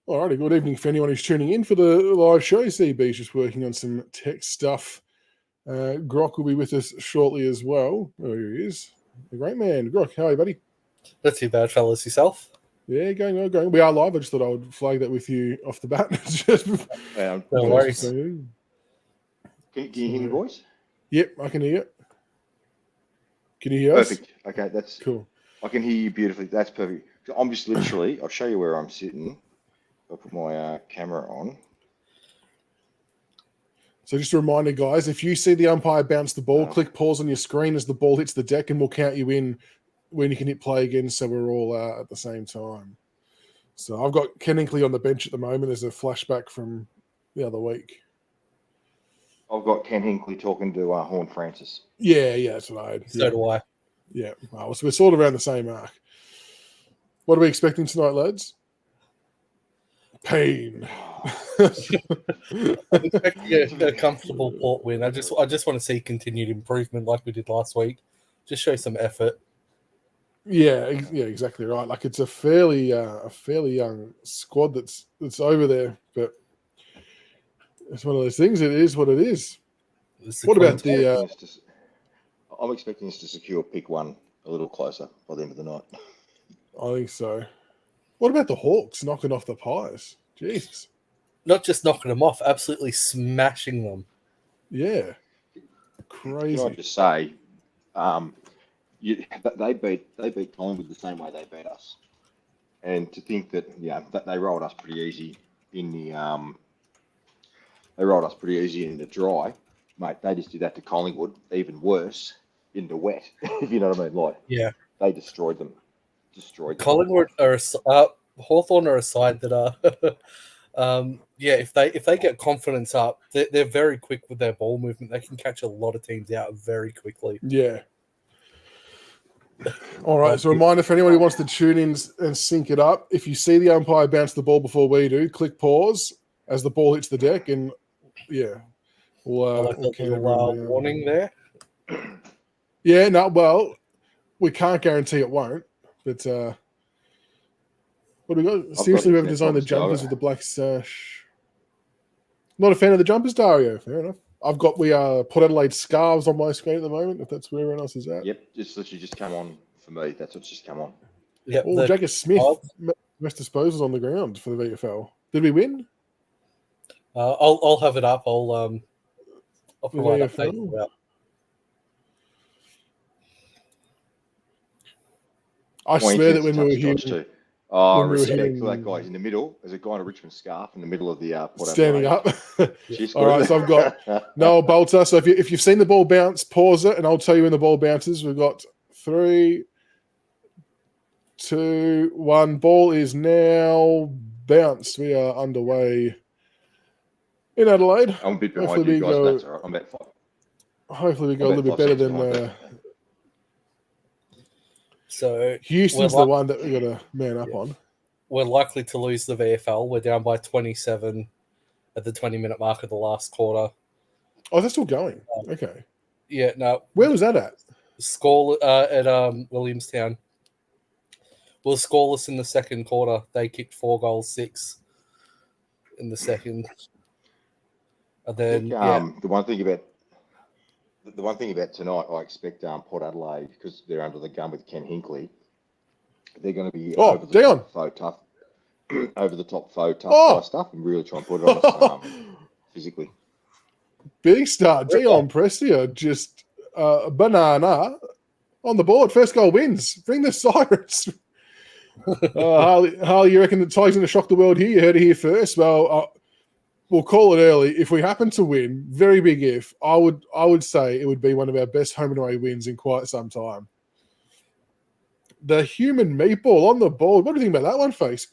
Alrighty, good evening for anyone who's tuning in for the live show. CB's just working on some tech stuff. Grok will be with us shortly as well. Oh, here he is. The great man. Grok, how are you, buddy? Not too bad, fellas. Yourself? Yeah, going well, going. We are live. I just thought I would flag that with you off the bat. No worries. Can you hear me, boys? Yep, I can hear you. Can you hear us? Perfect. Okay, that's Cool. I can hear you beautifully. That's perfect. I'm just literally, I'll show you where I'm sitting. I'll put my camera on. So just a reminder, guys, if you see the umpire bounce the ball, click pause on your screen as the ball hits the deck, and we'll count you in when you can hit play again, so we're all at the same time. So I've got Ken Hinkley on the bench at the moment as a flashback from the other week. I've got Ken Hinkley talking to Horn Francis. Yeah, that's what I had. So do I. Yeah, well, so we're sort of around the same mark. What are we expecting tonight, lads? Pain. I'm expecting a comfortable Port win. I just want to see continued improvement like we did last week. Just show some effort. Yeah, exactly right. Like it's a fairly young squad that's over there, but it's one of those things. It is what it is. What about the? I'm expecting us to secure pick one a little closer by the end of the night. I think so. What about the Hawks knocking off the Pies? Jesus. Not just knocking them off, absolutely smashing them. Yeah. Crazy. Can I just say, they beat Collingwood the same way they beat us, and to think that that they rolled us pretty easy in the dry, mate. They just did that to Collingwood, even worse in the wet. If you know what I mean, like they destroyed them. Collingwood are Hawthorn are a side that are if they get confidence up, they're very quick with their ball movement. They can catch a lot of teams out very quickly. Yeah. All right. So, a reminder for anyone who wants to tune in and sync it up: if you see the umpire bounce the ball before we do, click pause as the ball hits the deck, and we'll warning there. Yeah. No. Well, we can't guarantee it won't, but. What do we got? Seriously, we haven't designed the jumpers with the black sash. Not a fan of the jumpers, Dario. Fair enough. We Port Adelaide scarves on my screen at the moment, if that's where everyone else is at. Yep, it's literally just come on for me. That's what's just come on. Yep. Oh, Jagger Smith, best disposals on the ground for the VFL. Did we win? I'll have it up. I'll provide updates about. I swear that when we were here. Respect for that guy in the middle. There's a guy in a Richmond scarf in the middle of the Port standing up. She's all right, so I've got Noah Bolter. So if you've seen the ball bounce, pause it, and I'll tell you when the ball bounces. We've got 3, 2, 1. Ball is now bounced. We are underway in Adelaide. I'm a bit behind you guys. That's all right. I'm at 5. Hopefully we go a little bit better than. So Houston's the one that we got to man up on. We're likely to lose the VFL. We're down by 27 at the 20-minute mark of the last quarter. Oh, that's still going. Okay. Yeah, no. Where was that at? Score at Williamstown. We were scoreless in the second quarter. They kicked 4 goals, 6 in the second. And then the one thing about tonight, I expect Port Adelaide, because they're under the gun with Ken Hinkley, they're going to be over the top faux tough stuff and really try and put it on us physically. Big start. Dion Prestia just banana on the board. First goal wins. Bring the Sirens. Harley, you reckon the Tigers going to shock the world here? You heard it here first. Well, we'll call it early. If we happen to win, very big if, I would say it would be one of our best home and away wins in quite some time. The human meatball on the board. What do you think about that one, Face?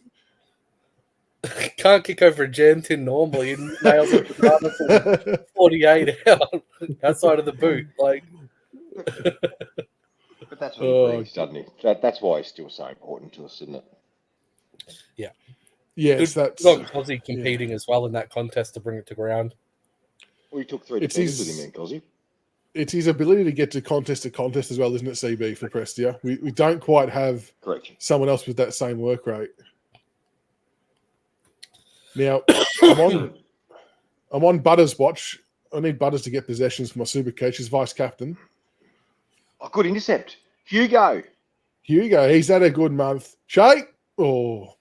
Can't kick over a jam tin normally and nails it for 48 out outside of the boot. Like, but that's what he brings, doesn't he? That's why he's still so important to us, isn't it? Yeah. Yes, that's Cozzy competing as well in that contest to bring it to ground. Well, he took 3 defenders with him then, Cozzy. It's his ability to get to contest as well, isn't it, CB, for Prestia? We don't quite have someone else with that same work rate. Now, I'm on Butters' watch. I need Butters to get possessions for my super coach. He's vice captain. Oh, good intercept. Hugo. He's had a good month. Shay? Oh.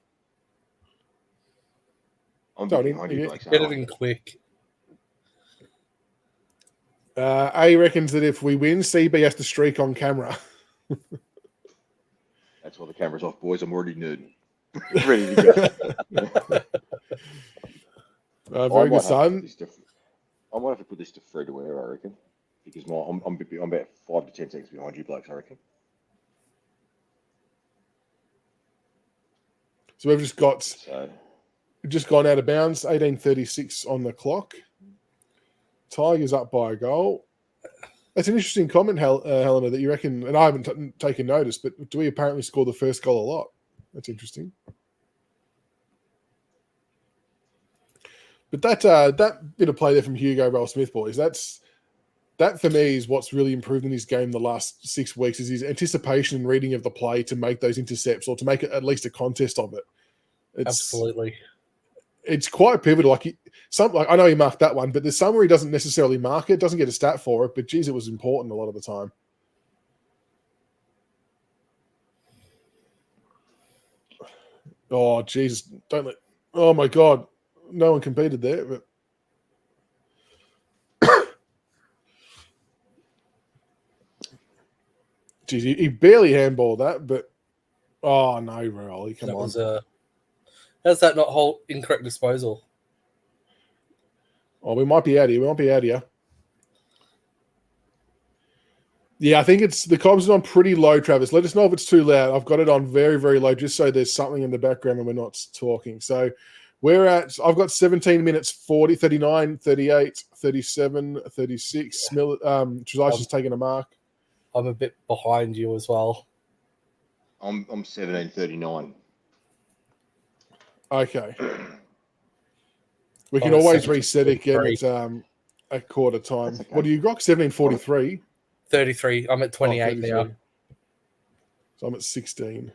I'm Don't behind you, he- Blake. Get it in quick. A reckons that if we win, CB has to streak on camera. That's why the camera's off, boys. I'm already nerding. Ready to go. Very good, son. I might have to put this to free to air, I reckon. Because I'm about 5 to 10 seconds behind you, blokes, I reckon. So we've just gone out of bounds. 18:36 on the clock. Tigers up by a goal. That's an interesting comment, Helena, that you reckon, and I haven't taken notice, but do we apparently score the first goal a lot? That's interesting. But that bit of play there from Hugo Roll Smith, boys, that for me is what's really improved in his game the last 6 weeks, is his anticipation and reading of the play to make those intercepts or to make it at least a contest of it. Absolutely. It's quite pivotal. I know he marked that one, but there's some where he doesn't necessarily mark it, doesn't get a stat for it, but geez, it was important a lot of the time. Oh, Jesus. Oh, my God. No one competed there, but. Geez, he barely handballed that, but. Oh, no, Rioli, come on. How's that not hold incorrect disposal? Oh, we might be out here. Yeah, I think the comms is on pretty low, Travis. Let us know if it's too loud. I've got it on very, very low, just so there's something in the background and we're not talking. So I've got 17 minutes, 40, 39, 38, 37, 36. Trezise has taken a mark. I'm a bit behind you as well. I'm 17:39. Okay. We can always reset it again at quarter time. Okay. What do you got? 17:43? 33. I'm at 28 now. So I'm at 16.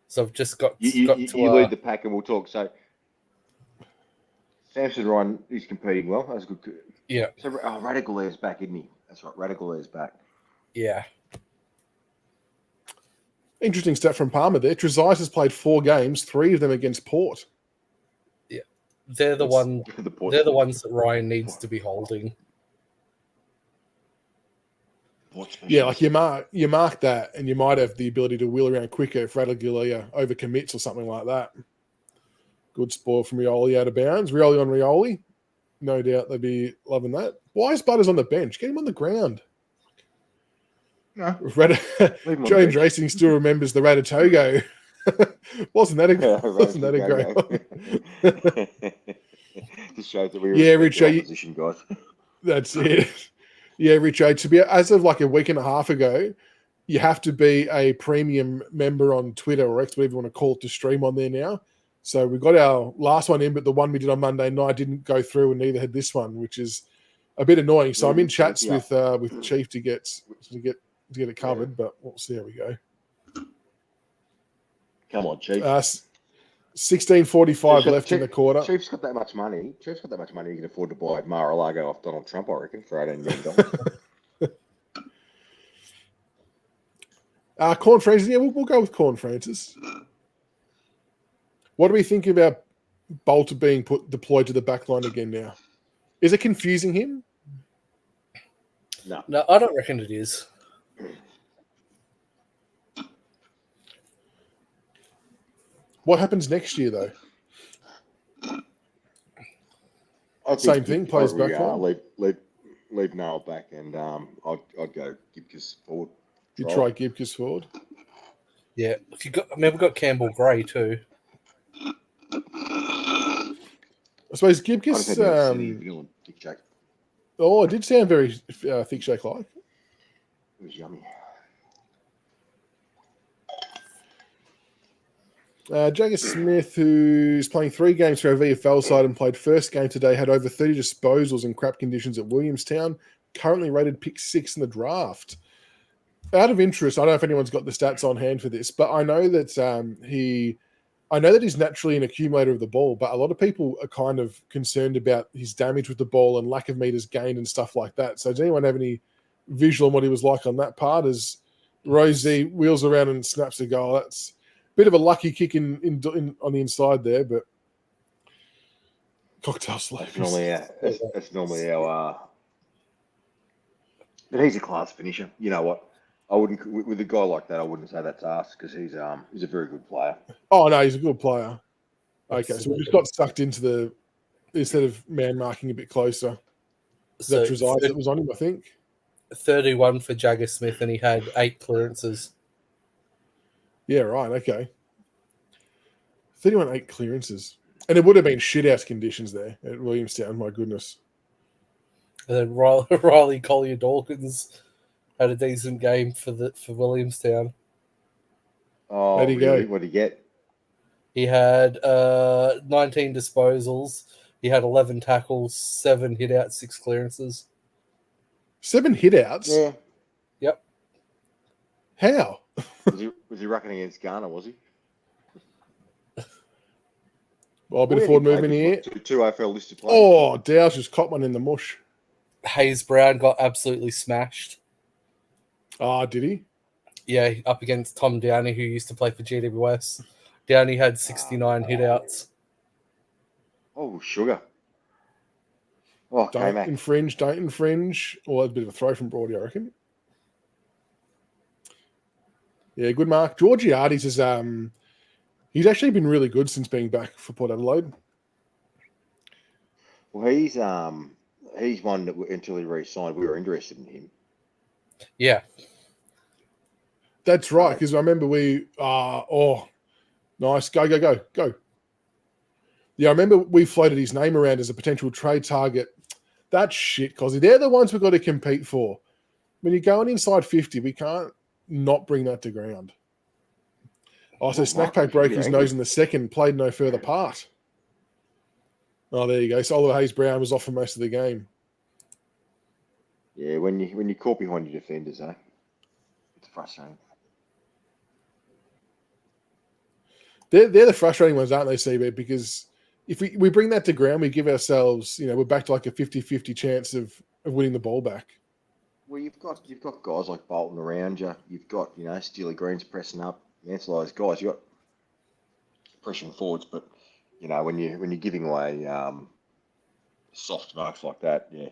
So I've just got you lead the pack and we'll talk. So Samson Ryan is competing well. That's good. Yeah. So Radical Air's back, isn't he? That's right. Radical Air's back. Yeah. Interesting stat from Palmer there. Trezise has played 4 games, 3 of them against Port. Yeah. They're the ones that Ryan needs to be holding. Yeah, like you mark that, and you might have the ability to wheel around quicker if Radaglia overcommits or something like that. Good spoil from Rioli out of bounds. Rioli on Rioli. No doubt they'd be loving that. Why is Butters on the bench? Get him on the ground. No. James Racing still remembers the Ratatogo. Wasn't that a great one? This shows that we Richard, position, guys. That's it. Yeah, Richard, to be as of like a week and a half ago, you have to be a premium member on Twitter or X, whatever you want to call it, to stream on there now. So we got our last one in, but the one we did on Monday night didn't go through, and neither had this one, which is a bit annoying. So I'm in chats with Chief to get it covered, but we'll see how we go. Come on, Chief. 16:45 left in the quarter. Chief's got that much money. He can afford to buy Mar-a-Lago off Donald Trump, I reckon, for $18 million. Corn Francis, yeah, we'll go with Corn Francis. What do we think about Bolter being deployed to the back line again now? Is it confusing him? No, I don't reckon it is. What happens next year, though? Same thing, plays back line. Leave Nail back, and I'd go Gibcus forward. You try Gibcus forward? Yeah. We've got Campbell Gray, too. I suppose Gibcus... it did sound very thick shake-like. It was yummy. Jagger Smith, who's playing 3 games for our VFL side and played first game today, had over 30 disposals in crap conditions at Williamstown, currently rated pick 6 in the draft. Out of interest, I don't know if anyone's got the stats on hand for this, but I know that he I know that he's naturally an accumulator of the ball, but a lot of people are kind of concerned about his damage with the ball and lack of meters gained and stuff like that. So does anyone have any visual on what he was like on that part as Rosie wheels around and snaps a goal? That's a bit of a lucky kick in on the inside there, but cocktail slope. That's normally our. But he's a class finisher. You know what? I wouldn't with a guy like that. I wouldn't say that's us because he's a very good player. Oh no, he's a good player. Okay, Absolutely. so we just got sucked into the instead of man marking a bit closer. So That Trezise that was on him, I think. 31 for Jagger Smith, and he had 8 clearances. Yeah, right. Okay. 31 8 clearances. And it would have been shithouse conditions there at Williamstown, my goodness. And then Riley Collier Dawkins had a decent game for Williamstown. Oh, Where'd he really? go? What did he get? He had 19 disposals. He had 11 tackles, 7 hit outs, 6 clearances. 7 hit outs? Yeah. Yep. How? Was he rucking against Ghana, was he? Well, a bit of forward movement here. Two AFL listed players. Oh, Dow's just caught one in the mush. Hayes Brown got absolutely smashed. Ah, did he? Yeah, up against Tom Downey, who used to play for GWS. Downey had 69 hit outs. Oh, sugar. Oh, Don't K-Mac. infringe, don't infringe. Or a bit of a throw from Brody, I reckon. Yeah, good mark. Georgiades is he's actually been really good since being back for Port Adelaide. Well, he's one that until he re-signed, we were interested in him. Yeah. That's right, because I remember nice. Go. Yeah, I remember we floated his name around as a potential trade target. That's shit, because they're the ones we've got to compete for. When you're going inside 50, we can't not bring that to ground. Oh, so Snackpack broke his nose in the second, played no further part. Oh, there you go. So Oliver Hayes Brown was off for most of the game. Yeah, when you're caught behind your defenders, it's frustrating. They're the frustrating ones, aren't they, CB? Because if we bring that to ground, we give ourselves, we're back to like a 50-50 chance of winning the ball back. Well, you've got guys like Bolton around you. You've got Steely Green's pressing up. Answer those guys. You've got pressing forwards, but when you're giving away soft marks like that, yeah.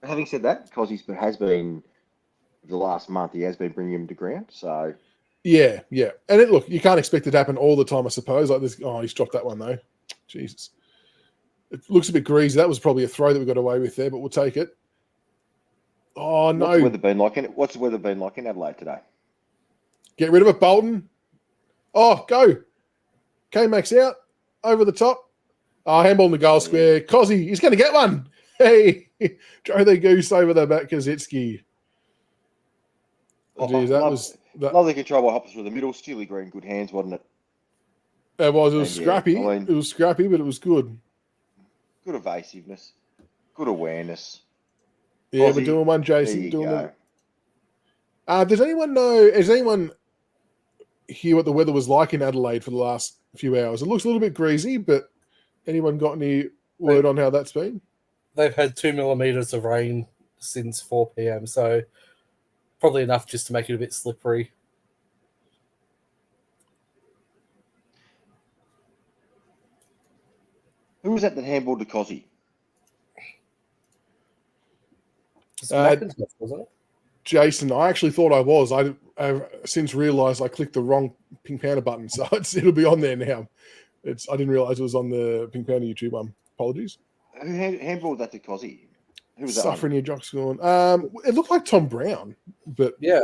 But having said that, because has been the last month, he has been bringing him to ground. So yeah. And look, you can't expect it to happen all the time, I suppose. Like this, he's dropped that one though. Jesus, it looks a bit greasy. That was probably a throw that we got away with there, but we'll take it. Oh no! What's the weather been like in Adelaide today? Get rid of it, Bolton. Oh, go. K-Max out. Over the top. Oh, handball in the goal square. Cozzy, he's going to get one. Hey, throw the goose over the back, Kaczynski. Oh, geez, lovely control by Hoppers through the middle. Steely Green, good hands, wasn't it? It was scrappy. It was scrappy, but it was good. Good evasiveness. Good awareness. Yeah, we're doing one, Jason. Does anyone hear what the weather was like in Adelaide for the last few hours? It looks a little bit greasy, but anyone got any word on how that's been? They've had 2 millimeters of rain since 4 p.m, so probably enough just to make it a bit slippery. Who was that handballed to Cozzy? Wasn't it? Jason, I actually thought I was. I've since realised I clicked the wrong Pink Panda button, so it'll be on there now. I didn't realise it was on the Pink Panda YouTube one. Apologies. Who handballed that to Cozzy? Who was that? Suffering your jock scorn. It looked like Tom Brown, but yeah,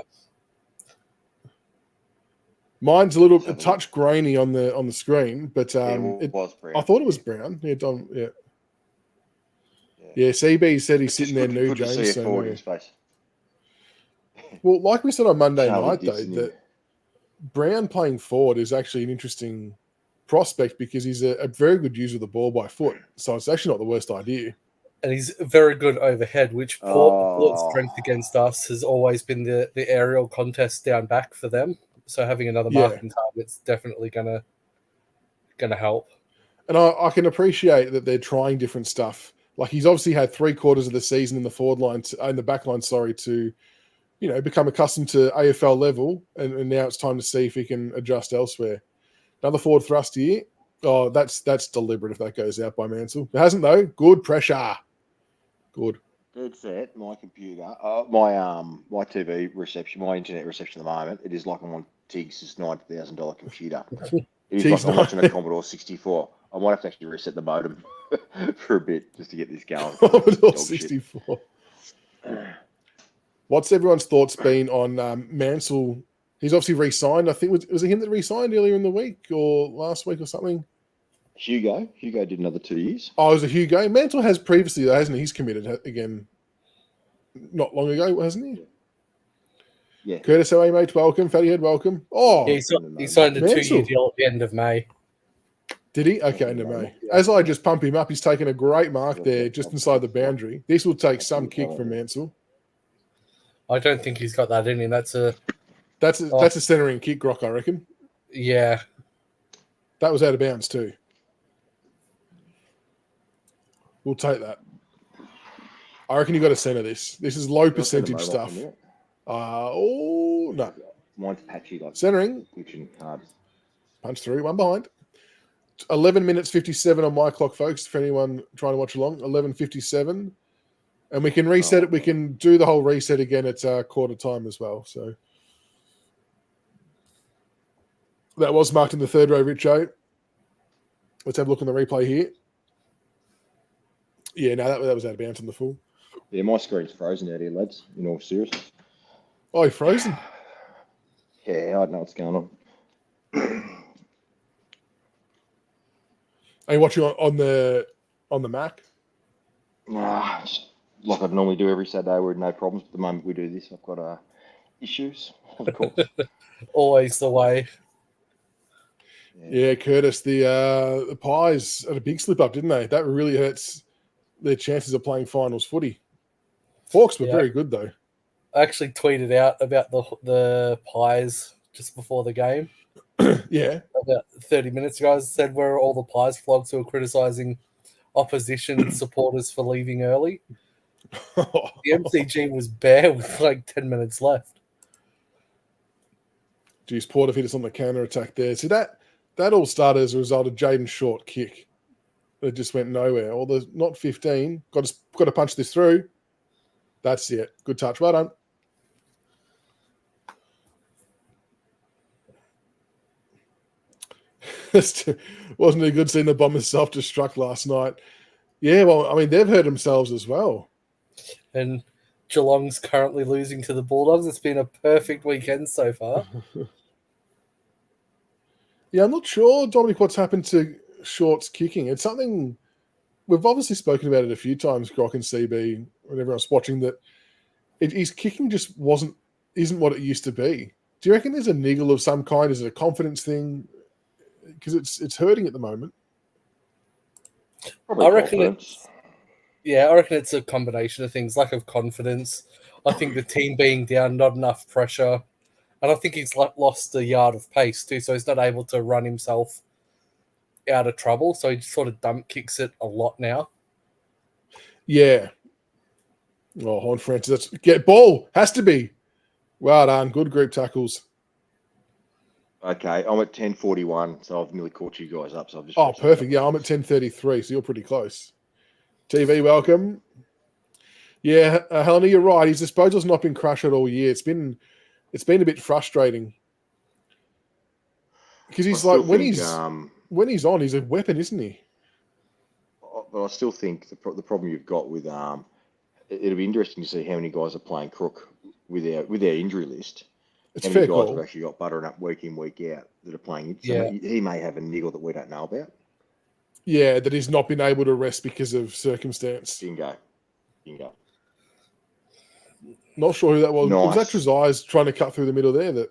mine's a touch grainy on the screen, but it was Brown. I thought it was Brown. Yeah, Tom. Yeah. Yeah, CB said he's sitting there nude, James. To see a forward in space. Well, like we said on Monday night, though, that Brown playing forward is actually an interesting prospect because he's a very good user of the ball by foot. So it's actually not the worst idea. And he's very good overhead, which Port's strength against us has always been the aerial contest down back for them. So having another marking target's definitely going to going to help. And I can appreciate that they're trying different stuff. Like he's obviously had 3/4 of the season in the forward line, in the back line, to become accustomed to AFL level, and now it's time to see if he can adjust elsewhere. Another forward thrust here. Oh, that's deliberate if that goes out by Mansell. It hasn't though. Good pressure. Good. Dead set. My computer, my TV reception, my internet reception at the moment, it is like I'm on Tiggs' $90,000 computer. It is Tiggs like I'm watching a Commodore 64. I might have to actually reset the modem for a bit just to get this going. Commodore 64. What's everyone's thoughts been on Mansell? He's obviously re-signed. I think was it him that re-signed earlier in the week or last week or something? Hugo did another 2 years. Oh, it was a Hugo. Mansell has previously, though, hasn't he? He's committed again not long ago, hasn't he? Yeah. Curtis, how are you, mate? Welcome. Fattyhead, welcome. Oh, Yeah, he signed a Mansell. 2-year deal at the end of May. Did he? Okay, end of May. As I just pump him up, he's taken a great mark there just inside the boundary. This will take some kick from Mansell. I don't think he's got that in him. That's a centering kick, Grock, I reckon. Yeah. That was out of bounds too. We'll take that. I reckon you got to center this. This is low percentage stuff. No. Mine's patchy. Like centering. Punch through, one behind. 11 minutes 57 on my clock, folks, for anyone trying to watch along. 11:57. And we can reset it. We can do the whole reset again at quarter time as well. So that was marked in the third row, Richo. Let's have a look on the replay here. Yeah, no, that was out of bounds on the full. Yeah, my screen's frozen out here, lads, in all seriousness. Oh, you're frozen? Yeah, I don't know what's going on. Are you watching on the Mac? Just like I normally do every Saturday with no problems. But the moment we do this, I've got issues, of course. Always the way. Yeah, Curtis, the Pies had a big slip up, didn't they? That really hurts their chances of playing finals footy. Hawks were very good, though. I actually tweeted out about the Pies just before the game. Yeah. About 30 minutes ago, I said where are all the Pies flogs who are criticising opposition supporters for leaving early. The MCG was bare with like 10 minutes left. Geez, Porter hit us on the counter attack there. See, that all started as a result of Jaden's short kick. It just went nowhere. Or the not 15. Got to punch this through. That's it. Good touch. Well done. Wasn't it good seeing the Bombers self-destruct last night? Yeah, well, I mean, they've hurt themselves as well. And Geelong's currently losing to the Bulldogs. It's been a perfect weekend so far. Yeah, I'm not sure, Dominic, what's happened to Short's kicking. It's something we've obviously spoken about it a few times, Grock and CB, when everyone's watching, that his kicking just isn't what it used to be. Do you reckon there's a niggle of some kind? Is it a confidence thing? Because it's hurting at the moment. I reckon it's a combination of things, lack of confidence. I think the team being down, not enough pressure. And I think he's lost a yard of pace too, so he's not able to run himself out of trouble. So he just sort of dump kicks it a lot now. Yeah. Oh, Horn Francis, get ball. Has to be. Well done. Good group tackles. Okay, I'm at 10:41, so I've nearly caught you guys up. So I've just perfect. Yeah, I'm at 10:33, so you're pretty close. TV, welcome. Yeah, Helena, you're right. His disposal's not been crushed all year. It's been a bit frustrating because he's like when he's on, he's a weapon, isn't he? But I still think the problem you've got with it'll be interesting to see how many guys are playing crook with their injury list. It's how many fair guys call. have actually got buttering up week in, week out that are playing it. So Yeah. he may have a niggle that we don't know about. Yeah, that he's not been able to rest because of circumstance. Bingo. Not sure who that was. Nice. Was that Trezise trying to cut through the middle there?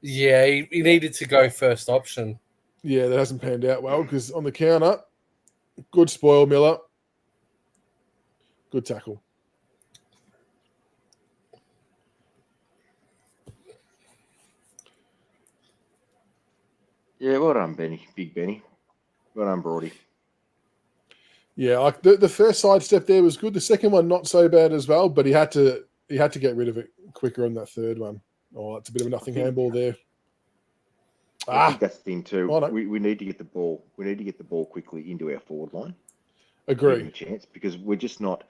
Yeah, he needed to go first option. Yeah, that hasn't panned out well because on the counter, good spoil, Miller. Good tackle. Yeah, well done, Benny. Big Benny. Well done, Brody. Yeah, like the first sidestep there was good. The second one not so bad as well, but he had to get rid of it quicker on that third one. Oh, that's a bit of a nothing handball there. I think that's the thing too. Oh, no. We need to get the ball. We need to get the ball quickly into our forward line. Agree. Give them a chance because we're just not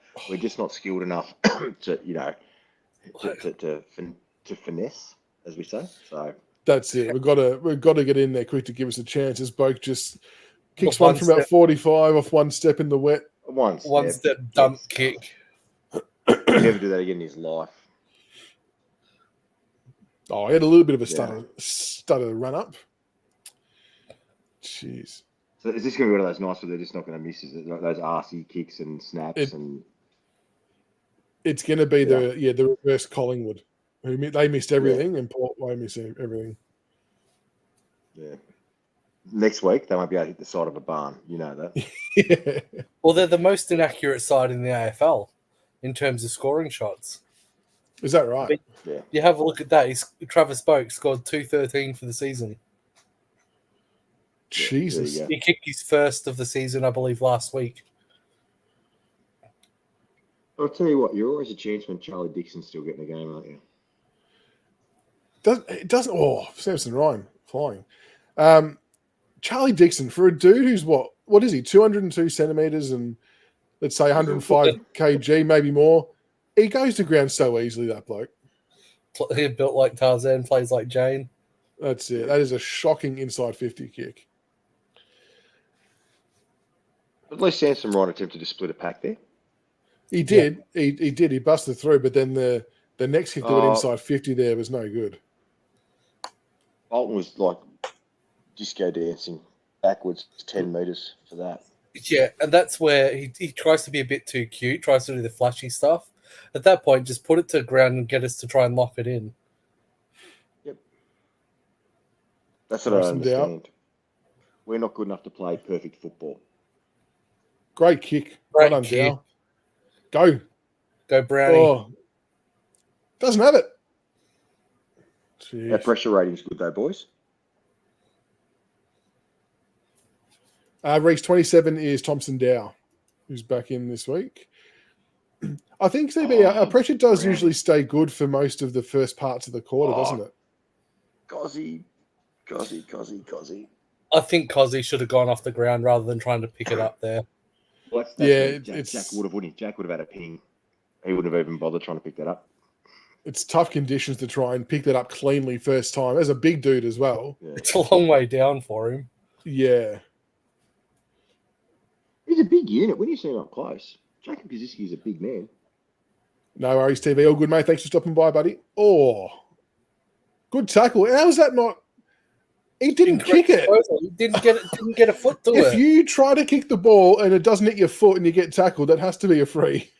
skilled enough to to finesse, as we say. So that's it. We've got to get in there quick to give us a chance. As Boak just kicks One one from about 45 off one step in the wet. one step dump kick. He'll never do that again in his life. Oh, he had a little bit of a stutter run up. Jeez. So is this going to be one of those nights where they're just not going to miss? Is it like those arsey kicks and snaps It's going to be the reverse Collingwood. They missed everything and Port won't miss everything. Yeah. Next week they won't be able to hit the side of a barn. You know that. Yeah. Well, they're the most inaccurate side in the AFL in terms of scoring shots. Is that right? Yeah. You have a look at that. Travis Boak scored 213 for the season. Jesus. Yeah, He kicked his first of the season, I believe, last week. I'll tell you what, you're always a chance when Charlie Dixon's still getting a game, aren't you? It doesn't. Oh, Samson Ryan flying. Charlie Dixon, for a dude who's what is he? 202 centimeters and let's say 105 kg, maybe more. He goes to ground so easily. That bloke. He built like Tarzan, plays like Jane. That's it. That is a shocking inside 50 kick. At least Samson Ryan attempted to split a pack there. He did. Yeah. He did. He busted through, but then the next kick that went inside 50 there was no good. Bolton was like disco dancing backwards 10 metres for that. Yeah, and that's where he tries to be a bit too cute, tries to do the flashy stuff. At that point, just put it to the ground and get us to try and lock it in. Yep. That's what I understand. We're not good enough to play perfect football. Great kick. Great well done, kick. Dow. Go Brownie. Oh. Doesn't have it. Jeez. Our pressure rating's good though, boys. Reeks 27 is Thompson Dow, who's back in this week. I think CB, our pressure does usually stay good for most of the first parts of the quarter, doesn't it? Gozzy. I think Cozzy should have gone off the ground rather than trying to pick it up there. Well, Jack would have, wouldn't he? Jack would have had a ping. He wouldn't have even bothered trying to pick that up. It's tough conditions to try and pick that up cleanly first time. As a big dude as well. Yeah. It's a long way down for him. Yeah. He's a big unit. When you see him up close, Jacob Kaczynski is a big man. No worries, TV. All good, mate. Thanks for stopping by, buddy. Oh, good tackle. How is that not? He didn't kick it. He didn't get a foot to it. If you try to kick the ball and it doesn't hit your foot and you get tackled, that has to be a free.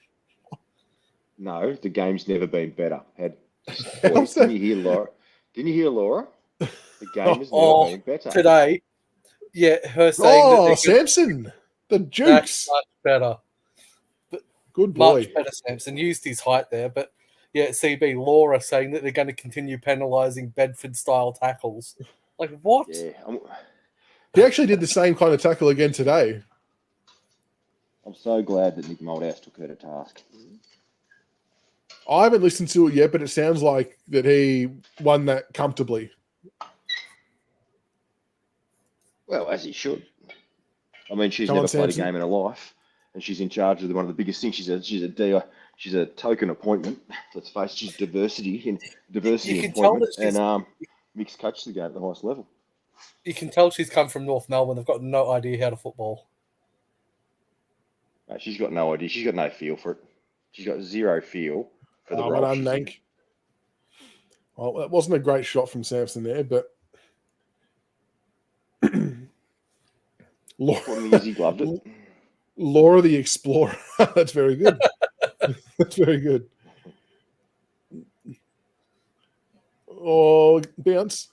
No, the game's never been better. Didn't you hear Laura? The game has never been better. Today, her saying that Samson, the Jukes. Much better. Good boy. Much better, Samson. Used his height there, but CB, Laura saying that they're going to continue penalising Bedford-style tackles. Like, what? Yeah, he actually did the same kind of tackle again today. I'm so glad that Nick Moldhouse took her to task. I haven't listened to it yet, but it sounds like that he won that comfortably. Well, as he should. I mean, she's never played a game in her life, and she's in charge of one of the biggest things. She's a token appointment. Let's face it, she's diversity appointment, and Mick's coached the game at the highest level. You can tell she's come from North Melbourne. They've got no idea how to football. No, she's got no idea. She's got no feel for it. She's got zero feel for the role. Well done, Nank. Well, that wasn't a great shot from Samson there, but Laura the Explorer. That's very good. That's very good. Oh, bounce.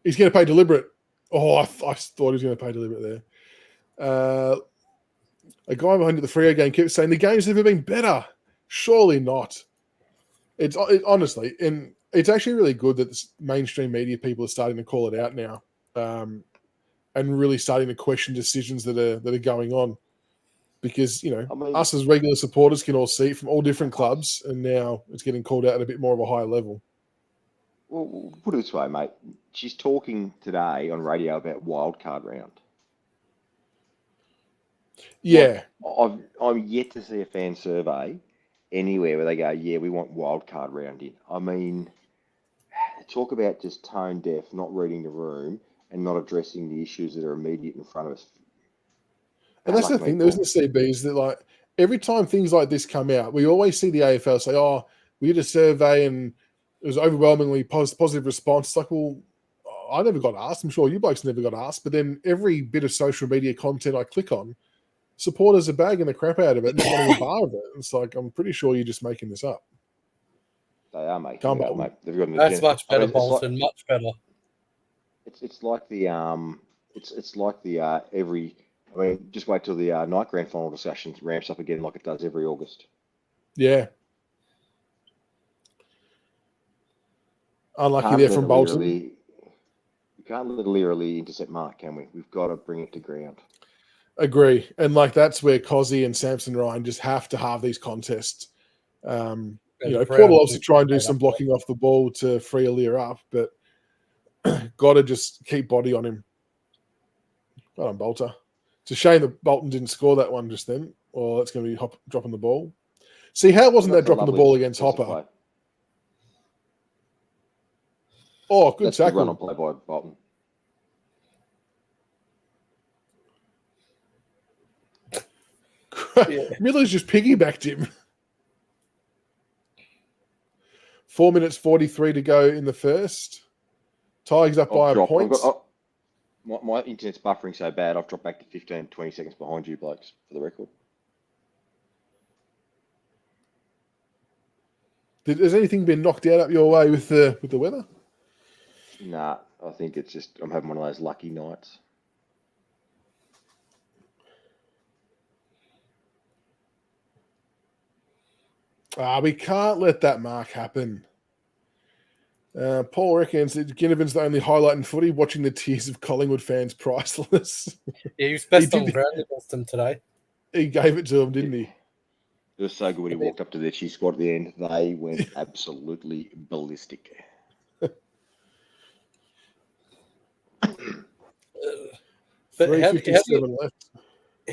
He's going to pay deliberate. Oh, I thought he was going to pay deliberate there. A guy behind the Freo game kept saying the game's never been better. Surely not. It's honestly, and it's actually really good that the mainstream media people are starting to call it out now. and really starting to question decisions that are going on. Because, you know, I mean, us as regular supporters can all see it from all different clubs, and now it's getting called out at a bit more of a higher level. well, put it this way, mate. She's talking today on radio about wildcard round. Yeah. I'm yet to see a fan survey anywhere where they go, yeah, we want wildcard round in. I mean, talk about just tone deaf, not reading the room, and not addressing the issues that are immediate in front of us. And that's the thing, there's the CBs that, like, every time things like this come out, we always see the AFL say, oh, we did a survey and it was overwhelmingly positive response. It's like, well, I never got asked. I'm sure you blokes never got asked. But then every bit of social media content I click on, supporters are bagging the crap out of it, not wanting a bar of it. It's like, I'm pretty sure you're just making this up. They are making Come it up, on. mate. They've got an That's agenda. much better, I mean, Bolton. Much better. It's like the every. I mean, just wait till the night grand final discussions ramps up again like it does every August. Yeah. Unlucky there from Bolton. We can't literally intercept Mark, can we? We've got to bring it to ground. Agree. And like that's where Cozzy and Samson Ryan just have to have these contests. You know, Port will obviously try and do some blocking off the ball to free Aaliyah up, but got to just keep body on him. Well done, Bolter. It's a shame that Bolton didn't score that one just then, or it's going to be dropping the ball. See, how wasn't that dropping the ball against Hopper? Oh, good tackle. Good run on play by Bolton. Miller's just piggybacked him. 4 minutes 43 to go in the first. Tigers up by a point. My internet's buffering so bad, I've dropped back to 15, 20 seconds behind you blokes, for the record. Has anything been knocked out up your way with the weather? Nah, I think it's just I'm having one of those lucky nights. We can't let that mark happen. Paul reckons that Ginnivan's the only highlight in footy. Watching the tears of Collingwood fans priceless. Yeah, he was best on ground against them today. He gave it to him, didn't he? It was so good when he walked up to their cheer squad at the end. They went absolutely ballistic. 3:57 left.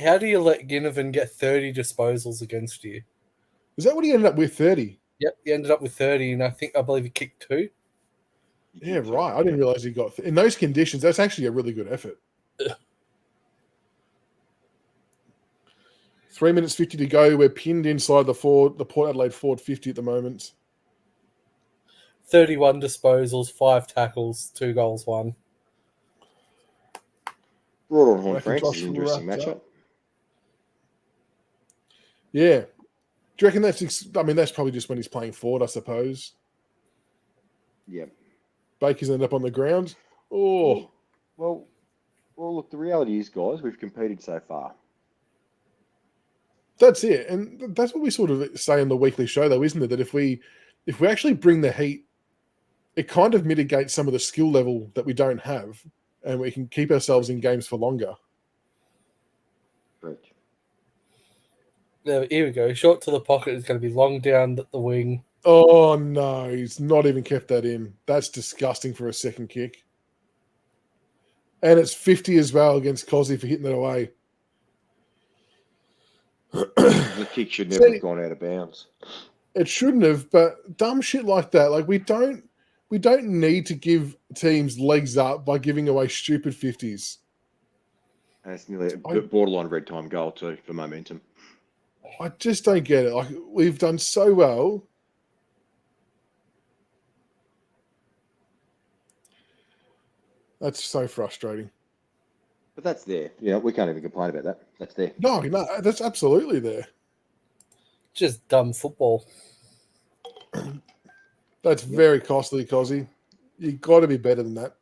How do you let Ginnivan get 30 disposals against you? Is that what he ended up with, 30? Yep, he ended up with 30, and I believe he kicked 2. Yeah, right. I didn't realise he got... In those conditions, that's actually a really good effort. 3 minutes 50 to go. We're pinned inside the Port Adelaide forward 50 at the moment. 31 disposals, 5 tackles, 2 goals, 1. Brought on Horn Francis, interesting matchup. Yeah. Do you reckon that's... I mean, that's probably just when he's playing forward, I suppose. Yep. Baker's ended up on the ground. Oh. Well, look, the reality is, guys, we've competed so far. That's it. And that's what we sort of say on the weekly show, though, isn't it? That if we actually bring the heat, it kind of mitigates some of the skill level that we don't have, and we can keep ourselves in games for longer. Correct. There, here we go. Short to the pocket is going to be long down the wing. Oh, no. He's not even kept that in. That's disgusting for a second kick. And it's 50 as well against Cozzy for hitting it away. The kick should never have gone out of bounds. It shouldn't have, but dumb shit like that. Like, we don't need to give teams legs up by giving away stupid 50s. And it's nearly a borderline red time goal too for momentum. I just don't get it. Like, we've done so well. That's so frustrating. But that's there. Yeah, we can't even complain about that. That's there. No, that's absolutely there. Just dumb football. That's very costly, Cozzy. You got to be better than that.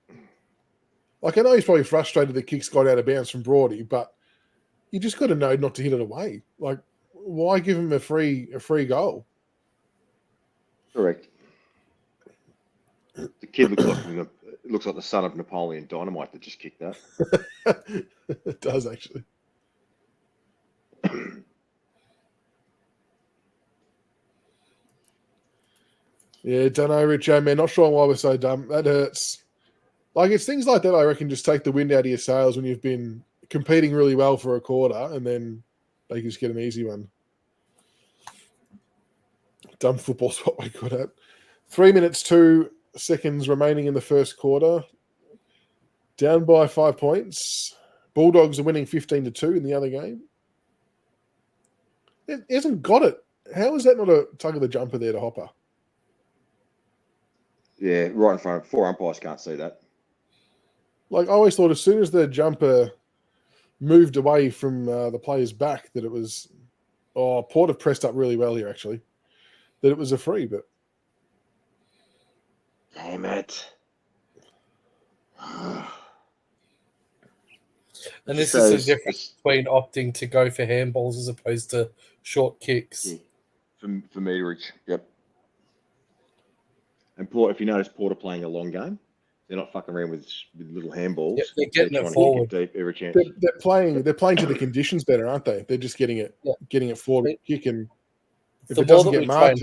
Like, I know he's probably frustrated the kicks got out of bounds from Brody, but you just got to know not to hit it away. Like, why give him a free goal? Correct. The kid looks looks like the son of Napoleon Dynamite that just kicked that. It does actually. Yeah, don't know, Richo, man. Not sure why we're so dumb. That hurts. Like, it's things like that, I reckon, just take the wind out of your sails when you've been competing really well for a quarter and then they just get an easy one. Dumb football's what we're good at. 3 minutes, 2 seconds remaining in the first quarter. Down by 5 points. Bulldogs are winning 15-2 in the other game. It hasn't got it. How is that not a tug of the jumper there to Hopper? Yeah, right in front of 4 umpires can't see that. Like, I always thought as soon as the jumper moved away from the player's back that it was... Oh, Port have pressed up really well here, actually. That it was a free, but... Damn it. And this is the difference between opting to go for handballs as opposed to short kicks. Yeah, for meterage, yep. And Port, if you notice, Port are playing a long game. They're not fucking around with little handballs. Yep, they're getting it trying forward. to kick it deep every chance. They're playing to the conditions better, aren't they? They're just getting it forward kick, and if it doesn't get marked,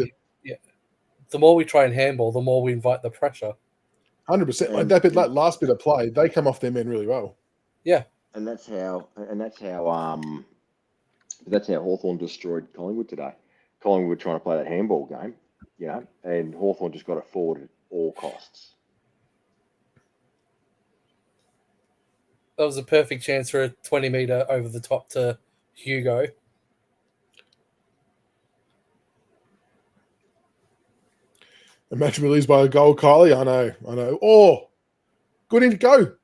the more we try and handball, the more we invite the pressure. 100%. Like that last bit of play, they come off their men really well. Yeah, and that's how Hawthorn destroyed Collingwood today. Collingwood were trying to play that handball game, and Hawthorn just got it forward at all costs. That was a perfect chance for a 20-metre over the top to Hugo. Imagine we lose by a goal, Kylie. I know. Oh, good in, go.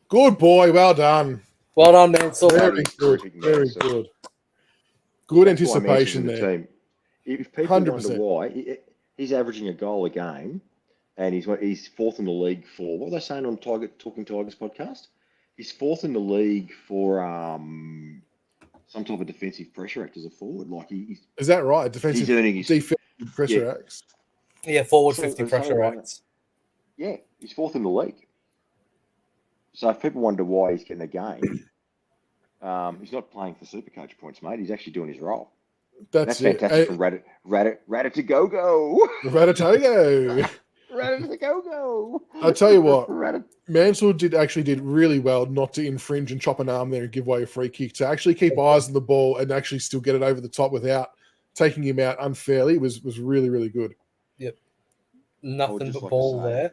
Good boy, well done. Well done, Mansell. Very good. Good anticipation there. Team. If people 100%. Wonder why, he's averaging a goal a game, and he's fourth in the league for, what were they saying on Talking Tigers podcast? He's fourth in the league for some type of defensive pressure act as a forward. Like is that right? Defensive pressure acts. Yeah, forward 50 pressure acts. Yeah, he's fourth in the league. So if people wonder why he's getting a game, he's not playing for Supercoach points, mate. He's actually doing his role. That's fantastic from Rattatogo. Rattatogo. Rattatogo. I'll tell you what, Mansell did really well not to infringe and chop an arm there and give away a free kick. To actually keep eyes on the ball and actually still get it over the top without taking him out unfairly was really, really good. Yep. Nothing but ball there.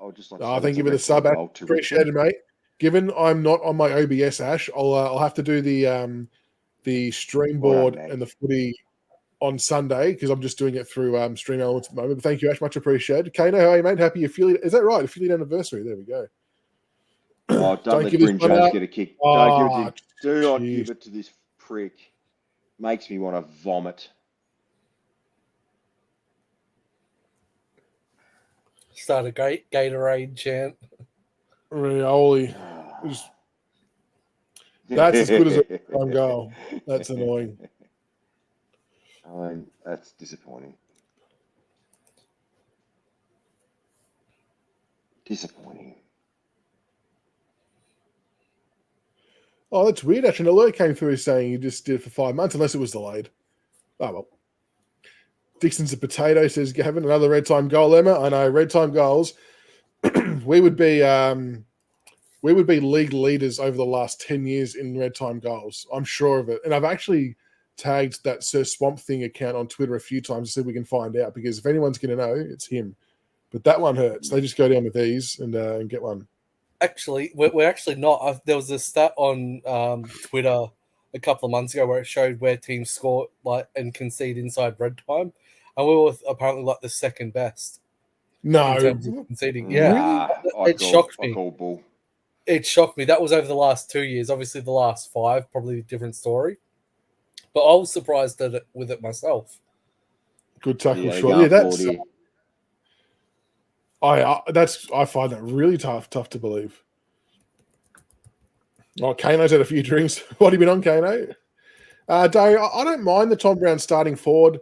Thank you for the sub. Appreciate it, mate. Given I'm not on my OBS, Ash, I'll have to do the stream board and the footy on Sunday because I'm just doing it through Stream Elements at the moment. But thank you, Ash. Much appreciated. Kano, how are you, mate? Happy affiliate. Is that right? Affiliate anniversary. There we go. Oh, don't let Bryn Jones get a kick. Do not give it to this prick. Makes me want to vomit. Start a great Gatorade chant. Rioli. That's as good as a time goal. That's annoying. That's disappointing. Oh, that's weird. Actually, an alert came through saying you just did it for 5 months, unless it was delayed. Oh, well. Dixon's a potato, says Gavin. Another red time goal, Emma. I know, red time goals. we would be league leaders over the last 10 years in red time goals. I'm sure of it. And I've actually tagged that Sir Swamp Thing account on Twitter a few times to see if we can find out, because if anyone's going to know, it's him. But that one hurts. They just go down with these and get one. Actually, we're actually not. There was a stat on Twitter a couple of months ago where it showed where teams score and concede inside red time, and we were apparently the second best. No, in terms of conceding. Yeah, it shocked me. It shocked me. That was over the last 2 years. Obviously, the last 5 probably a different story. But I was surprised with it myself. Good tackle shot. Yeah, that's. I find that really tough to believe. Oh, Kano's had a few drinks. What have you been on, Kano? Dave, I don't mind the Tom Brown starting forward.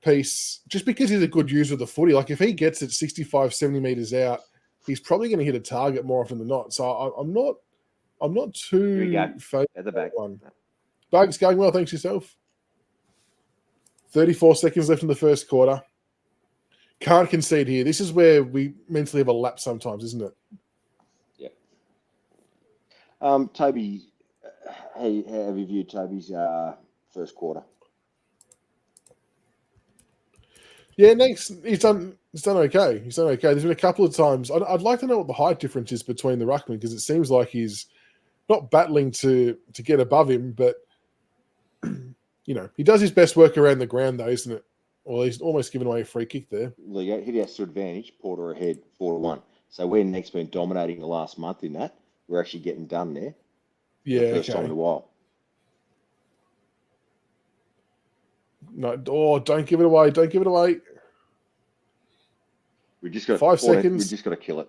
piece just because he's a good user of the footy. Like if he gets it 65, 70 meters out, he's probably going to hit a target more often than not. So I'm not too favourite at the back. one. Bugs going well, thanks yourself. 34 seconds left in the first quarter. Can't concede here. This is where we mentally have a lap sometimes, isn't it? Yeah. Toby, how have you viewed Toby's first quarter? Yeah, next he's done okay. He's done okay. There's been a couple of times. I'd like to know what the height difference is between the ruckman because it seems like he's not battling to get above him, but he does his best work around the ground, though, isn't it? Well, he's almost given away a free kick there. There you go. Hit us to advantage. Porter ahead 4-1. So we're next been dominating the last month in that. We're actually getting done there. Yeah, first time in a while. No, don't give it away. Don't give it away. We just got 5 seconds. We just got to kill it.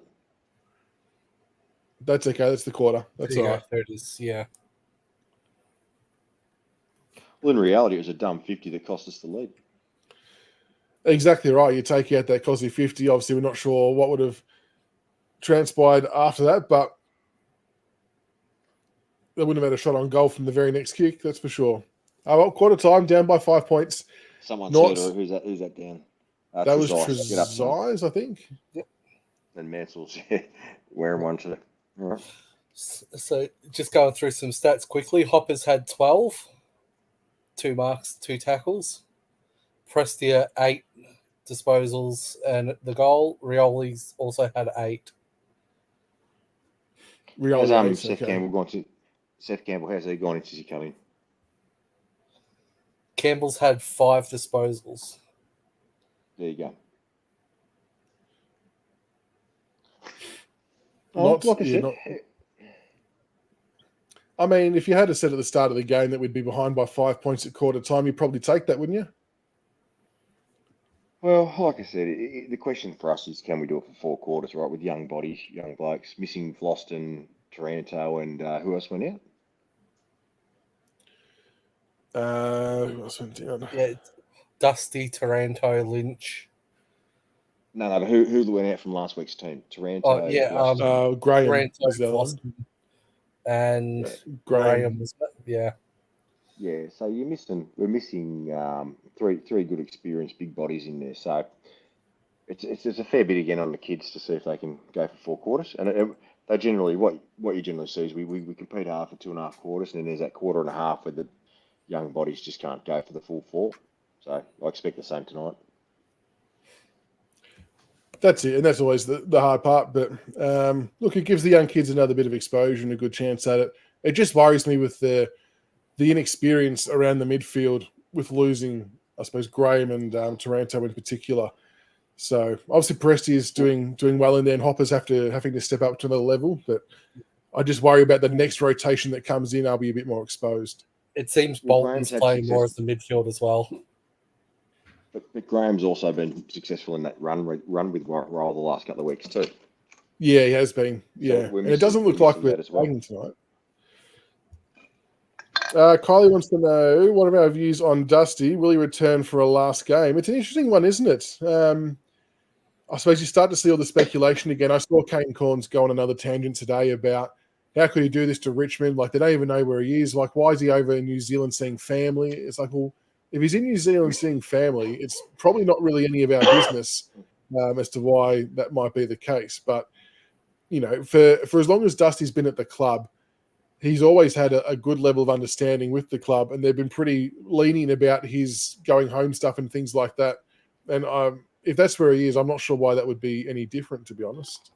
That's okay. That's the quarter. That's all right. There it is. Yeah. Well, in reality, it was a dumb 50 that cost us the lead. Exactly right. You take out that costly 50. Obviously, we're not sure what would have transpired after that, but they wouldn't have had a shot on goal from the very next kick. That's for sure. Well, quarter time, down by 5 points. Someone said, who's that down? That was Trezise, I think. Yep. And Mansell's wearing one today. All right. So just going through some stats quickly. Hopper's had 12. 2 marks, 2 tackles. Prestia, 8 disposals and the goal. Rioli's also had 8. Seth Campbell, how's he gone in since he come in? Campbell's had 5 disposals. There you go. I mean, if you had said at the start of the game that we'd be behind by 5 points at quarter time, you'd probably take that, wouldn't you? Well, like I said, the question for us is can we do it for 4 quarters, right? With young bodies, young blokes, missing Floston, Taranto, and who else went out? Who else went down? Yeah, Dusty, Taranto, Lynch. No, who went out from last week's team? Taranto. Oh, yeah, Graham. Taranto, Floston, and Graham was yeah. Yeah, so we're missing 3 good experienced big bodies in there. So it's a fair bit again on the kids to see if they can go for 4 quarters. And they generally what you generally see is we compete hard for 2.5 quarters, and then there's that quarter and a half where the young bodies just can't go for the full 4. So I expect the same tonight. That's it, and that's always the hard part. But look, it gives the young kids another bit of exposure and a good chance at it. It just worries me with the inexperience around the midfield with losing, I suppose, Graham and Taranto in particular. So obviously Presti is doing well in there, and Hopper's having to step up to another level. But I just worry about the next rotation that comes in. I'll be a bit more exposed. It seems Bolton's playing more as the midfield as well. But Graham's also been successful in that run with Roll the last couple of weeks too. Yeah, he has been. Yeah, so and it doesn't look like we're playing tonight. Kylie wants to know, what are our views on Dusty? Will he return for a last game? It's an interesting one, isn't it? I suppose you start to see all the speculation again. I saw Kane Corns go on another tangent today about how could he do this to Richmond? Like, they don't even know where he is. Like, why is he over in New Zealand seeing family? It's like, well, if he's in New Zealand seeing family, it's probably not really any of our business as to why that might be the case. But, for as long as Dusty's been at the club, he's always had a good level of understanding with the club, and they've been pretty lenient about his going home stuff and things like that. And if that's where he is, I'm not sure why that would be any different, to be honest.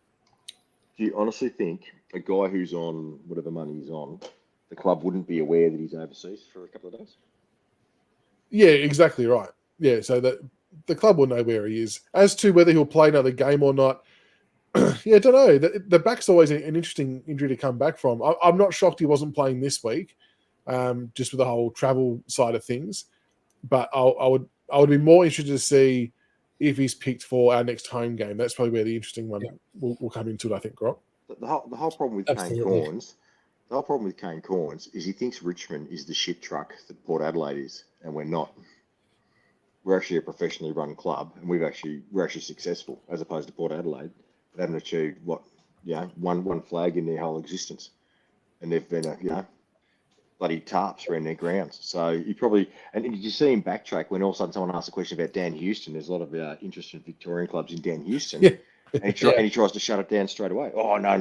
Do you honestly think a guy who's on whatever money he's on, the club wouldn't be aware that he's overseas for a couple of days? Yeah, exactly right. Yeah, so that the club will know where he is. As to whether he'll play another game or not, yeah, I don't know. The back's always an interesting injury to come back from. I'm not shocked he wasn't playing this week, just with the whole travel side of things. But I would be more interested to see if he's picked for our next home game. That's probably where the interesting one will come into it, I think, Rob. The whole problem with Kane Corns, is he thinks Richmond is the shit truck that Port Adelaide is, and we're not. we're actually a professionally run club, and we're actually successful as opposed to Port Adelaide. They haven't achieved one flag in their whole existence, and they've been bloody tarps around their grounds. So you probably and did you see him backtrack when all of a sudden someone asked a question about Dan Houston? There's a lot of interest in Victorian clubs in Dan Houston, Yeah. and he tries to shut it down straight away. Oh no.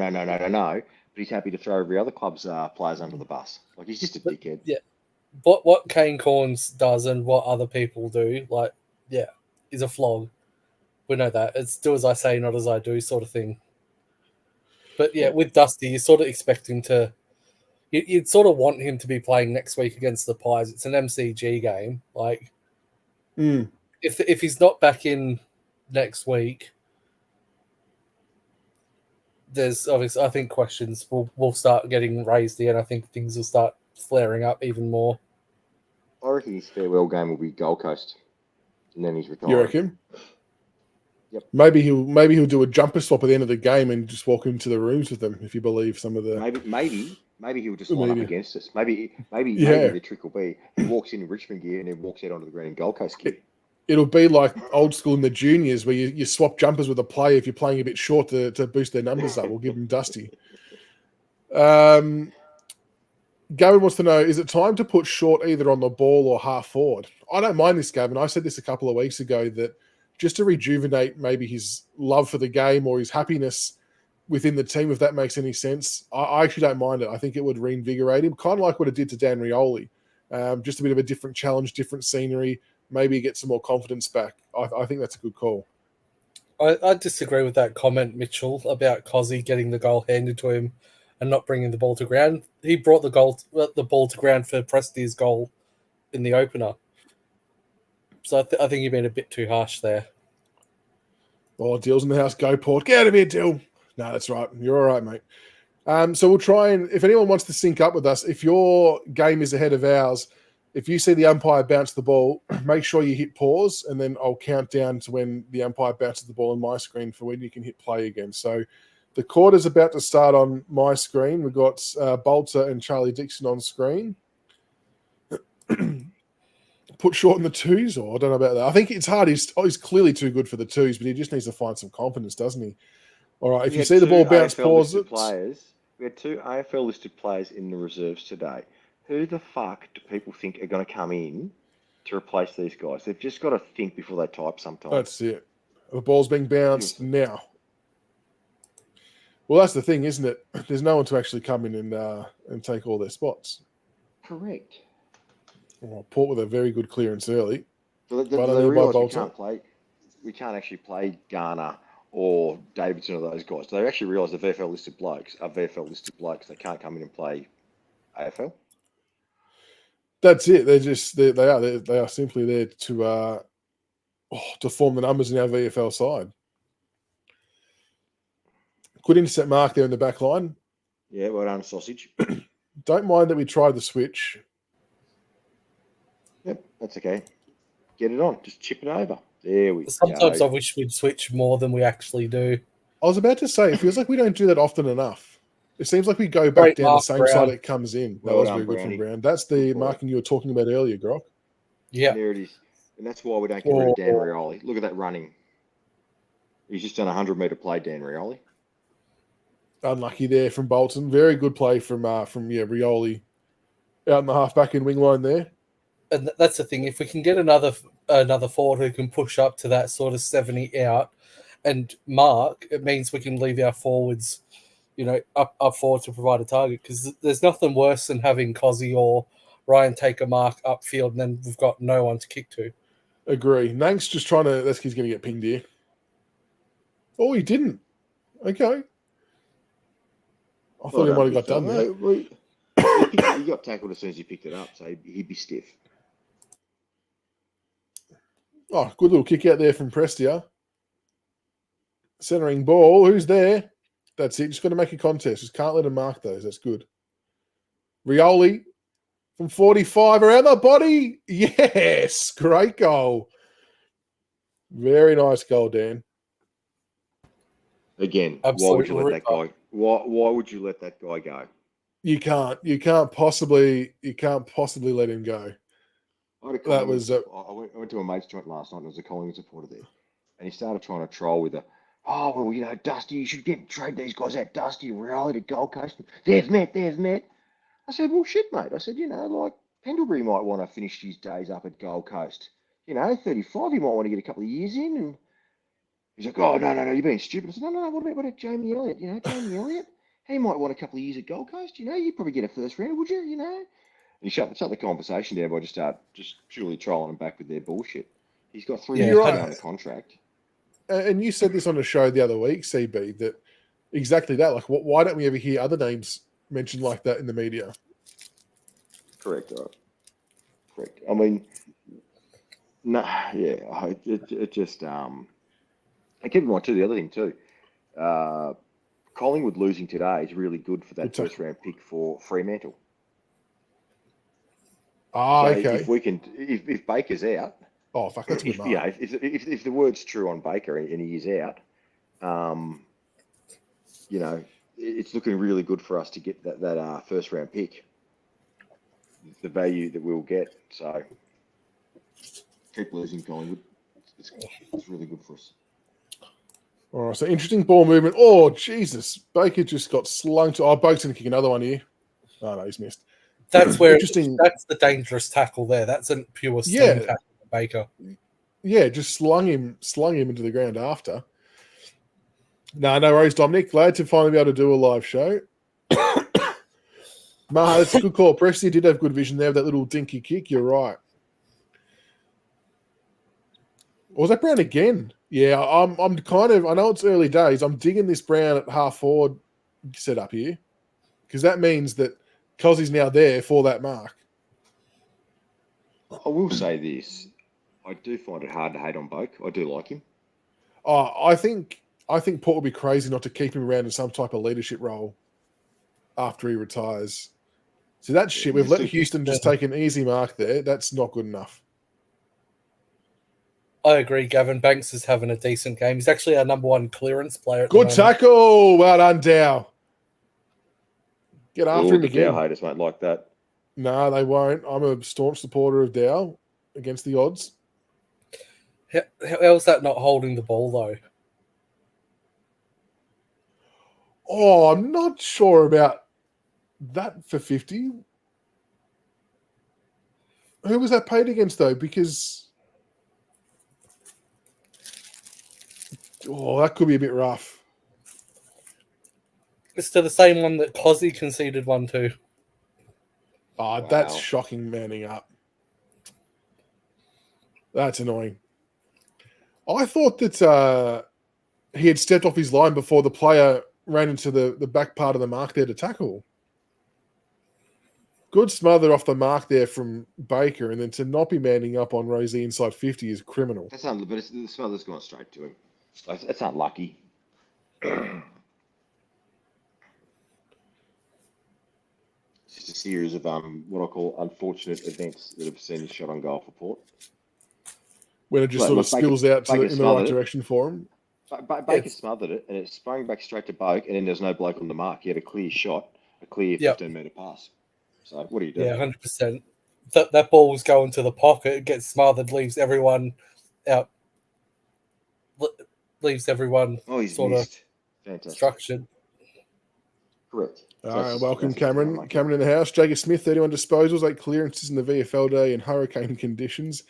But he's happy to throw every other club's players under the bus. Like he's just a dickhead. Yeah. What Kane Corns does and what other people do, is a flog. We know that. It's do as I say, not as I do sort of thing. But with Dusty, you sort of expect him to... You'd sort of want him to be playing next week against the Pies. It's an MCG game. If he's not back in next week, there's obviously, I think, questions will start getting raised here, and I think things will start flaring up even more. I reckon his farewell game will be Gold Coast, and then he's retired. You reckon? Yep. Maybe he'll do a jumper swap at the end of the game and just walk into the rooms with them. If you believe some of the maybe he'll just line up against us. Maybe the trick will be he walks in Richmond gear and then walks out onto the ground in Gold Coast gear. It'll be like old school in the juniors where you swap jumpers with a player if you're playing a bit short to boost their numbers up. We'll give them Dusty. Gavin wants to know, is it time to put Short either on the ball or half forward? I don't mind this, Gavin. I said this a couple of weeks ago that just to rejuvenate maybe his love for the game or his happiness within the team, if that makes any sense, I actually don't mind it. I think it would reinvigorate him, kind of like what it did to Dan Rioli. Just a bit of a different challenge, different scenery, maybe get some more confidence back. I think that's a good call. I disagree with that comment, Mitchell, about Cozzy getting the goal handed to him and not bringing the ball to ground. He brought the ball to ground for Presti's goal in the opener. So I think you've been a bit too harsh there. Oh, Dill's in the house. Go, Port. Get out of here, Dill. No, that's right. You're all right, mate. So we'll try and, if anyone wants to sync up with us, if your game is ahead of ours, if you see the umpire bounce the ball, make sure you hit pause, and then I'll count down to when the umpire bounces the ball on my screen for when you can hit play again. So the quarter's about to start on my screen. We've got Bolter and Charlie Dixon on screen. Put Short in the twos, or I don't know about that. I think it's hard. He's clearly too good for the twos, but he just needs to find some confidence, doesn't he? All right, if you see the ball bounce, pause it. We had two AFL listed players in the reserves today. Who the fuck do people think are going to come in to replace these guys? They've just got to think before they type sometimes. That's it. The ball's being bounced now. Well, that's the thing, isn't it? There's no one to actually come in and take all their spots. Correct. Well, Port with a very good clearance early. So they realise we can't actually play Garner or Davidson or those guys. They actually realise the VFL listed blokes are VFL listed blokes. They can't come in and play AFL. That's it. They are simply there to form the numbers in our VFL side. Good intercept mark there in the back line. Yeah, well done, sausage. Don't mind that we tried the switch. Yep, that's okay. Get it on. Just chip it over. There we go. Sometimes I wish we'd switch more than we actually do. I was about to say, it feels like we don't do that often enough. It seems like we go back down the same side it comes in. That was very good from Brown. That's the marking you were talking about earlier, Grok. Yeah. There it is. And that's why we don't get rid of Dan Rioli. Look at that running. He's just done a 100-metre play, Dan Rioli. Unlucky there from Bolton. Very good play from Rioli out in the half-back in wing line there. And that's the thing. If we can get another forward who can push up to that sort of 70 out and mark, it means we can leave our forwards, up forward to provide a target. Because there's nothing worse than having Cozzy or Ryan take a mark upfield and then we've got no one to kick to. Agree. Nank's just trying to... This kid's going to get pinged here. Oh, he didn't. Okay. I thought he might have got done there. He got tackled as soon as he picked it up, so he'd be stiff. Oh, good little kick out there from Prestia. Centering ball. Who's there? That's it. Just got to make a contest. Just can't let him mark those. That's good. Rioli from 45 around the body. Yes. Great goal. Very nice goal, Dan. Again, absolutely. Why would you let that guy? Why would you let that guy go? You can't possibly let him go. I had a That Collingwood was I went to a mate's joint last night and there was a Collingwood supporter there. And he started trying to troll with oh, well, Dusty, you should trade these guys out, Dusty, Raleigh to Gold Coast. They've met. I said, well, shit, mate. I said, like Pendlebury might want to finish his days up at Gold Coast. 35, he might want to get a couple of years in. And he's like, oh, no, you're being stupid. I said, no, what about Jamie Elliott? Jamie Elliott, he might want a couple of years at Gold Coast. You'd probably get a first round, would you? And he shut the conversation down by just purely trolling him back with their bullshit. He's got 3 years right. under contract. And you said this on a show the other week, CB, that exactly that. Like, why don't we ever hear other names mentioned like that in the media? Correct. Correct. I mean, no, yeah. It just and keep in mind too. The other thing too, Collingwood losing today is really good for that first round pick for Fremantle. Okay. If Baker's out. Oh fuck, that's a good mark. If the word's true on Baker and he is out, it's looking really good for us to get that first round pick. The value that we'll get. So keep losing Collingwood. It's really good for us. All right, so interesting ball movement. Oh Jesus, Baker just got slung to. Oh, Boak's gonna kick another one here. Oh no, he's missed. That's where interesting. That's the dangerous tackle there. That's a pure sling tackle for Baker. Yeah, just slung him into the ground after. No worries, Dominic. Glad to finally be able to do a live show. Maha, that's a good call. Presty did have good vision there with that little dinky kick. You're right. Or was that Brown again? Yeah, I'm kind of. I know it's early days. I'm digging this Brown at half forward set up here because that means that Cozzy's now there for that mark. I will say this. I do find it hard to hate on Boak. I do like him. I think Port would be crazy not to keep him around in some type of leadership role after he retires. So that's shit. We've let Houston just take an easy mark there. That's not good enough. I agree, Gavin. Banks is having a decent game. He's actually our number one clearance player. Good tackle. Well done, Dow. Get after him again. Dow haters won't like that. No, they won't. I'm a staunch supporter of Dow against the odds. How is that not holding the ball, though? Oh, I'm not sure about that for 50. Who was that paid against, though? Because... Oh, that could be a bit rough. It's to the same one that Cozzy conceded one to. Oh, wow. That's shocking, manning up. That's annoying. I thought that he had stepped off his line before the player ran into the back part of the mark there to tackle. Good smother off the mark there from Baker, and then to not be manning up on Rosie inside 50 is criminal. But the smother's gone straight to him. That's not lucky. It's just a series of what I call unfortunate events that have seen his shot on goal for Port. When it just sort of spills out in the right direction for him. Baker smothered it, and it sprang back straight to Boak, and then there's no bloke on the mark. He had a clear shot, a clear 15-metre pass. So what do you do? Yeah, 100%. That ball was going to the pocket, it gets smothered, leaves everyone out. Leaves everyone sort of structured. Correct. All right, welcome, Cameron. Cameron in the house. Jacob Smith, 31 disposals, 8 clearances in the VFL day in hurricane conditions.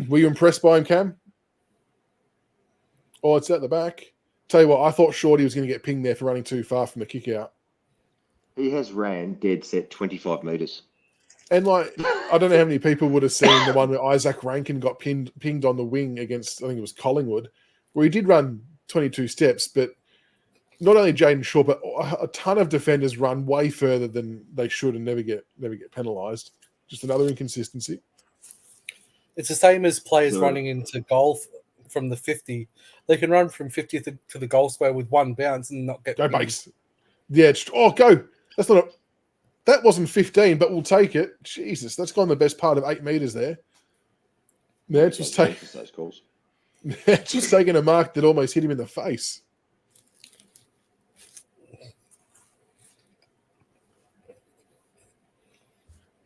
Were you impressed by him, Cam? Oh, it's at the back. Tell you what, I thought Shorty was going to get pinged there for running too far from the kick out. He has ran dead set 25 metres. And I don't know how many people would have seen the one where Isaac Rankin got pinged on the wing against, I think it was Collingwood, where he did run 22 steps, but not only Jaden Shaw, but a ton of defenders run way further than they should and never get penalised. Just another inconsistency. It's the same as players running into goal from the 50. They can run from 50 to the goal square with one bounce and not get go base. Yeah, go. That wasn't 15, but we'll take it. Jesus, that's gone the best part of 8 metres there. Yeah, it's just taking a mark that almost hit him in the face.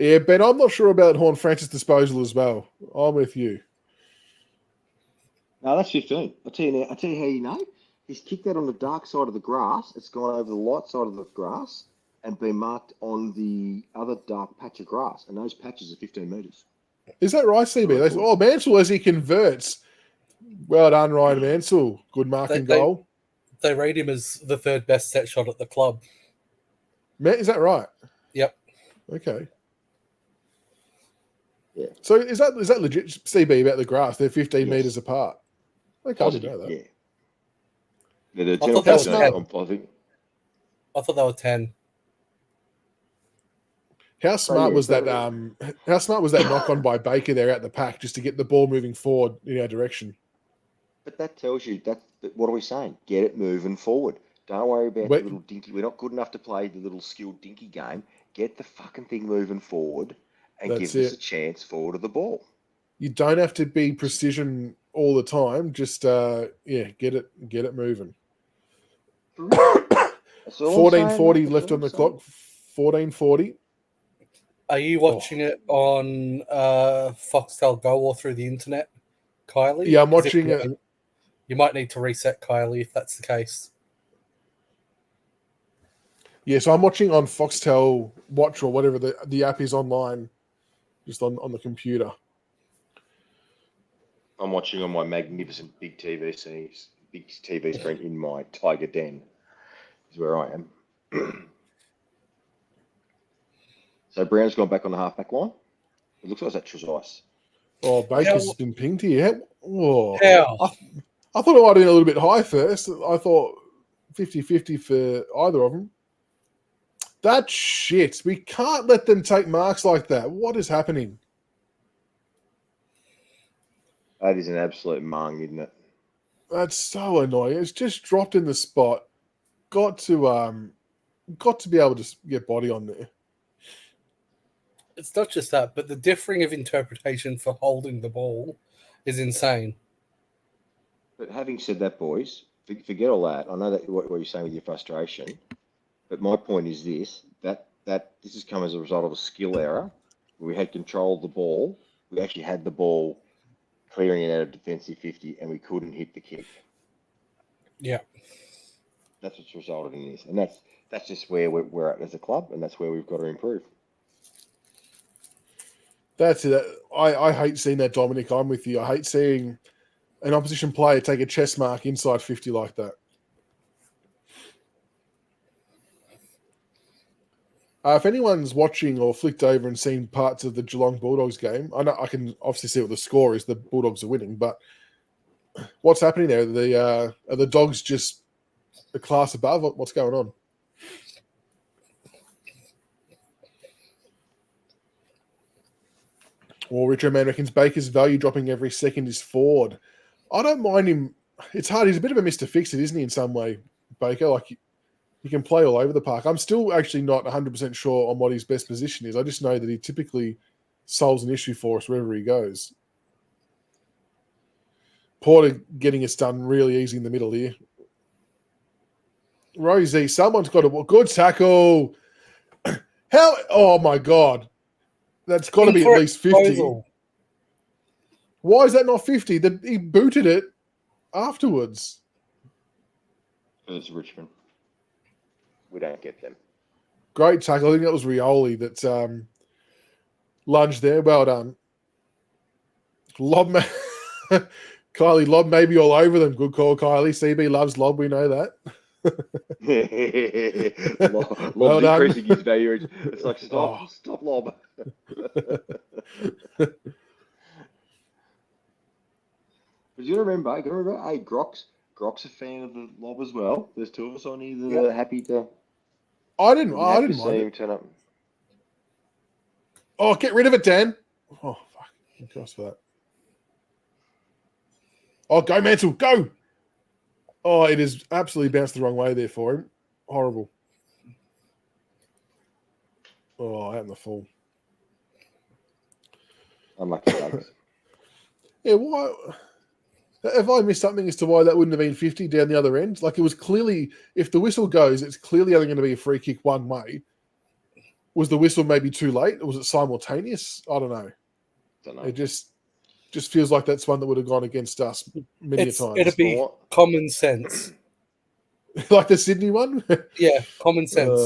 Yeah, Ben, I'm not sure about Horn Francis' disposal as well. I'm with you. No, that's 15. I'll tell you now. I'll tell you how you know. He's kicked that on the dark side of the grass. It's gone over the light side of the grass and been marked on the other dark patch of grass. And those patches are 15 metres. Is that right, CB? Oh, Mansell as he converts. Well done, Ryan Mansell. Good marking goal. They rate him as the third best set shot at the club. Is that right? Yep. Okay. Yeah. So is that legit, CB, about the grass? They're 15 metres apart. Okay, Positive, I didn't know that. Yeah. I thought that was 10. I thought that was 10. How smart was that? How smart was that knock on by Baker there at the pack just to get the ball moving forward in our direction? But that tells you that what are we saying? Get it moving forward. Don't worry about the little dinky. We're not good enough to play the little skilled dinky game. Get the fucking thing moving forward and give us a chance forward of the ball. You don't have to be precision all the time. Just get it moving. 14:40 left on the clock. 14:40. Are you watching it on Foxtel Go or through the internet, Kylie? Yeah, I'm watching it. You might need to reset, Kylie, if that's the case. Yeah, so I'm watching on Foxtel Watch or whatever the app is online, just on the computer. I'm watching on my magnificent big TV screen in my Tiger Den. Is where I am. So Brown's gone back on the halfback line. It looks like that's Trezise. Oh, Baker's been pinged here. Oh. How? I thought it might have been a little bit high first. I thought 50-50 for either of them. That's shit. We can't let them take marks like that. What is happening? That is an absolute mung, isn't it? That's so annoying. It's just dropped in the spot. Got to be able to get body on there. It's not just that, but the differing of interpretation for holding the ball is insane. But having said that, boys, forget all that. I know that what you're saying with your frustration, but my point is that this has come as a result of a skill error. We had control of the ball. We actually had the ball clearing it out of defensive 50, and we couldn't hit the kick. Yeah. That's what's resulted in this. And that's just where we're at as a club, and that's where we've got to improve. That's it. I hate seeing that, Dominic. I'm with you. I hate seeing an opposition player take a chest mark inside 50 like that. If anyone's watching or flicked over and seen parts of the Geelong Bulldogs game, I know I can obviously see what the score is. The Bulldogs are winning, but what's happening there? Are the Dogs just a class above? What's going on? Well, Richard Man reckons Baker's value dropping every second is forward. I don't mind him. It's hard. He's a bit of a Mr. Fix-It, isn't he, in some way, Baker? Like, he can play all over the park. I'm still actually not 100% sure on what his best position is. I just know that he typically solves an issue for us wherever he goes. Porter getting us done really easy in the middle here. Rosie, someone's got a good tackle. How? Oh, my God. That's got to be at least 50. Why is that not 50? He booted it afterwards. It's Richmond. We don't get them. Great tackle. I think that was Rioli that lunged there. Well done. Kylie, lob maybe all over them. Good call, Kylie. CB loves lob. We know that. Lob's well increasing his value. It's like, stop lob. But you remember, hey, Grok's a fan of the lob as well. There's two of us on here that are happy to. I didn't mind him it. turn up. Oh, get rid of it, Dan. Oh, fuck. Thanks for that. Oh, go, Mansell, go. Oh, it is absolutely bounced the wrong way there for him. Horrible. Oh, out in the fall. Unlucky bugs. Yeah, why? Have I missed something as to why that wouldn't have been 50 down the other end? Like, it was clearly, if the whistle goes, it's clearly only going to be a free kick one way. Was the whistle maybe too late, or was it simultaneous? I don't know. Don't know. It just feels like that's one that would have gone against us many a times. It'd be common sense. Like the Sydney one. Yeah, common sense.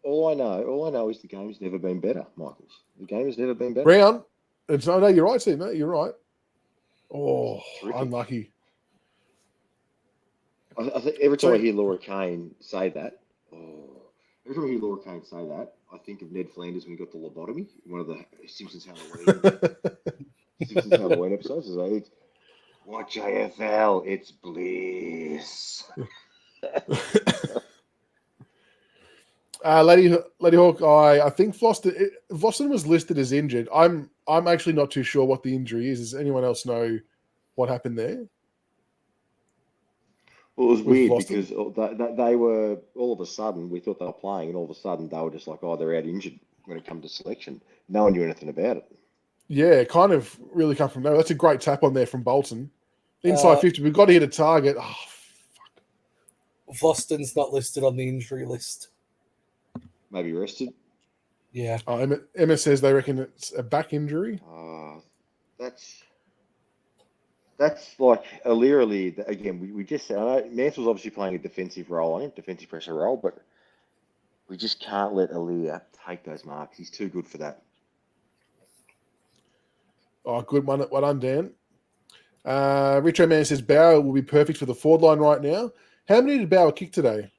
All I know is the game's never been better, Michaels. The game has never been better. Brown. No, you're right, Steve. No, you're right. Oh, Terrific. unlucky. I think every time I hear Laura Kane say that, I think of Ned Flanders when he got the lobotomy in one of the Simpsons Halloween episodes. It's, watch AFL, it's bliss. Lady Hawk, I think Vlosten was listed as injured. I'm actually not too sure what the injury is. Does anyone else know what happened there? Well, it was weird Vlosten? because they were, all of a sudden, we thought they were playing, and all of a sudden they were just like, oh, they're out injured when it comes to selection. No one knew anything about it. Yeah, it kind of really come from nowhere. That's a great tap on there from Bolton. Inside 50, we've got to hit a target. Oh, Vlosten's not listed on the injury list. Maybe rested. Yeah. Emma says they reckon it's a back injury. That's like O'Leary. Again, we just said, I know Mansell's obviously playing a defensive role on him, defensive pressure role, but we just can't let O'Leary take those marks. He's too good for that. Oh, good one. Well done, Dan. Richo Man says Bauer will be perfect for the forward line right now. How many did Bauer kick today?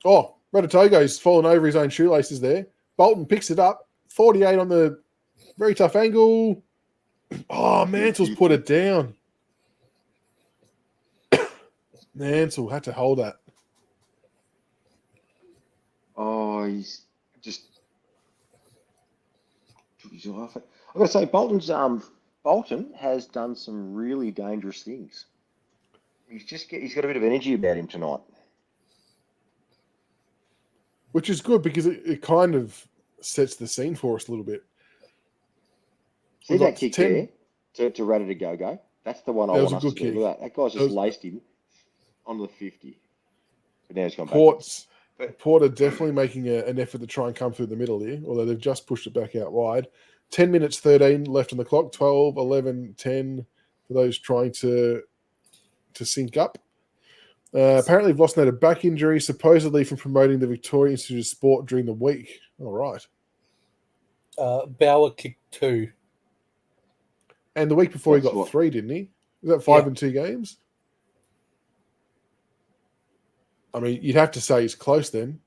Oh, Radatogo's fallen over his own shoelaces there. Bolton picks it up. 48 on the very tough angle. Oh, Mansell's put it down. Mansell had to hold that. Oh, he's just. I've got to say, Bolton has done some really dangerous things. He's got a bit of energy about him tonight. Which is good because it kind of sets the scene for us a little bit. See that kick there to Rada to go? That's the one I want us to do. Look at that. That guy's just laced him on the 50. But now he's gone back. Port are definitely making an effort to try and come through the middle here, although they've just pushed it back out wide. 10 minutes, 13 left on the clock. 12, 11, 10 for those trying to sync up. Apparently, Vlosten had a back injury, supposedly from promoting the Victoria Institute of Sport during the week. All right. Bauer kicked 2. And the week before he got 3, didn't he? Was that 5 in 2 games? I mean, you'd have to say he's close then.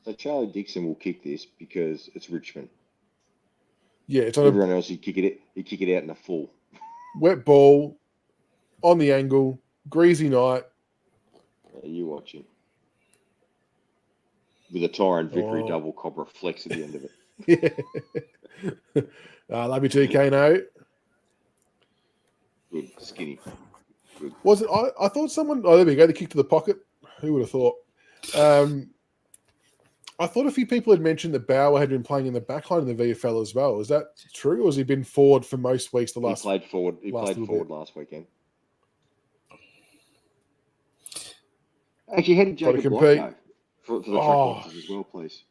So Charlie Dixon will kick this because it's Richmond. Yeah, it's on everyone else. You kick it out in a full. Wet ball, on the angle, greasy night. You watch him. With a Tyrone Vickery double cobra flex at the end of it. Yeah. Love you too, Kano. Good, skinny. Good. Was it? I thought someone. Oh, there we go. The kick to the pocket. Who would have thought? I thought a few people had mentioned that Bauer had been playing in the backline in the VFL as well. Is that true, or has he been forward for most weeks? He played forward. He played forward last weekend. Actually, how did Jacob Block go for the track boxes as well, please?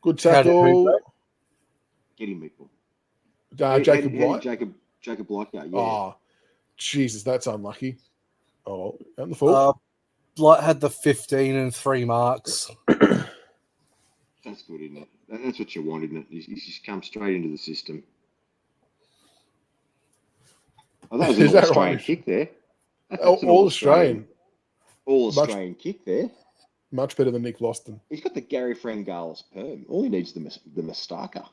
Good tackle. Get him, Michael. Jacob Blight. Jacob Blight go. Yeah. Oh, Jesus, that's unlucky. Oh, and the full. Blight had the 15 and 3 marks. That's good, isn't it? That's what you want, isn't it? He's just come straight into the system. Oh, that was an Australian kick there. All Australian. All Australian kick there. Much better than Nick Vlosten. He's got the Gary Frangalis perm. All he needs is the Mustaka.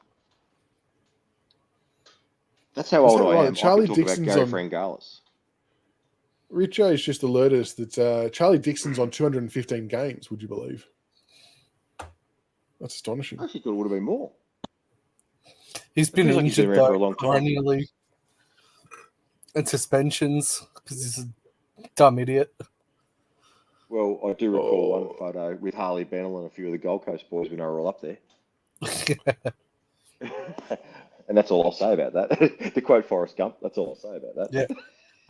That's how old I am. Charlie I can talk Dixon's about Gary Frangalis. Richo has just alerted us that Charlie Dixon's on 215 games, would you believe? That's astonishing. I actually thought it would have been more. He's been injured for a long time. Perennially. And suspensions because he's a dumb idiot. Well, I do recall one photo with Harley Bennell and a few of the Gold Coast boys when they were all up there. And that's all I'll say about that. To quote Forrest Gump, that's all I'll say about that.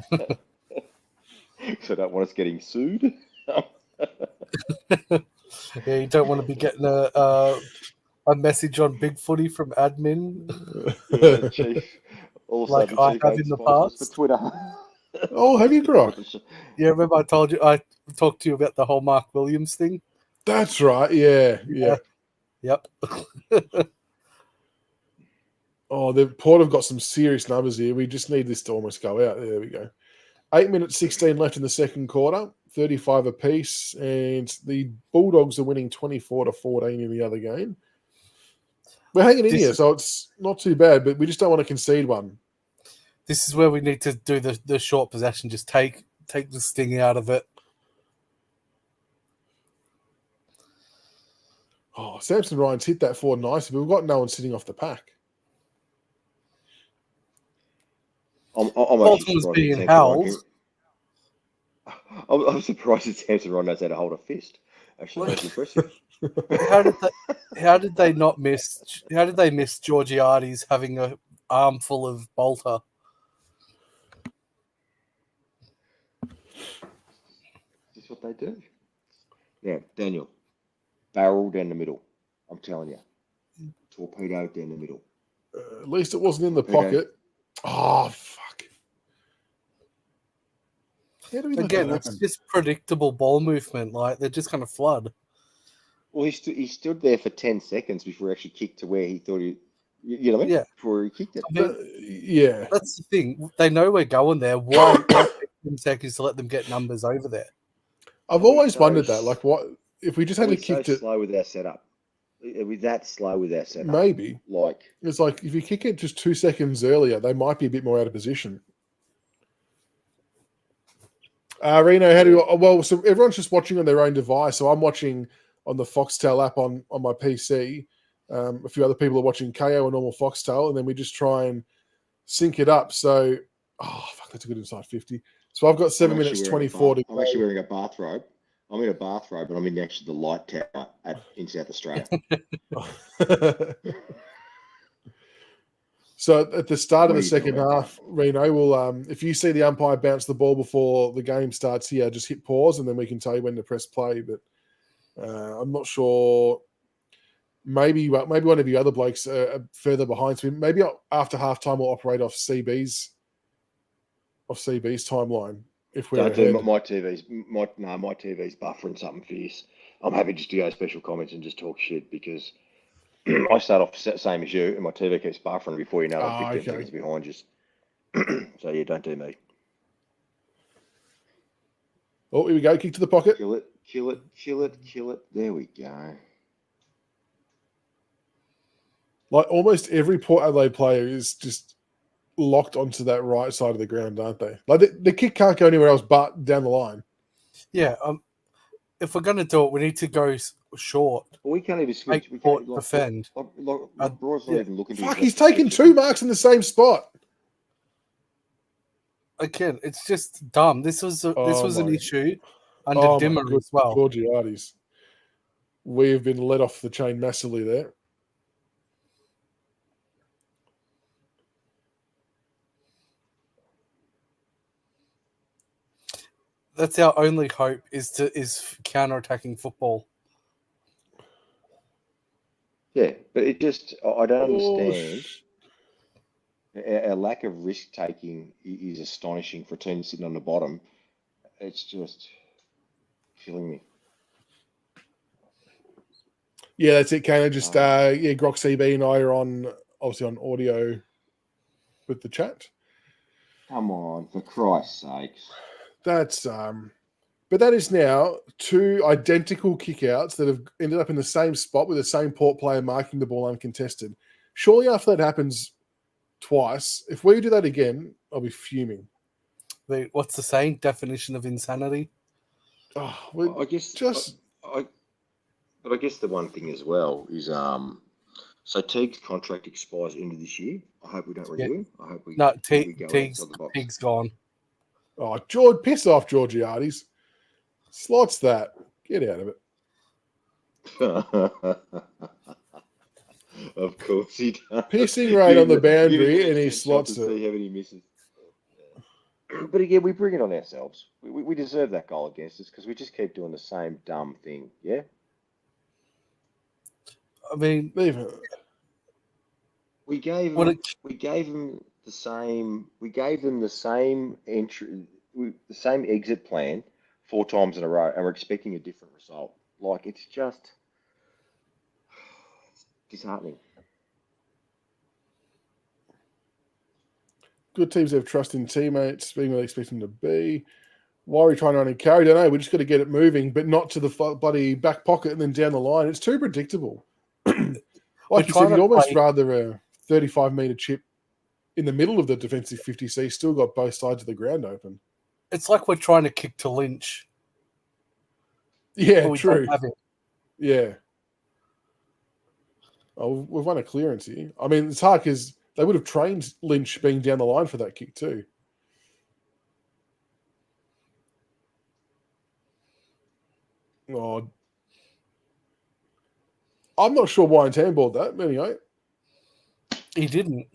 Yeah. So I don't want us getting sued. Yeah, you don't want to be getting a message on Big Footy from admin Yeah, chief. All of a like sudden, I chief have ain't in the sponsors for past. Twitter. Oh, have you, Grok? Yeah, remember I told you I talked to you about the whole Mark Williams thing? That's right. Yeah. Yep. Oh, the Port have got some serious numbers here. We just need this to almost go out. There we go. 8 minutes 16 left in the second quarter, 35 apiece, and the Bulldogs are winning 24-14 in the other game. We're hanging in here, so it's not too bad, but we just don't want to concede one. This is where we need to do the short possession. Just take the sting out of it. Oh, Samson Ryan's hit that forward nicely, but we've got no one sitting off the pack. I'm Bolton was being held. I'm surprised that Samson Ryan knows how to hold a fist. Actually, that's impressive. How did they not miss? How did they miss Georgiades having an armful of bolter? This is what they do. Yeah, Daniel, barrel down the middle. I'm telling you, torpedo down the middle. At least it wasn't in the pocket. Oh, fuck. How do we Again, it's just predictable ball movement. Like, they're just going to flood. Well, he stood there for 10 seconds before he actually kicked to where he thought he... You know what I mean? Yeah. Before he kicked it. I mean, yeah. That's the thing. They know we're going there. Why take 10 seconds to let them get numbers over there? I've always wondered that. Like, what if we just had to kick it... slow with our setup? Are we that slow with our setup? Maybe. Like... It's like, if you kick it just 2 seconds earlier, they might be a bit more out of position. Reno, how do you... Well, so everyone's just watching on their own device. So I'm watching on the Foxtel app on my PC. A few other people are watching KO and normal Foxtel, and then we just try and sync it up. So, that's a good inside 50. So I've got 7 minutes 24 to go. I'm actually wearing a bathrobe. I'm in a bathrobe, but I'm in actually the light tower in South Australia. So at the start of the second half, Reno will, if you see the umpire bounce the ball before the game starts here, just hit pause and then we can tell you when to press play. But I'm not sure. Maybe one of you other blokes are further behind. So maybe after halftime we'll operate off CB's timeline. If we're ahead. My TV's buffering something fierce. I'm happy just to go special comments and just talk shit because I start off same as you, and my TV keeps buffering before you know I'm 15 seconds behind you. So yeah, don't do me. Oh, here we go. Kick to the pocket. Kill it. There we go. Like almost every Port Adelaide player is just locked onto that right side of the ground, aren't they? Like the kick can't go anywhere else but down the line. Yeah. If we're going to do it, we need to go short. Well, we can't even switch. We can't can't defend. Broad's not even looking. Fuck, he's taking 2 marks in the same spot. Again, it's just dumb. This was an issue under Dimmer as well. Georgiades. We have been let off the chain massively there. That's our only hope is counter-attacking football. Yeah, but it just I don't understand. Our lack of risk taking is astonishing for a team sitting on the bottom. It's just killing me. Yeah, that's it, Kano. Just Grok CB and I are obviously on audio with the chat. Come on, for Christ's sakes. That's but that is now 2 identical kickouts that have ended up in the same spot with the same Port player marking the ball uncontested. Surely after that happens twice, if we do that again, I'll be fuming. What's the saying? Definition of insanity? I guess but I guess the one thing as well is so Teague's contract expires into this year. I hope we don't renew him. I hope we go Teague's gone. Oh, George, piss off, Georgiades. Slots that. Get out of it. Of course he does. Pissing right on the boundary and he slots it. See how many misses. But again, we bring it on ourselves. We deserve that goal against us because we just keep doing the same dumb thing. Yeah? I mean, We gave what them, it, we gave them the same. We gave them the same entry, the same exit plan 4 times in a row, and we're expecting a different result. Like it's just disheartening. Good teams have trust in teammates, being where they expect them to be. Why are we trying to only carry? I don't know. We just got to get it moving, but not to the bloody back pocket and then down the line. It's too predictable. Like you said, you'd almost rather a 35-metre chip in the middle of the defensive 50, so you still got both sides of the ground open. It's like we're trying to kick to Lynch. Yeah, but we true. don't have it. Yeah. Oh, we've won a clearance here. I mean, it's hard because they would have trained Lynch being down the line for that kick too. Oh, I'm not sure why handballed that. Anyway, He didn't.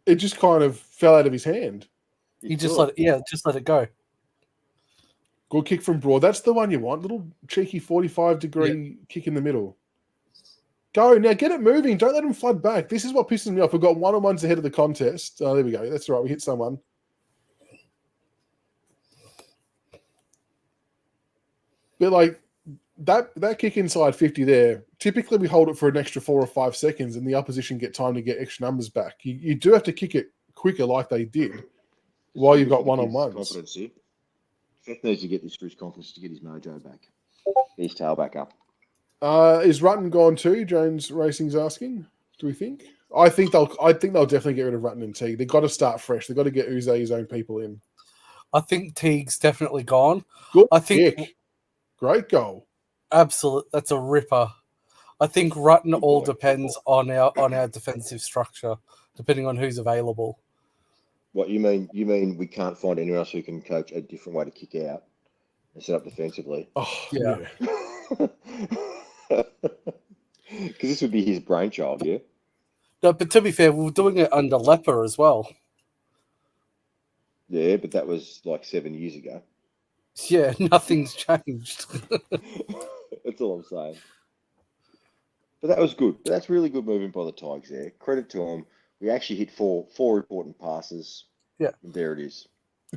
it just kind of fell out of his hand. He just let it go. Good kick from Broad. That's the one you want. Little cheeky 45-degree kick in the middle. Go now, get it moving. Don't let him flood back. This is what pisses me off. We've got 1-on-1s ahead of the contest. Oh, there we go. That's all right. We hit someone. But like that kick inside 50 there, typically we hold it for an extra 4 or 5 seconds and the opposition get time to get extra numbers back. You do have to kick it quicker like they did while you've got 1-on-1s. Confidence here. Seth needs to get this for his confidence to get his mojo back. Get his tail back up. Is Rutten gone too? Jones Racing's asking. Do we think? I think they'll definitely get rid of Rutten and Teague. They've got to start fresh. They've got to get Uze his own people in. I think Teague's definitely gone. Good I think kick. Great goal. Absolute. That's a ripper. I think Rutten all depends on our defensive structure, depending on who's available. What you mean? You mean we can't find anyone else who can coach a different way to kick out and set up defensively? Oh yeah. Because this would be his brainchild, yeah. No, but to be fair, we were doing it under Leper as well. Yeah, but that was like 7 years ago. Yeah, nothing's changed. That's all I'm saying. But that was good. That's really good moving by the Tigers there. Credit to them. We actually hit four important passes. Yeah. And there it is.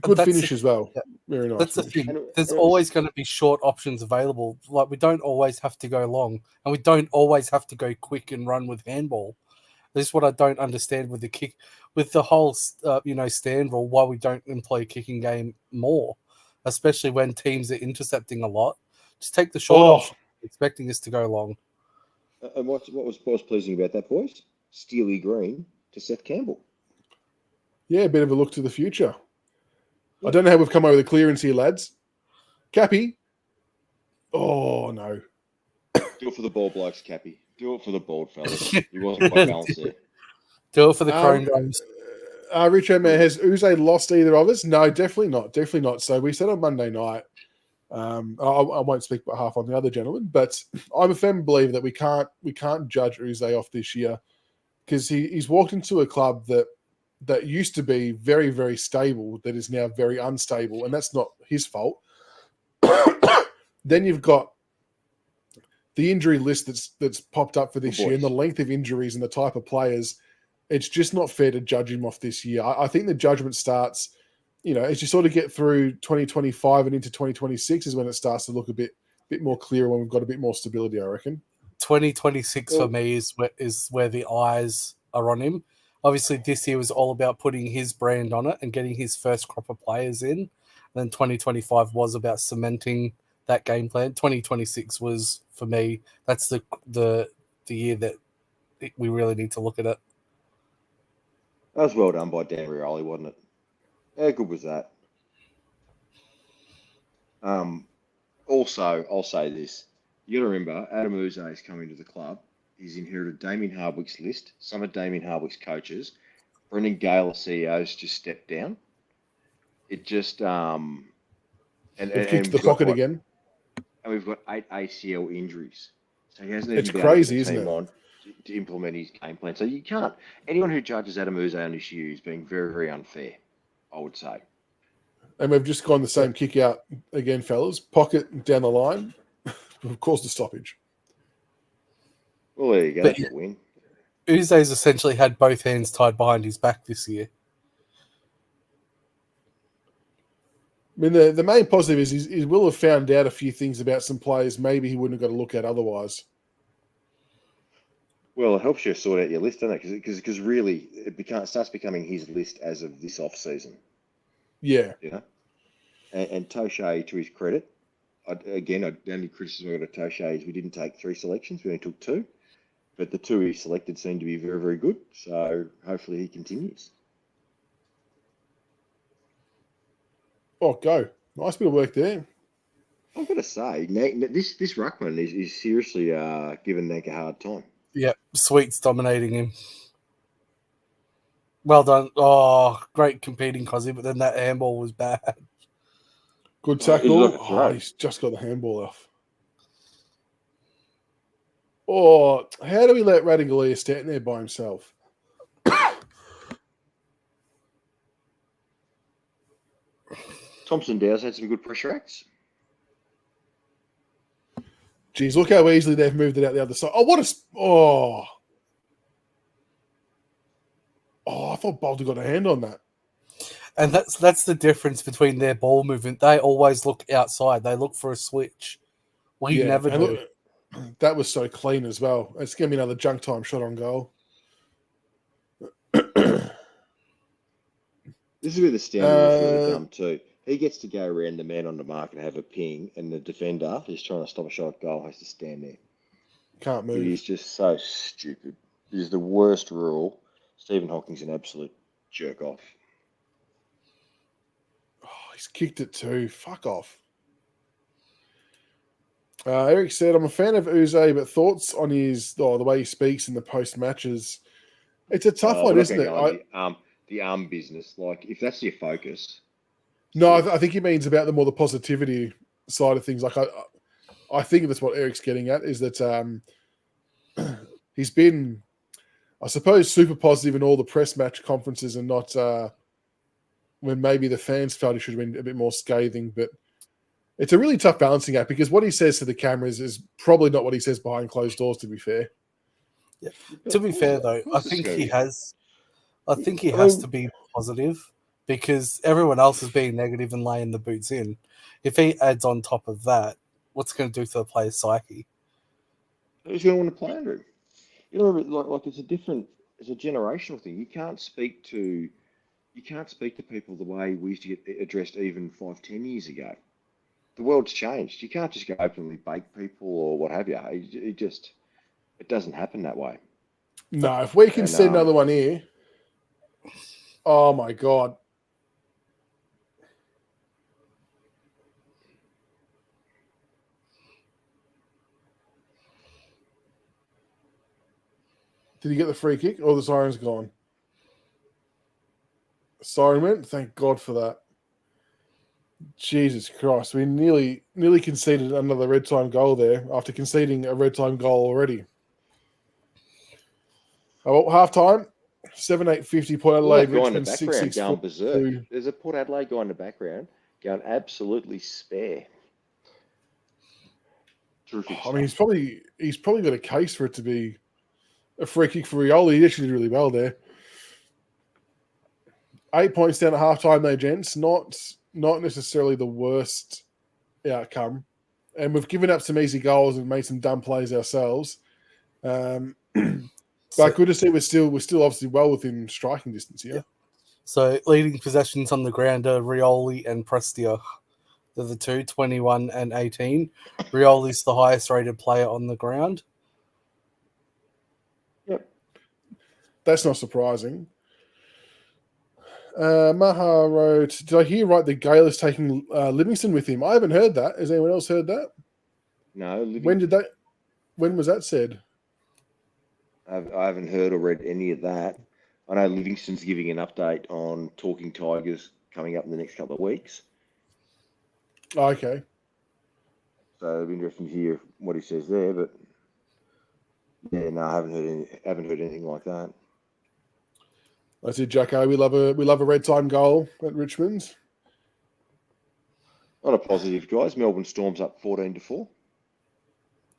Good finish as well. Yeah. Very nice. That's the finish. thing. There's always going to be short options available. Like we don't always have to go long, and we don't always have to go quick and run with handball. This is what I don't understand with the kick, with the whole stand rule. Why we don't employ a kicking game more, especially when teams are intercepting a lot. Just take the short option, expecting us to go long. And what was pleasing about that, boys? Steely Green to Seth Campbell. Yeah, a bit of a look to the future. I don't know how we've come over the clearance here, lads. Cappy. Oh, no. Do it for the ball blokes, Cappy. Do it for the bald fellas. He wasn't quite balanced there. Do it for the Chrome Drums. Richard, man, has Uze lost either of us? No, definitely not. Definitely not. So we said on Monday night, I won't speak about half on the other gentleman, but I'm a firm believer that we can't judge Uze off this year because he's walked into a club that used to be very, very stable, that is now very unstable, and that's not his fault. Then you've got the injury list that's popped up for this year and the length of injuries and the type of players. It's just not fair to judge him off this year. I think the judgment starts, as you sort of get through 2025 and into 2026 is when it starts to look a bit more clear, when we've got a bit more stability, I reckon. 2026 for me is where the eyes are on him. Obviously, this year was all about putting his brand on it and getting his first crop of players in. And then 2025 was about cementing that game plan. 2026 was, for me, that's the year that we really need to look at it. That was well done by Dan Rioli, wasn't it? How good was that? Also, I'll say this. You got to remember, Adam Uze is coming to the club. He's inherited Damien Hardwick's list. Some of Damien Hardwick's coaches. Brendan Gale, CEO's just stepped down. It just and kicked the pocket again. And we've got 8 ACL injuries. So he hasn't it's even crazy, been able to get the team isn't on to implement his game plan. So you can't. Anyone who judges Adam Uze on his shoes being very, very unfair, I would say. And we've just gone the same kick out again, fellas. Pocket down the line. Of course, the stoppage. Well, there you go. But That's a win. Uze's essentially had both hands tied behind his back this year. I mean, the main positive is he will have found out a few things about some players maybe he wouldn't have got to look at otherwise. Well, it helps you sort out your list, doesn't it? Because really, starts becoming his list as of this off season. Yeah. You know, and Toshay, to his credit, the only criticism I got of Toshay is we didn't take 3 selections; we only took 2. But the 2 he selected seemed to be very, very good. So hopefully he continues. Oh, go. Nice bit of work there. I've got to say, this ruckman is seriously giving Nick a hard time. Yeah, Sweet's dominating him. Well done. Oh, great competing, Cozzy, but then that handball was bad. Good Is tackle. it like a throw? Oh, he's just got the handball off. Oh, how do we let Radigalia stand there by himself? Thompson Dow's had some good pressure acts. Geez, look how easily they've moved it out the other side. Oh, what a... Oh. Oh, I thought Bolter got a hand on that. And that's the difference between their ball movement. They always look outside. They look for a switch. We never do. Look, that was so clean as well. It's going to be another junk time shot on goal. This is where the standard is really dumb too. He gets to go around the man on the mark and have a ping, and the defender who's trying to stop a shot at goal has to stand there. Can't move. It is just so stupid. It is the worst rule. Stephen Hawking's an absolute jerk off. Oh, he's kicked it too. Fuck off. Eric said, I'm a fan of Uze, but thoughts on the way he speaks in the post matches. It's a tough one, isn't it? The arm business. Like, if that's your focus. No, I think he means about the positivity side of things. Like, I think that's what Eric's getting at, is that he's been, I suppose, super positive in all the press match conferences and not when maybe the fans felt he should have been a bit more scathing. But it's a really tough balancing act because what he says to the cameras is probably not what he says behind closed doors, to be fair. Yeah. To be fair, though, I think he has to be positive because everyone else is being negative and laying the boots in. If he adds on top of that, what's it going to do to the player's psyche? He's going to want to play under him. You know, like it's a generational thing. You can't speak to people the way we used to get addressed even 5-10 years ago. The world's changed. You can't just go openly bake people or what have you. It doesn't happen that way. No, if we can send another one here, oh my God. Did he get the free kick? Oh, the siren's gone. Siren went. Thank God for that. Jesus Christ. We nearly conceded another red time goal there after conceding a red time goal already. Oh, well, half time. 7-8-50 Port Adelaide, Richmond 6-6 going berserk. There's a Port Adelaide guy in the background going absolutely spare. Terrific. I mean, he's probably got a case for it to be a free kick for Rioli. He actually did really well there. 8 points down at halftime, though, gents. Not necessarily the worst outcome. And we've given up some easy goals and made some dumb plays ourselves. But good to see we're still obviously well within striking distance here. Yeah. So leading possessions on the ground are Rioli and Prestia. They're the two, 21 and 18. Rioli's the highest rated player on the ground. Yep. That's not surprising. Maha wrote, did I hear right that Gale is taking Livingston with him? I haven't heard that. Has anyone else heard that? No. When was that said? I haven't heard or read any of that. I know Livingston's giving an update on Talking Tigers coming up in the next couple of weeks. Oh, okay. So it'll be interesting to hear what he says there. But yeah, no, I haven't heard anything like that. That's it, Jacko. We love a red time goal at Richmond. On a positive, guys, Melbourne Storm's up 14-4.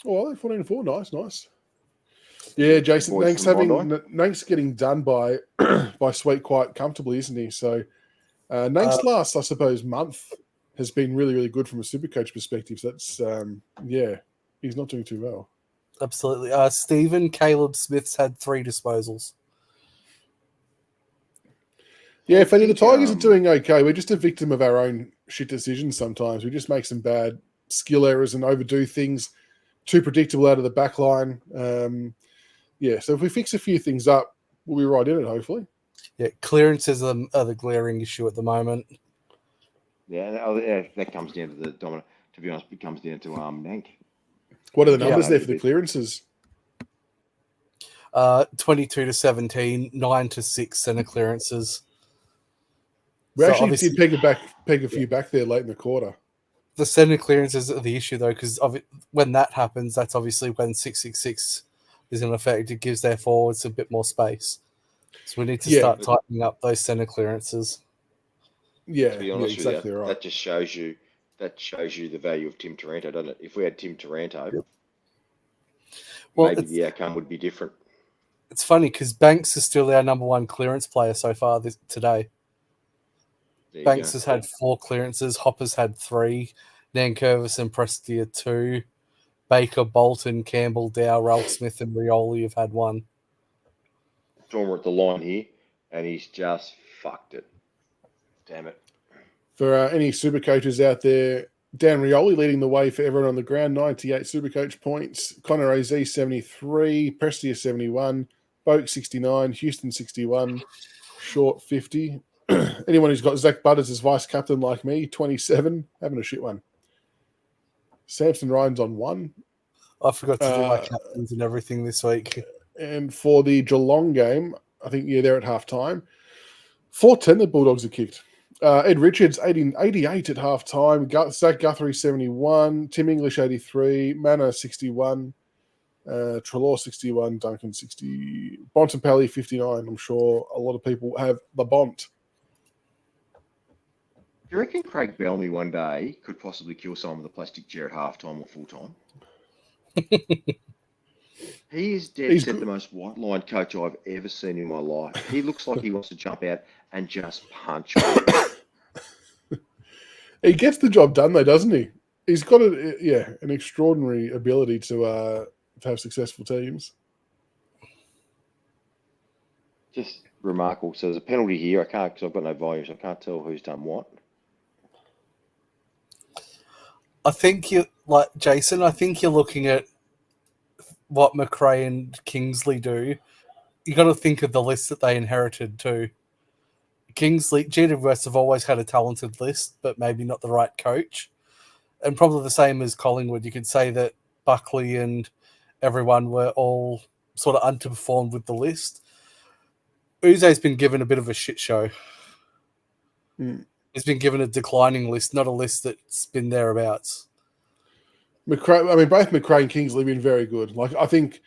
Oh, 14-4. Nice. Yeah, Jason, Boys from Bondi. Nank's getting done by by Sweet quite comfortably, isn't he? So Nank's last, I suppose, month has been really, really good from a Supercoach perspective. So that's he's not doing too well. Absolutely. Stephen Caleb Smith's had 3 disposals. Yeah, Fanny, the Tigers are doing okay. We're just a victim of our own shit decisions sometimes. We just make some bad skill errors and overdo things too predictable out of the back line. So if we fix a few things up, we'll be right in it, hopefully. Yeah, clearances are the glaring issue at the moment. Yeah, that comes down to the dominant. To be honest, it comes down to Nank. What are the numbers there for the clearances? 22 to 17, 9 to 6 centre clearances. We actually did peg a few back there late in the quarter. The centre clearances are the issue, though, because when that happens, that's obviously when 666 is in effect. It gives their forwards a bit more space. So we need to start tightening up those centre clearances. Yeah, to be honest with you, right. That just shows you the value of Tim Taranto, doesn't it? If we had Tim Taranto, maybe the outcome would be different. It's funny because Banks is still our number 1 clearance player so far today. Banks has had 4 clearances. Hopper's had 3. Nankervis and Prestia 2. Baker, Bolton, Campbell, Dow, Ralph Smith, and Rioli have had 1. Stormer at the line here, and he's just fucked it. Damn it. For any super coaches out there, Dan Rioli leading the way for everyone on the ground, 98 Supercoach points. Connor AZ, 73. Prestia, 71. Boak, 69. Houston, 61. Short, 50. Anyone who's got Zach Butters as vice captain like me, 27. Having a shit one. Samson Ryan's on 1. I forgot to do my captains and everything this week. And for the Geelong game, I think, they're at halftime. 4-10 the Bulldogs are kicked. Ed Richards, 88 at halftime. Zach Guthrie, 71. Tim English, 83. Manor, 61. Trelaw, 61. Duncan, 60. Bontempelli, 59. I'm sure a lot of people have the Bont. Do you reckon Craig Bellamy one day could possibly kill someone with a plastic chair at halftime or full time? He is dead set the most white-lined coach I've ever seen in my life. He looks like he wants to jump out and just punch. He gets the job done, though, doesn't he? He's got an extraordinary ability to have successful teams. Just remarkable. So there's a penalty here. I can't, because I've got no volume, so I can't tell who's done what. I think Jason, I think you're looking at what McRae and Kingsley do. You got to think of the list that they inherited too. GWS have always had a talented list, but maybe not the right coach. And probably the same as Collingwood. You could say that Buckley and everyone were all sort of underperformed with the list. Uze's been given a bit of a shit show. He's been given a declining list, not a list that's been thereabouts. Both McRae and Kingsley have been very good. Like I think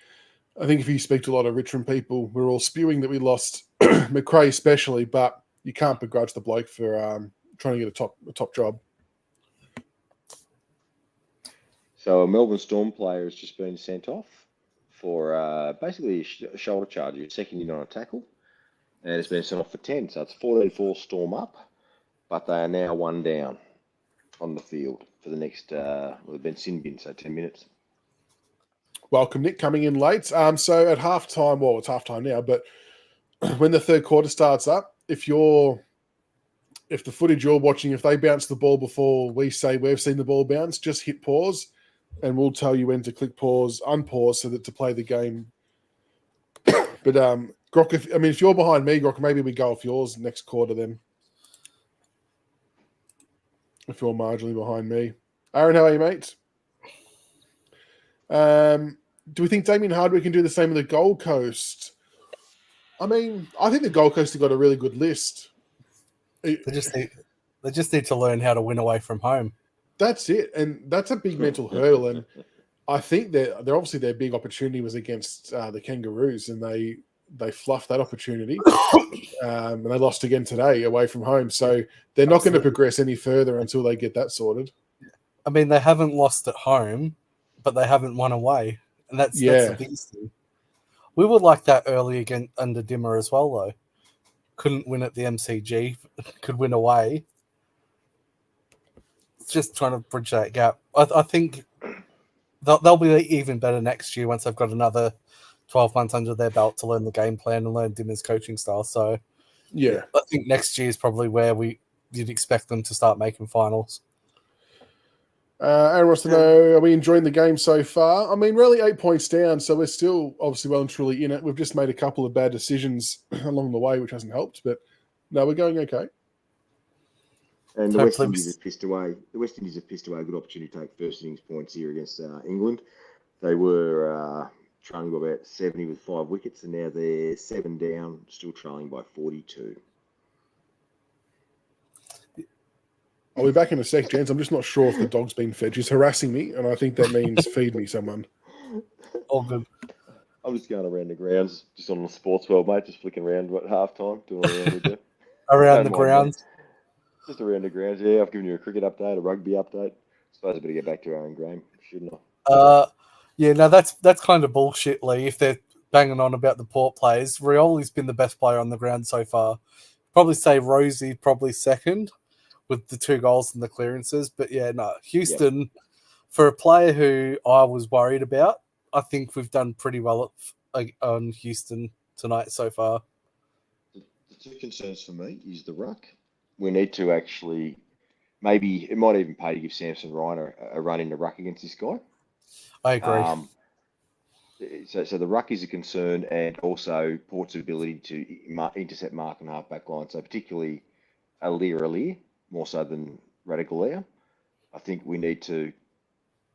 if you speak to a lot of Richmond people, we're all spewing that we lost McRae especially, but you can't begrudge the bloke for trying to get a top job. So a Melbourne Storm player has just been sent off for basically a shoulder charge. He was second in on a tackle, and it's been sent off for 10. So it's 14-4 Storm up, but they are now 1 down on the field for the next, they've been sin bin, so 10 minutes. Welcome, Nick, coming in late. So at halftime, well, it's halftime now, but when the third quarter starts up, if the footage you're watching, if they bounce the ball before we say we've seen the ball bounce, just hit pause, and we'll tell you when to click pause, unpause, so that to play the game. But Grok, if you're behind me, Grok, maybe we go off yours next quarter then. If you're marginally behind me. Aaron, how are you, mate? Do we think Damien Hardwick can do the same with the Gold Coast? I mean, I think the Gold Coast have got a really good list. They just need to learn how to win away from home. That's it, and that's a big mental hurdle. And I think they're obviously their big opportunity was against the Kangaroos, and they fluffed that opportunity, and they lost again today away from home. So they're not going to progress any further until they get that sorted. I mean, they haven't lost at home, but they haven't won away, and that's the biggest thing. We were like that early again under Dimmer as well, though. Couldn't win at the MCG, could win away. Just trying to bridge that gap. I think they'll be even better next year once they've got another 12 months under their belt to learn the game plan and learn Dimmer's coaching style. So, Yeah. I think next year is probably where you'd expect them to start making finals. Aaron wants to know, are we enjoying the game so far? I mean, really 8 points down, so we're still obviously well and truly in it. We've just made a couple of bad decisions along the way, which hasn't helped, but no, we're going okay. And the West Indies have pissed away. The West Indies have pissed away a good opportunity to take first innings points here against England. They were trailing by about 70 with 5 wickets, and now they're 7 down, still trailing by 42. I'll be back in a sec, gents. I'm just not sure if the dog's been fed. She's harassing me, and I think that means feed me someone. All good. I'm just going around the grounds, just on the sports world, mate, just flicking around at half time, doing what we do. Around the grounds? Just around the grounds, yeah. I've given you a cricket update, a rugby update. I suppose I better get back to Aaron Graham, shouldn't I? Yeah, no, that's kind of bullshit, Lee, if they're banging on about the Port players. Rioli's been the best player on the ground so far. Probably say Rosie probably second, with the 2 goals and the clearances. But yeah, no, Houston, for a player who I was worried about, I think we've done pretty well on Houston tonight so far. The 2 concerns for me is the ruck. We need to actually, maybe it might even pay to give Samson Ryan a run in the ruck against this guy. I agree. So the ruck is a concern, and also Port's ability to intercept mark and half-back line. So particularly Aliir, more so than Radaglia. I think we need to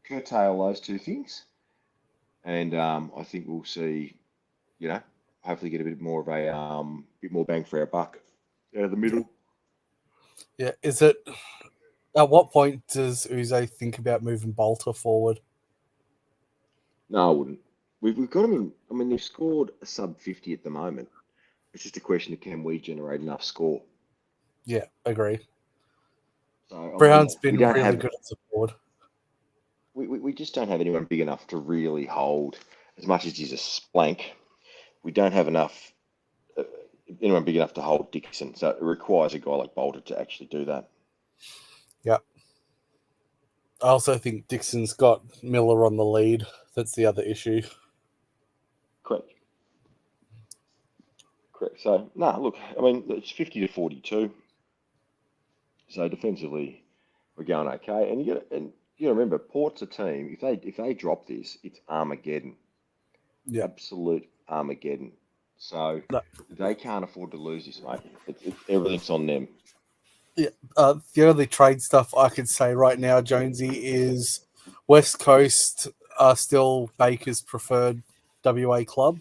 curtail those 2 things, and I think we'll see, hopefully get a bit more of a bit more bang for our buck out of the middle. Yeah, is it? At what point does Uze think about moving Bolter forward? No, I wouldn't. We've got them in. I mean, they've scored a sub 50 at the moment. It's just a question of can we generate enough score. Yeah, agree. So Brown's been really good at support. We just don't have anyone big enough to really hold, as much as he's a splank. We don't have enough anyone big enough to hold Dixon. So it requires a guy like Bolter to actually do that. Yeah. I also think Dixon's got Miller on the lead. That's the other issue. Correct. So, look, I mean, it's 50 to 42. So defensively, we're going okay. And you got to remember, Port's a team. If they drop this, it's Armageddon. Yeah. Absolute Armageddon. So they can't afford to lose this, mate. Everything's on them. Yeah. The only trade stuff I could say right now, Jonesy, is West Coast are still Baker's preferred WA club.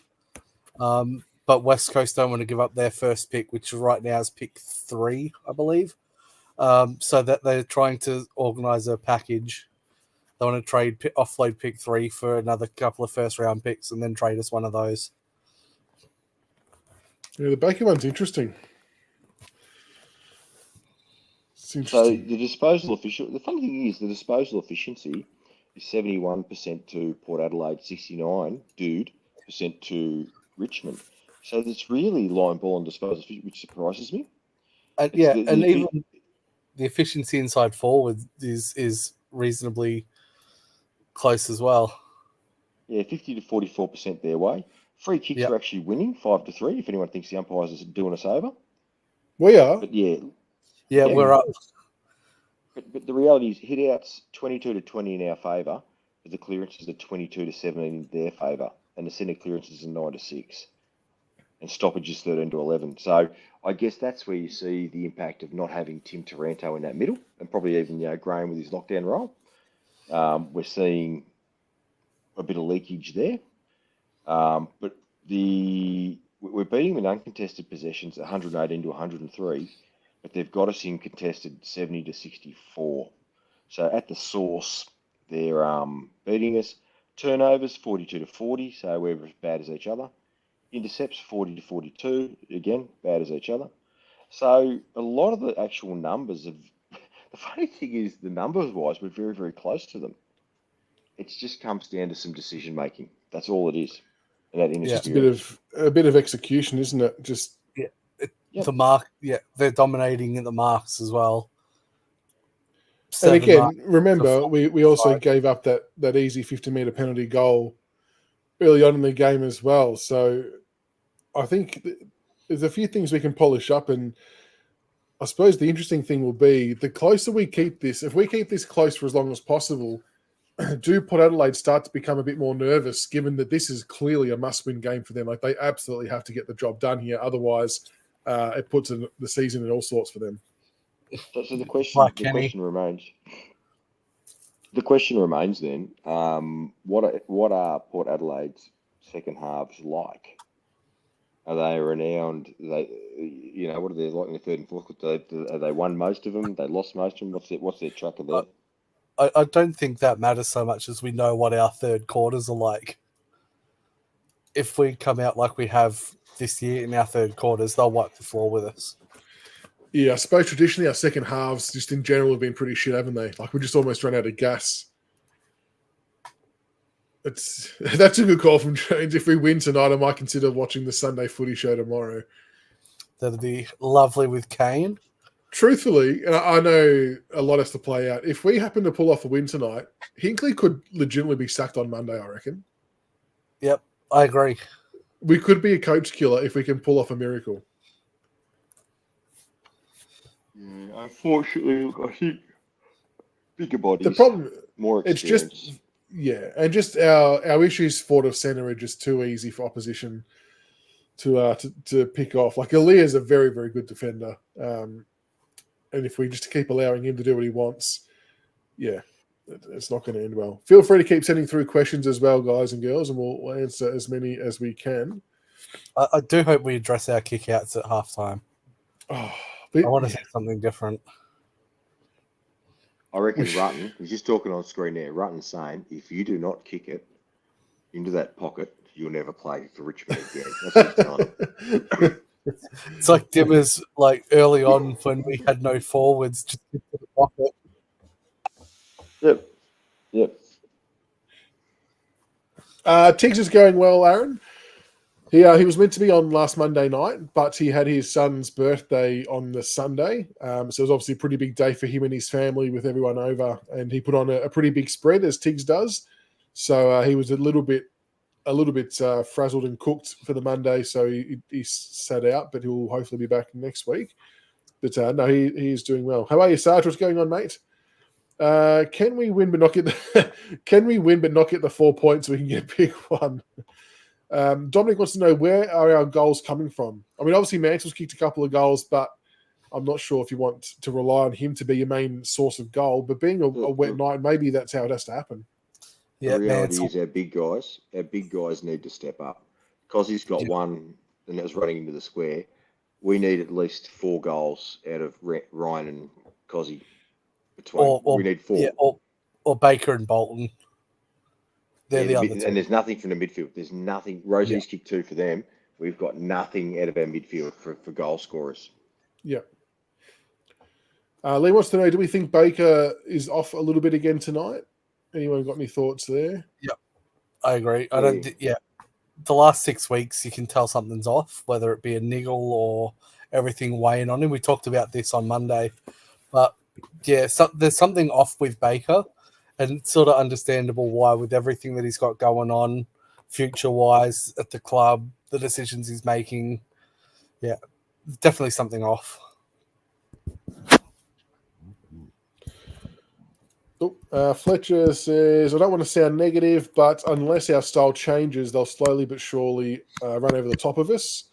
But West Coast don't want to give up their first pick, which right now is pick 3, I believe. So that they're trying to organise a package. They want to offload pick 3 for another couple of first round picks and then trade us one of those. Yeah, the Baker one's interesting. So the disposal efficiency, the funny thing is the disposal efficiency is 71% to Port Adelaide, 69% to Richmond. So it's really line ball and disposal, which surprises me. And even the efficiency inside forward is reasonably close as well. Yeah, 50 to 44% their way. Free kicks are actually winning 5-3. If anyone thinks the umpires are doing us over, we are. But yeah, we're up. But the reality is, hit-outs 22 to 20 in our favour, but the clearances are 22 to 17 in their favour, and the centre clearances are 9 to 6, and stoppages 13 to 11. So I guess that's where you see the impact of not having Tim Taranto in that middle, and probably even Graham with his lockdown role. We're seeing a bit of leakage there, but we're beating them in uncontested possessions 118 to 103. But they've got us in contested 70 to 64. So at the source, they're beating us. Turnovers 42 to 40, so we're as bad as each other. Intercepts 40 to 42, again, bad as each other. So a lot of the actual numbers the funny thing is the numbers-wise, we're very, very close to them. It just comes down to some decision-making. That's all it is. and that Just inexperience. a bit of execution, isn't it? Just the mark. Yeah, they're dominating at the marks as well. And again, 7 remember, we also gave up that easy 50-meter penalty goal early on in the game as well. So I think there's a few things we can polish up, and I suppose the interesting thing will be the closer we keep this. If we keep this close for as long as possible, do Port Adelaide start to become a bit more nervous, given that this is clearly a must-win game for them? Like, they absolutely have to get the job done here, otherwise it puts the season in all sorts for them. So the question remains. The question remains then: what are Port Adelaide's second halves like? Are they renowned? What are they like in the third and fourth? Have they won most of them? They lost most of them. What's their track of that? I don't think that matters so much as we know what our third quarters are like. If we come out like we have this year in our third quarters, they'll wipe the floor with us. Yeah, I suppose traditionally our second halves, just in general, have been pretty shit, haven't they? Like, we just almost run out of gas. That's a good call from Jones. If we win tonight, I might consider watching the Sunday footy show tomorrow. That'd be lovely with Kane. Truthfully, and I know a lot has to play out. If we happen to pull off a win tonight, Hinkley could legitimately be sacked on Monday, I reckon. Yep, I agree. We could be a coach killer if we can pull off a miracle. Yeah, unfortunately, I think bigger bodies. The problem, more experience. It's just, and just our issues forward of centre are just too easy for opposition to pick off. Like, Ali is a very, very good defender, and if we just keep allowing him to do what he wants, it's not going to end well. Feel free to keep sending through questions as well, guys and girls, and we'll answer as many as we can. I do hope we address our kickouts at halftime. I want to see something different. I reckon Rutten, he's just talking on screen there, Rutten's saying, if you do not kick it into that pocket, you'll never play for Richmond again. That's what he's telling him. It's like Dimmers, like early on when we had no forwards, just into the pocket. Yep. Tiggs is going well, Aaron. He was meant to be on last Monday night, but he had his son's birthday on the Sunday. So it was obviously a pretty big day for him and his family with everyone over, and he put on a pretty big spread, as Tiggs does. So he was a little bit frazzled and cooked for the Monday, so he sat out, but he'll hopefully be back next week. But no, he is doing well. How are you, Sarge? What's going on, mate? Can we win but not get the 4 points so we can get pick one? Dominic wants to know, where are our goals coming from? I mean, obviously Mansell's kicked a couple of goals, but I'm not sure if you want to rely on him to be your main source of goal. But being a wet night, maybe that's how it has to happen. The reality is our big guys need to step up. Because he's got one and that was running into the square. We need at least 4 goals out of Ryan and Cozzy. We need 4. Yeah, or Baker and Bolton. They're the other two. And there's nothing from the midfield. There's nothing. Rosie's kicked 2 for them. We've got nothing out of our midfield for goal scorers. Yeah. Lee wants to know, do we think Baker is off a little bit again tonight? Anyone got any thoughts there? Yep, I agree. I don't. The last 6 weeks, you can tell something's off, whether it be a niggle or everything weighing on him. We talked about this on Monday, but there's something off with Baker, and it's sort of understandable why, with everything that he's got going on, future-wise at the club, the decisions he's making. Yeah, definitely something off. Fletcher says, I don't want to sound negative, but unless our style changes, they'll slowly but surely run over the top of us.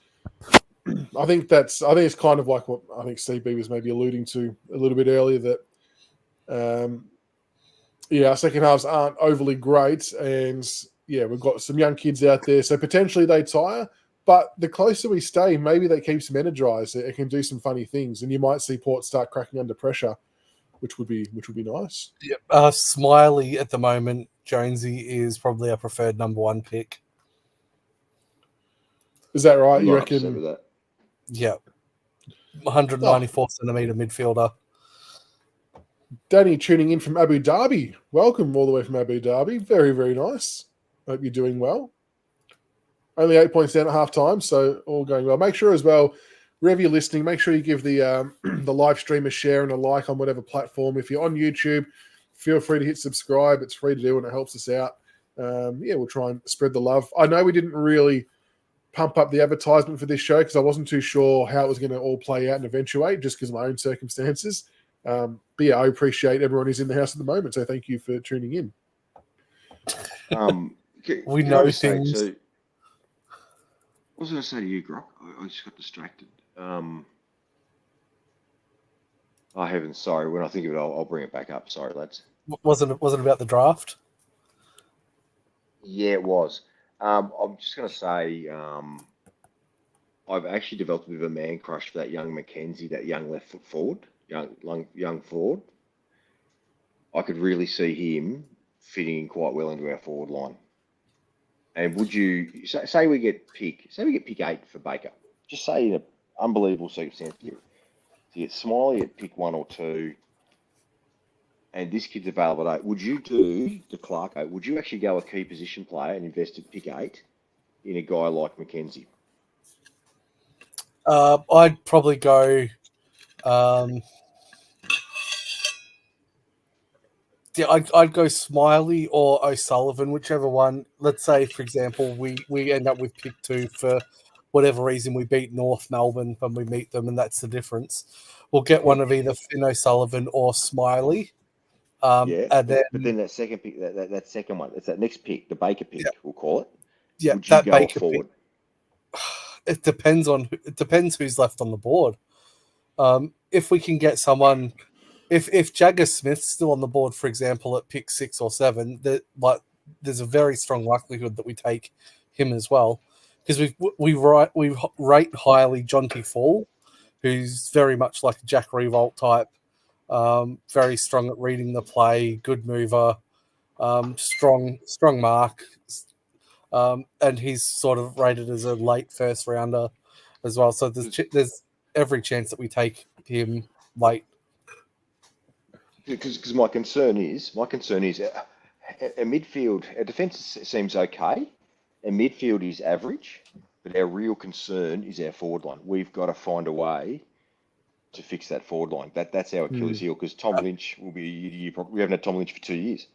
I think it's kind of like what I think CB was maybe alluding to a little bit earlier, that our second halves aren't overly great, and we've got some young kids out there, so potentially they tire. But the closer we stay, maybe that keeps them energized. It can do some funny things, and you might see Port start cracking under pressure, which would be nice. Yep. Smiley at the moment, Jonesy is probably our preferred number 1 pick. Is that right? I'm You not upset reckon? with that. Yeah. 194 centimetre midfielder. Danny tuning in from Abu Dhabi. Welcome all the way from Abu Dhabi. Very, very nice. Hope you're doing well. Only 8 points down at half time, so all going well. Make sure as well, wherever you're listening, make sure you give the the live stream a share and a like on whatever platform. If you're on YouTube, feel free to hit subscribe. It's free to do and it helps us out. We'll try and spread the love. I know we didn't really pump up the advertisement for this show because I wasn't too sure how it was going to all play out and eventuate just because of my own circumstances. But yeah, I appreciate everyone who's in the house at the moment, so thank you for tuning in. We know things. What was I going to say to you, Grok? I just got distracted. Oh, heavens, sorry. When I think of it, I'll bring it back up. Sorry, lads. Wasn't it about the draft? Yeah, it was. I'm just going to say I've actually developed a bit of a man crush for that young Mackenzie, that young left foot forward, young forward. I could really see him fitting in quite well into our forward line. And would you say we get pick 8 for Baker? Just say in an unbelievable circumstance, you get Smiley at pick 1 or 2, and this kid's available at 8. Would you do the Clark 8? Would you actually go a key position player and invest at pick 8 in a guy like Mackenzie? I'd probably go. I'd go Smiley or O'Sullivan, whichever one. Let's say, for example, we end up with pick 2 for whatever reason. We beat North Melbourne when we meet them, and that's the difference. We'll get one of either Finn O'Sullivan or Smiley. And then, but then that second pick, that second one, it's that next pick, the Baker pick, we'll call it. Yeah, would you that go Baker forward? Pick, it depends who's left on the board. If we can get someone. If Jagger Smith's still on the board, for example, at pick 6 or 7, there's a very strong likelihood that we take him as well, because we rate highly Jonty Fall, who's very much like a Jack Revolt type, very strong at reading the play, good mover, strong mark, and he's sort of rated as a late first rounder as well. So there's every chance that we take him late. Because my concern is a midfield. Our defence seems okay. Our midfield is average, but our real concern is our forward line. We've got to find a way to fix that forward line. That's our Achilles heel. Because Tom Lynch will be. We haven't had Tom Lynch for 2 years.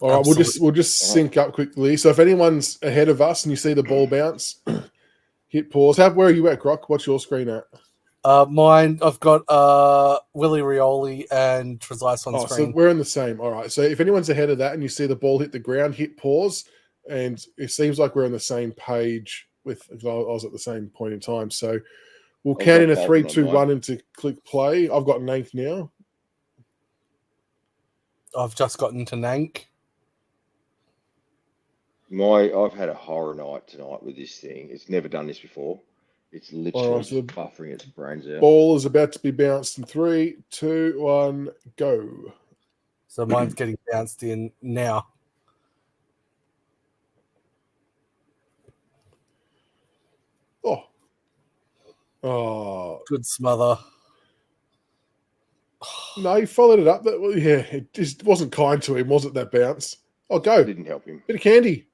All right, we'll just sync up quickly. So if anyone's ahead of us and you see the ball bounce, hit pause. Where are you at, Grok? What's your screen at? Mine, I've got Willie Rioli and Trezise on screen. So we're in the same. All right. So if anyone's ahead of that and you see the ball hit the ground, hit pause. And it seems like we're on the same page I was at the same point in time. So we'll count in a 3, 2, 1 and to click play. I've got Nank now. I've just gotten to Nank. I've had a horror night tonight with this thing. It's never done this before. It's literally just buffering its brains out. Ball is about to be bounced in 3, 2, 1, go. So mine's getting bounced in now. Oh. Good smother. No, he followed it up. It just wasn't kind to him, was it, that bounce? Oh, go. Didn't help him. Bit of candy.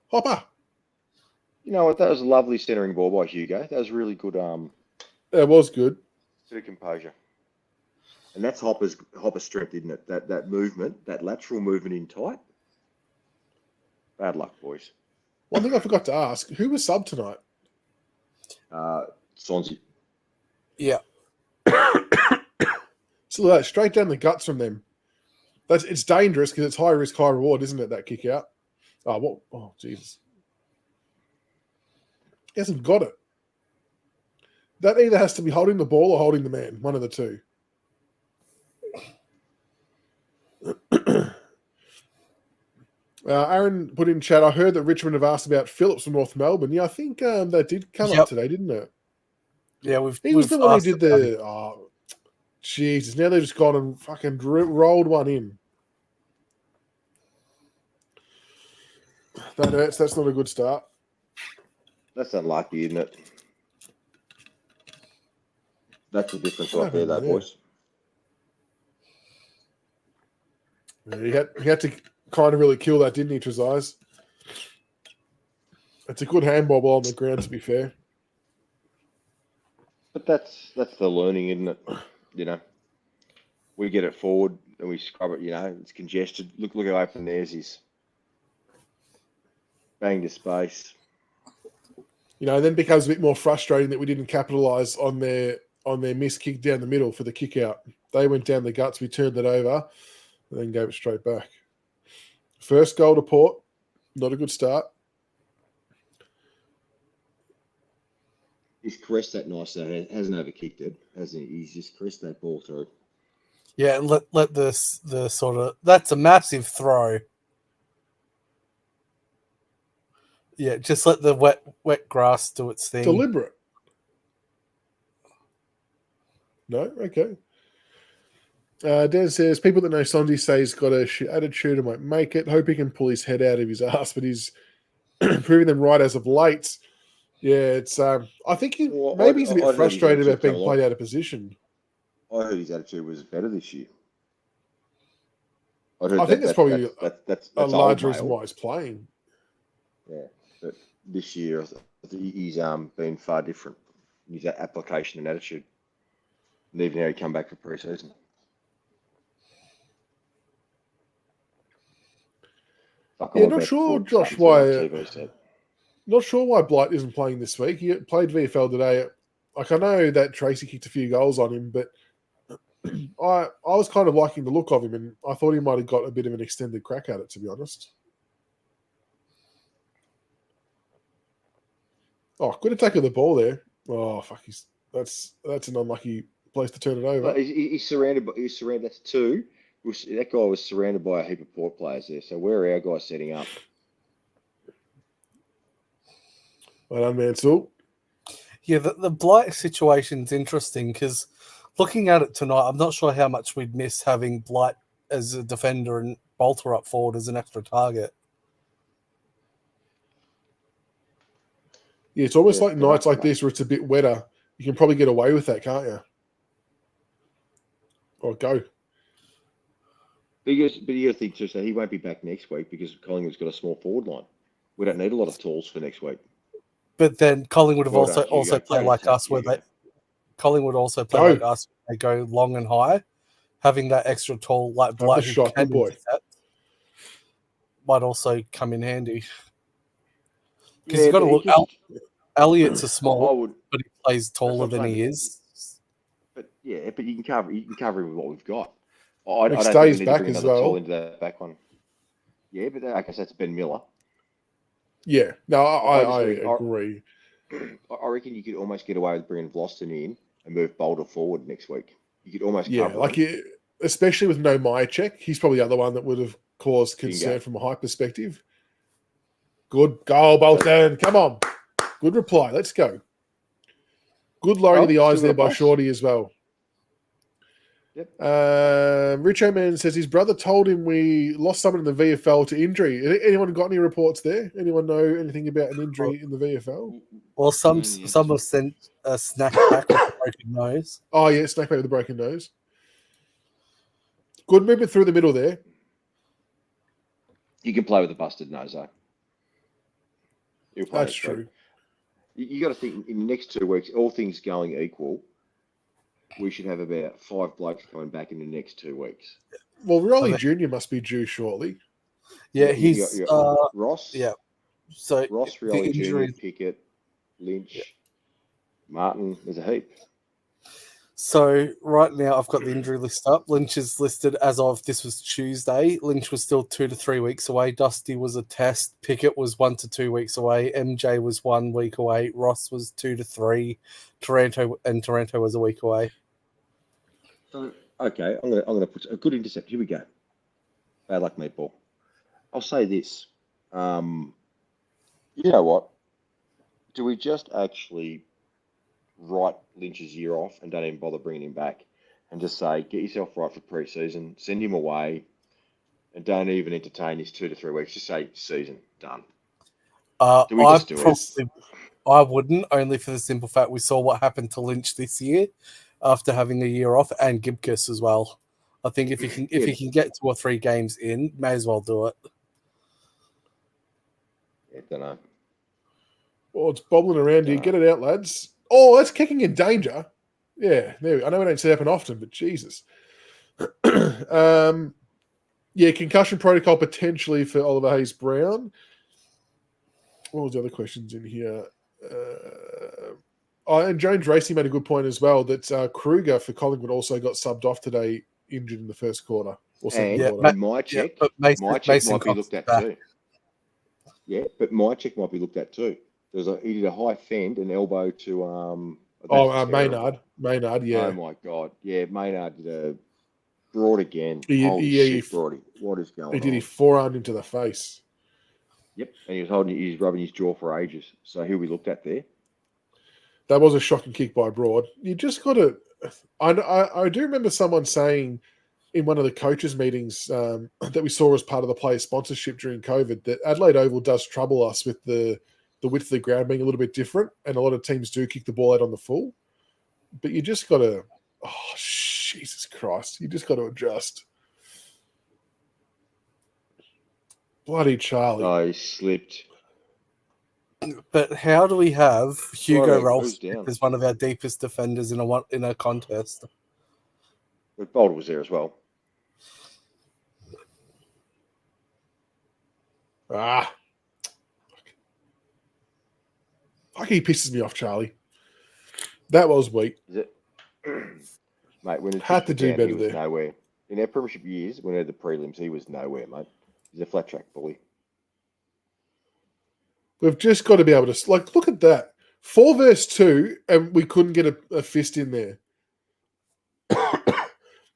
Hopper. You know what? That was a lovely centering ball by Hugo. That was really good. That was good. Bit of composure. And that's Hopper's strength, isn't it? That movement, that lateral movement in tight. Bad luck, boys. One thing I forgot to ask, who was sub tonight? Sonsi. Yeah. So that straight down the guts from them. It's dangerous because it's high risk, high reward, isn't it? That kick out. Oh, Jesus. He hasn't got it. That either has to be holding the ball or holding the man. One of the two. Aaron put in chat, I heard that Richmond have asked about Phillips from North Melbourne. Yeah, I think that did come up today, didn't it? Yeah, he was the one who did the... Oh, Jesus. Now they've just gone and fucking rolled one in. That hurts. That's not a good start. That's unlucky, isn't it? That's the difference right there, though, boys. Yeah, he had to kind of really kill that, didn't he, Trezise? It's a good handball ball on the ground, to be fair. But that's the learning, isn't it? You know, we get it forward and we scrub it. You know, it's congested. Look how open theirs is. Bang to space. You know, then it becomes a bit more frustrating that we didn't capitalise on their missed kick down the middle for the kick out. They went down the guts, we turned it over, and then gave it straight back. First goal to Port, not a good start. He's caressed that nice, though. Hasn't overkicked it, hasn't he? He's just caressed that ball through. Yeah, and let the sort of, that's a massive throw. Yeah, just let the wet grass do its thing. Deliberate. No? Okay. Dan says, people that know Sonji say he's got a attitude and won't make it. Hope he can pull his head out of his ass, but he's proving them right as of late. Yeah, it's. I think he's a bit frustrated about being played out of position. I heard his attitude was better this year. I think that's probably that's a large reason why he's playing. Yeah, but this year I think he's been far different in his application and attitude, and even how he come back for pre-season. Yeah, not sure, Josh, why. Not sure why Blight isn't playing this week. He played VFL today. Like, I know that Tracy kicked a few goals on him, but I was kind of liking the look of him, and I thought he might have got a bit of an extended crack at it, to be honest. Oh, good attack of the ball there. Oh, fuck! That's an unlucky place to turn it over. He's surrounded. That's two. That guy was surrounded by a heap of Port players there. So where are our guys setting up? Well done, Mansell. Yeah, the Blight situation's interesting because looking at it tonight, I'm not sure how much we'd miss having Blight as a defender and Bolter up forward as an extra target. Yeah, it's almost like nights like this where it's a bit wetter. You can probably get away with that, can't you? Or go. But you got to think too, so he won't be back next week because Collingwood's got a small forward line. We don't need a lot of tools for next week. But then Collingwood have also play like us, where Collingwood also play like us. They go long and high, having that extra tall like Blight who can intercept might also come in handy. Because you've got to look. Elliott's a small, but he plays taller than he is. But you can cover him with what we've got. I don't think we need back to bring as another well. tool into that back one. Yeah, but I guess that's Ben Miller. Yeah, no, I agree. I reckon you could almost get away with bringing Vlosten in and move Boulder forward next week. You could almost cover him. Especially with no Myercheck, he's probably the other one that would have caused concern from a high perspective. Good goal, Bolton. Come on. Good reply. Let's go. Good lowering of the eyes there by Shorty as well. Yep. Rich O'Man says his brother told him we lost someone in the VFL to injury. Anyone got any reports there? Anyone know anything about an injury in the VFL? Well, some have sent a snack back with a broken nose. Oh, yeah, snack back with a broken nose. Good movement through the middle there. You can play with a busted nose, though. That's true. You got to think in the next 2 weeks, all things going equal, we should have about 5 blokes coming back in the next 2 weeks. Well, Raleigh Jr. must be due shortly. Yeah, he's Ross. Yeah, so Ross, Raleigh Jr., Pickett, Lynch, Martin. There's a heap. So right now I've got the injury list up. Lynch is listed as of this was Tuesday. Lynch was still 2 to 3 weeks away. Dusty was a test. Pickett was 1 to 2 weeks away. MJ was 1 week away. Ross was 2 to 3. Taranto was a week away. Okay, I'm gonna put a good intercept. Here we go. Bad luck, meatball. I'll say this. You know what? Do we just actually write Lynch's year off and don't even bother bringing him back and just say, get yourself right for pre-season, send him away, and don't even entertain his 2 to 3 weeks. Just say season done. Do we just do it? I wouldn't, only for the simple fact we saw what happened to Lynch this year after having a year off, and Gibcus as well. I think if he can get 2 or 3 games in, may as well do it. I don't know. Oh, it's bobbling around here. Get it out, lads. Oh, that's kicking in danger. Yeah, there. I know we don't see it happen often, but Jesus. Yeah, concussion protocol potentially for Oliver Hayes-Brown. What was the other questions in here? And James Racy made a good point as well that Kruger for Collingwood also got subbed off today, injured in the first quarter or second quarter. And my check might be looked at too. Yeah, but my check might be looked at too. He did a high fend and elbow to Maynard, yeah. Oh my god, yeah, Maynard did a Broad again. Holy shit, Broady, what is going on? He did his forearm into the face. Yep, and he's rubbing his jaw for ages. So he'll be looked at there. That was a shocking kick by Broad. You just got to. I do remember someone saying in one of the coaches' meetings that we saw as part of the player sponsorship during COVID that Adelaide Oval does trouble us with the width of the ground being a little bit different, and a lot of teams do kick the ball out on the full. But you just got to. Oh, Jesus Christ! You just got to adjust. Bloody Charlie! Oh, he slipped. But how do we have Hugo Ralston as one of our deepest defenders in a contest? But Boulder was there as well. Fuck, he pisses me off, Charlie. That was weak. Is it? Mate, when it had to do better there. Nowhere. In our premiership years, when we had the prelims, he was nowhere, mate. He's a flat track bully. We've just got to be able to look at that 4 versus 2, and we couldn't get a fist in there.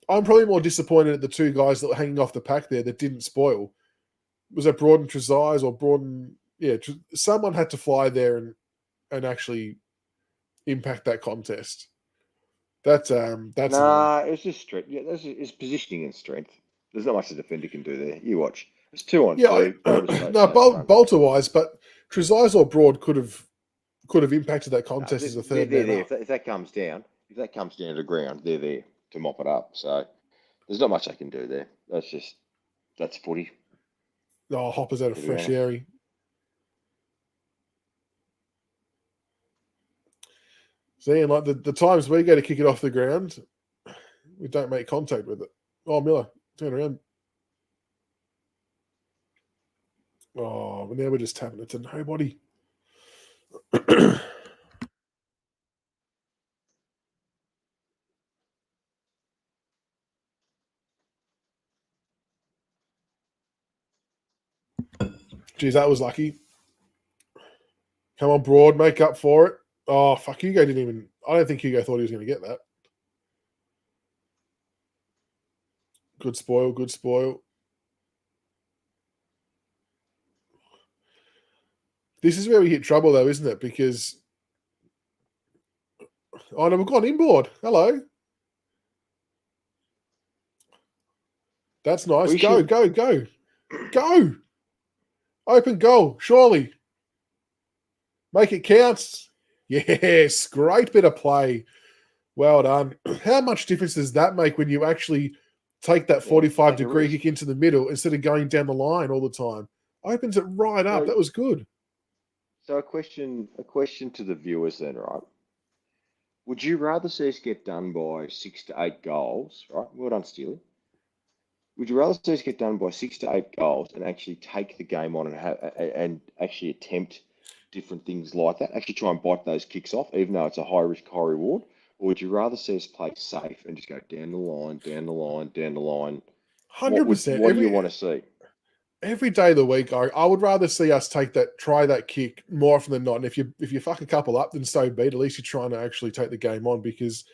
I'm probably more disappointed at the 2 guys that were hanging off the pack there that didn't spoil. Was that Broaden Trezise or Broaden? Yeah, someone had to fly there and actually impact that contest. That's it's just strength. Yeah, it's positioning and strength. There's not much the defender can do there. You watch. It's 2 on 2. No, Bolter wise, but Trezise or Broad could have impacted that contest as a third. They're there. If that comes down to the ground, they're there to mop it up. So there's not much I can do there. That's footy. Oh, Hopper's out of fresh air. See, and like the times we go to kick it off the ground, we don't make contact with it. Oh, Miller, turn around. Oh, but now we're just tapping it to nobody. Geez, that was lucky. Come on, Broad, make up for it. Oh, fuck, Hugo didn't even... I don't think Hugo thought he was going to get that. Good spoil, good spoil. This is where we hit trouble, though, isn't it? Because... Oh, no, we've gone inboard. Hello. That's nice. Go. Go! Open goal, surely. Make it count. Yes, great bit of play. Well done. How much difference does that make when you actually take that 45-degree kick into the middle instead of going down the line all the time? Opens it right up. That was good. So a question to the viewers then, right? Would you rather see us get done by 6 to 8 goals, right? Well done, Steely. Would you rather see us get done by 6 to 8 goals and actually take the game on and actually attempt different things like that, actually try and bite those kicks off, even though it's a high risk, high reward? Or would you rather see us play safe and just go down the line, down the line, down the line? 100%. What do you want to see? Every day of the week, I would rather see us try that kick more often than not. And if you fuck a couple up, then so be it. At least you're trying to actually take the game on, because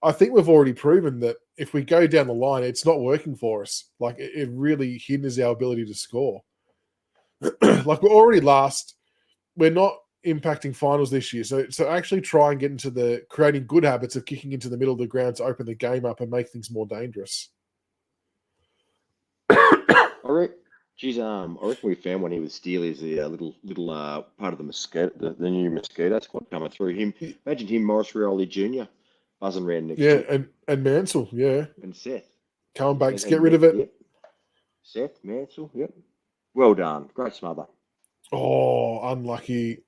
I think we've already proven that if we go down the line, it's not working for us. Like, it really hinders our ability to score. Like, we're already last. We're not impacting finals this year. So actually try and get into the creating good habits of kicking into the middle of the ground to open the game up and make things more dangerous. I reckon we found when he was Steely's the little part of the mosquito, the new mosquito squad coming through. Imagine him, Morris Rioli Jr. buzzing around next to him. and Mansell, yeah. And Seth. Cohen Banks, get rid of it. Yep. Seth, Mansell, yep. Well done. Great smother. Oh, unlucky.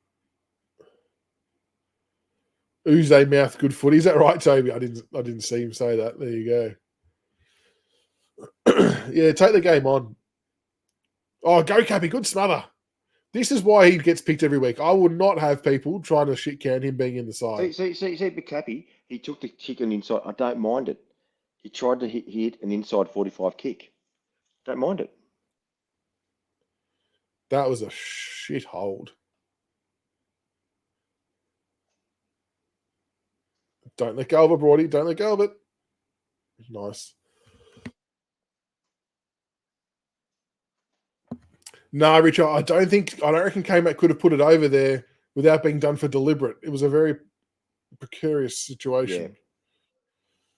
Uze mouth good footy. Is that right, Toby? I didn't see him say that. There you go. Yeah, take the game on. Oh, go Cappy, good smother. This is why he gets picked every week. I would not have people trying to shit can him being in the side. See, but Cappy, he took the kick on inside. I don't mind it. He tried to hit an inside 45 kick. Don't mind it. That was a shit hold. Don't let go of it, Brody. Don't let go of it. Nice. No, Richard, I don't reckon K-Mac could have put it over there without being done for deliberate. It was a very precarious situation.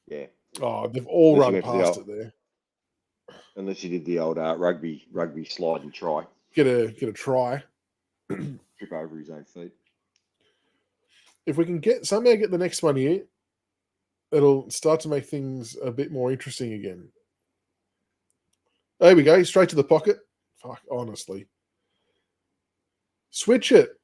Yeah. Oh, they've all Unless run past it there. Unless you did the old rugby slide and try. Get a try. Trip over his own feet. If we can somehow get the next one here, it'll start to make things a bit more interesting again. There we go, straight to the pocket. Fuck, honestly. Switch it.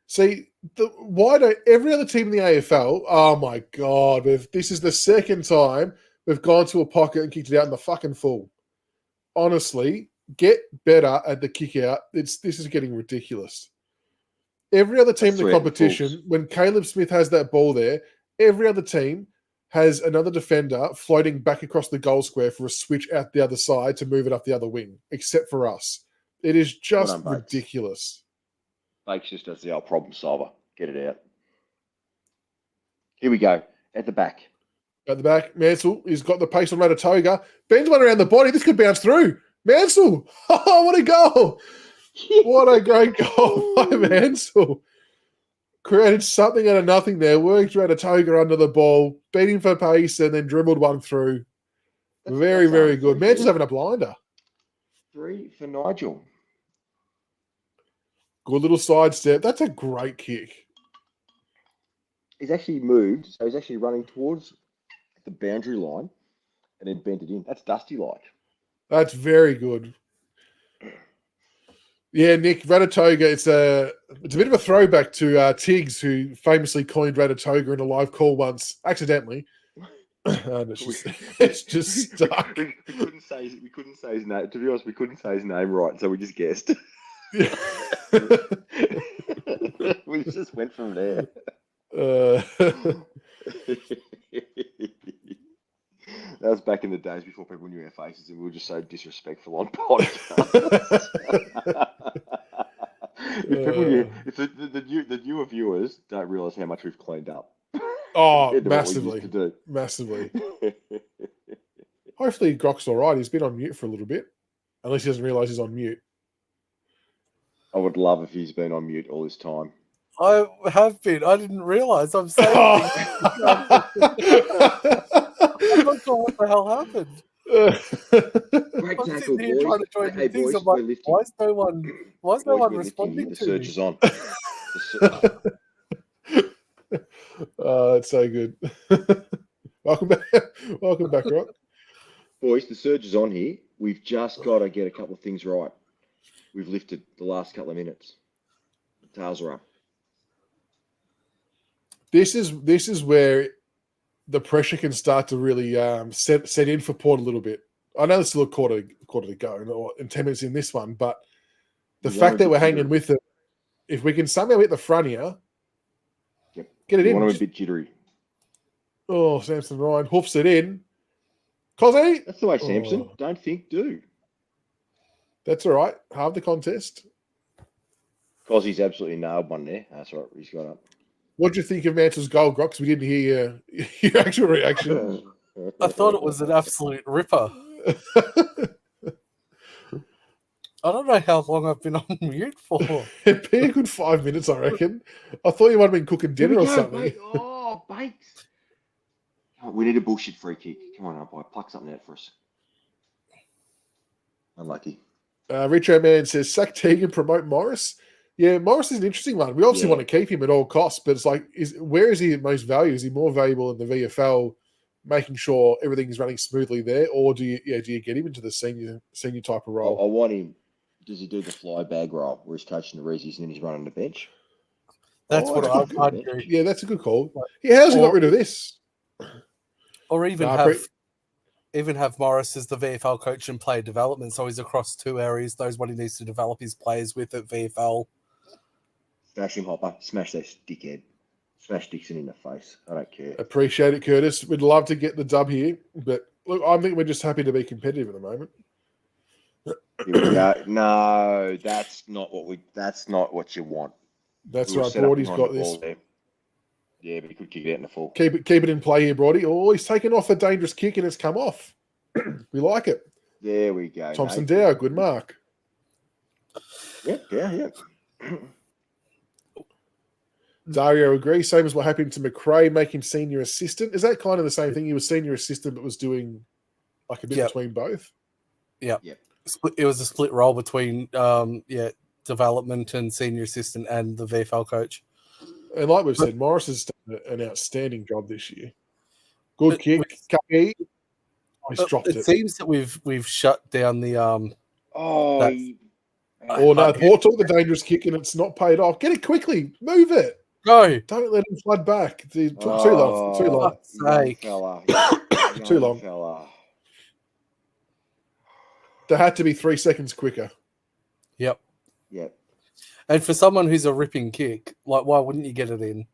See, why don't every other team in the AFL, oh my God, this is the second time we've gone to a pocket and kicked it out in the fucking full. Honestly, get better at the kick out. This is getting ridiculous. Every other team in the competition, when Caleb Smith has that ball there, every other team has another defender floating back across the goal square for a switch out the other side to move it up the other wing, except for us. It is just ridiculous. Bakes just does the old problem solver. Get it out. Here we go. At the back. At the back, Mansell, he's got the pace on Ratatoga. Bends one around the body. This could bounce through. Mansell! Oh, what a goal! What a great goal by Mansell. Created something out of nothing there. Worked Ratatoga under the ball. Beat him for pace and then dribbled one through. Very, very good. Mansell's having a blinder. 3 for Nigel. Good little sidestep. That's a great kick. He's actually moved, so he's actually running towards the boundary line and then bent it in. That's Dusty-like. That's very good. Yeah, Nick, Ratatoga, it's a bit of a throwback to Tiggs, who famously coined Ratatoga in a live call once, accidentally. And it's just stuck. We couldn't say his name. To be honest, we couldn't say his name right, so we just guessed. We just went from there. That was back in the days before people knew our faces, and we were just so disrespectful on podcasts. If the newer viewers don't realise how much we've cleaned up. Oh, massively. Hopefully Grok's all right. He's been on mute for a little bit, unless he doesn't realise he's on mute. I would love if he's been on mute all this time. I have been. I didn't realise. I'm saying I'm not sure what the hell happened. Great I'm tackle, sitting here boys. trying to join Hey, things. boys, I'm like, we're lifting. why is no one responding The to surge me? is on. It's so good. Welcome back, Rock. Boys, the surge is on here. We've just got to get a couple of things right. We've lifted the last couple of minutes. The tails are up. This is where the pressure can start to really set in for Port a little bit. I know there's still a quarter to go and 10 minutes in this one, but the fact that we're hanging with it, if we can somehow hit the front here, get it in. Want to be a bit jittery. Oh, Samson Ryan hoofs it in. Cozzy! That's the way Samson. Don't think, do. That's all right. Halve the contest. Cozzy's absolutely nailed one there. That's right. He's got up. What do you think of Mansell's goal, Grox? We didn't hear your actual reaction. I thought it was an absolute ripper. I don't know how long I've been on mute for. It'd be a good 5 minutes, I reckon. I thought you might have been cooking dinner or something. Mate. Oh, bakes. We need a bullshit free kick. Come on, boy. Pluck something out for us. Unlucky. Richard Man says, sack Teague and promote Morris. Yeah, Morris is an interesting one. We obviously want to keep him at all costs, but it's like, where is he at most value? Is he more valuable in the VFL, making sure everything is running smoothly there, or do you get him into the senior type of role? I want him. Does he do the fly bag role where he's coaching the Reezies and then he's running the bench? That's Oh, what that's I'd good, do. Yeah, that's a good call. Yeah, how's he got rid of this? Or even Nah, have Morris as the VFL coach and player development, so he's across two areas. Knows what he needs to develop his players with at VFL. Smash him, Hopper. Smash that dickhead. Smash Dixon in the face. I don't care. Appreciate it, Curtis. We'd love to get the dub here, but look, I think we're just happy to be competitive at the moment. Here we go. No, that's not what you want. That's We were right. set up Brody's behind got the this. ball there. Yeah, but he could kick it out in the full. Keep it in play here, Brody. Oh, he's taken off a dangerous kick and it's come off. We like it. There we go. Thompson Nate. Dow, good mark. Yep, yeah. Dario agrees. Same as what happened to McRae making senior assistant. Is that kind of the same thing? He was senior assistant, but was doing like a bit between both. Yeah. Yep. It was a split role between development and senior assistant and the VFL coach. And like we've said, Morris has done an outstanding job this year. Good kick. He's dropped it. It seems that we've shut down the Oh, no, Port took the dangerous kick and it's not paid off. Get it quickly. Move it. Go. Don't let him flood back. Too long. Too long. Young fella. Too long. Fella. There had to be 3 seconds quicker. Yep. Yep. And for someone who's a ripping kick, like, why wouldn't you get it in?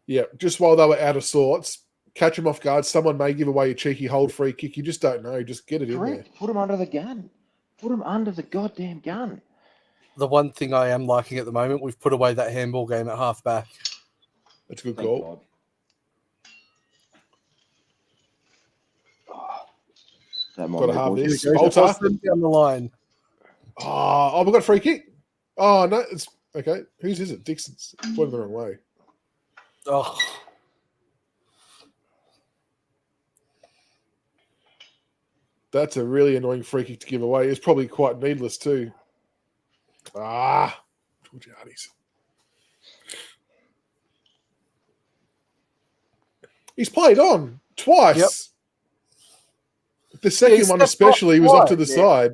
Yeah, just while they were out of sorts, catch them off guard. Someone may give away a cheeky hold free kick. You just don't know. Just get it in there. Put him under the gun. Put him under the goddamn gun. The one thing I am liking at the moment, we've put away that handball game at half-back. That's a good Thank goal. God. That might Got to be have boys. this. Bolter. Down the line. Oh, we got a free kick. Oh, no. It's okay. Whose is it? Dixon's. Pointing the wrong way. Oh, That's a really annoying free kick to give away. It's probably quite needless too. Georgiades. He's played on twice. Yep. The second one especially was off to the side.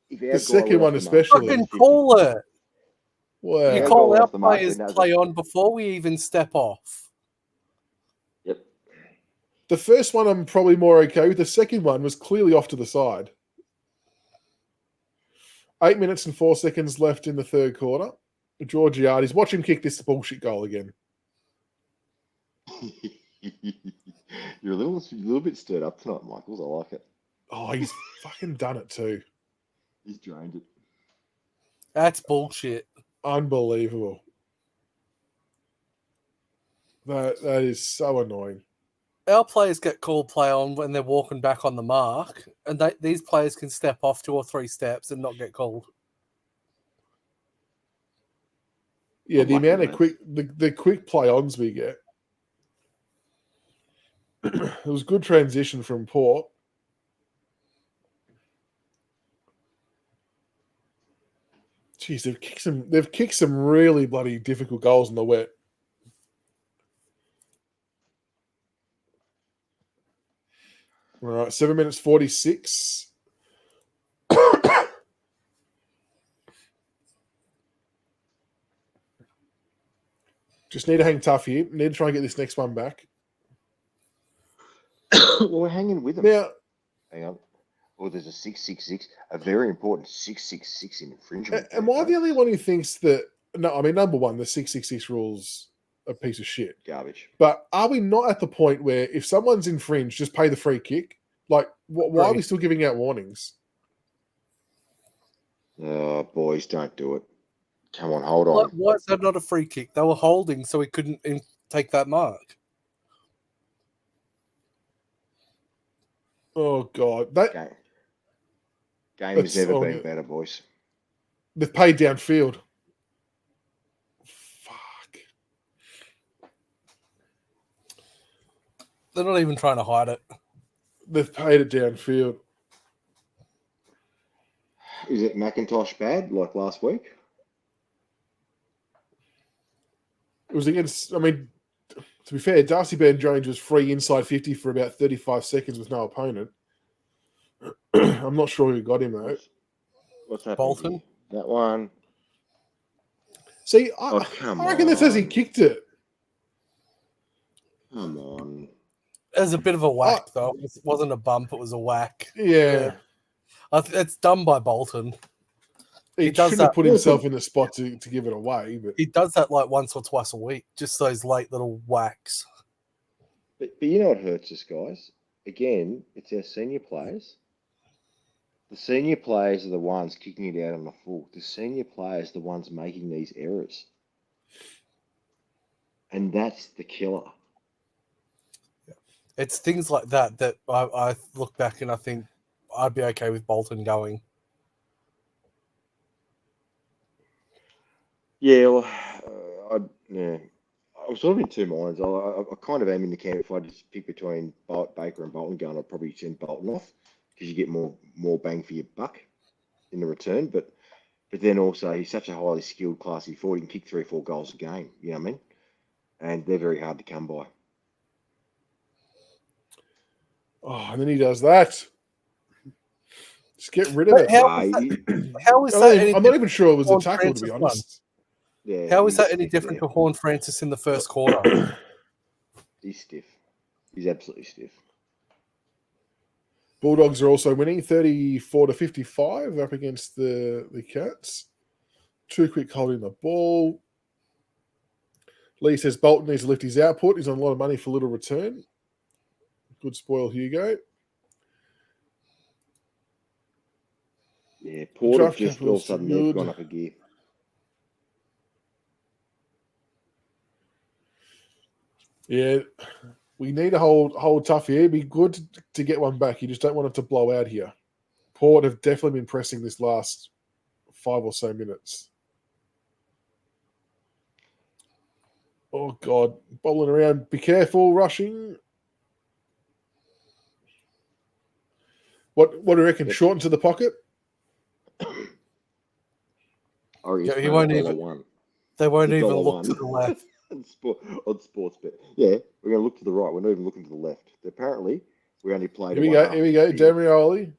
The second one especially. fucking call it. Wow. You call our players play on before we even step off. Yep. The first one I'm probably more okay with. The second one was clearly off to the side. 8 minutes and 4 seconds left in the third quarter. Georgiades, watch him kick this bullshit goal again. You're a little bit stirred up tonight, Michaels. I like it. Oh, he's fucking done it too. He's drained it. That's bullshit. Unbelievable. That is so annoying. Our players get called play on when they're walking back on the mark, and these players can step off 2 or 3 steps and not get called. Yeah, the amount of the quick play-ons we get. It was good transition from Port. Jeez, they've kicked some really bloody difficult goals in the wet. All right, 7 minutes 46. Just need to hang tough here. Need to try and get this next one back. Well, we're hanging with them. Now, hang on. Well, there's a 666, a very important 666 infringement. am I the only one who thinks that? No, I mean, number one, the 666 rules a piece of shit. Garbage. But are we not at the point where if someone's infringed, just pay the free kick? Like, why are we still giving out warnings? Oh, boys, don't do it. Come on, hold on. Why is that not a free kick? They were holding, so he couldn't take that mark. Oh, God. Game has never been better, boys. They've paid downfield. Fuck. They're not even trying to hide it. They've paid it downfield. Is it McIntosh bad, like last week? It was against, I mean, to be fair, Darcy Band-Jones was free inside 50 for about 35 seconds with no opponent. I'm not sure who got him, though. What's happening? Bolton? That one. See, Oh, come I reckon that says he on. kicked it. Come on. It was a bit of a whack, though. It wasn't a bump; it was a whack. Yeah. It's done by Bolton. He does shouldn't have that- put himself in the spot to give it away. But He does that like once or twice a week, just those late little whacks. But you know what hurts us, guys? Again, it's our senior players. The senior players are the ones kicking it out on the full. The senior players are the ones making these errors. And that's the killer. It's things like that that I look back and I think I'd be okay with Bolton going. Yeah, well, I was sort of in two minds. I kind of am in the camp. If I just pick between Baker and Bolton going, I'd probably send Bolton off because you get more bang for your buck in the return. But then also he's such a highly skilled, classy forward. He can kick 3 or 4 goals a game. You know what I mean? And they're very hard to come by. oh, and then he does that. Just get rid of it. How is that? I'm not even sure it was a Horn tackle, to be Francis honest. Yeah, How is that he's any stiff different there. to Horn Francis in the first quarter? He's stiff. He's absolutely stiff. Bulldogs are also winning 34-55 up against the Cats. Too quick holding the ball. Lee says Bolton needs to lift his output. He's on a lot of money for little return. Good spoil, Hugo. Yeah, Port Draft just all of a capital's sudden good. they've gone up a gear. Yeah, we need to hold tough here. It'd be good to get one back. You just don't want it to blow out here. Port have definitely been pressing this last 5 or so minutes. Oh, God. Bowling around. Be careful, rushing. What do you reckon? Yep. Short into the pocket? He won't even. $1. They won't It's even $1. look to the left. on sports bet. Yeah, we're going to look to the right. We're not even looking to the left. Apparently, we only played. Here we go. Demioli.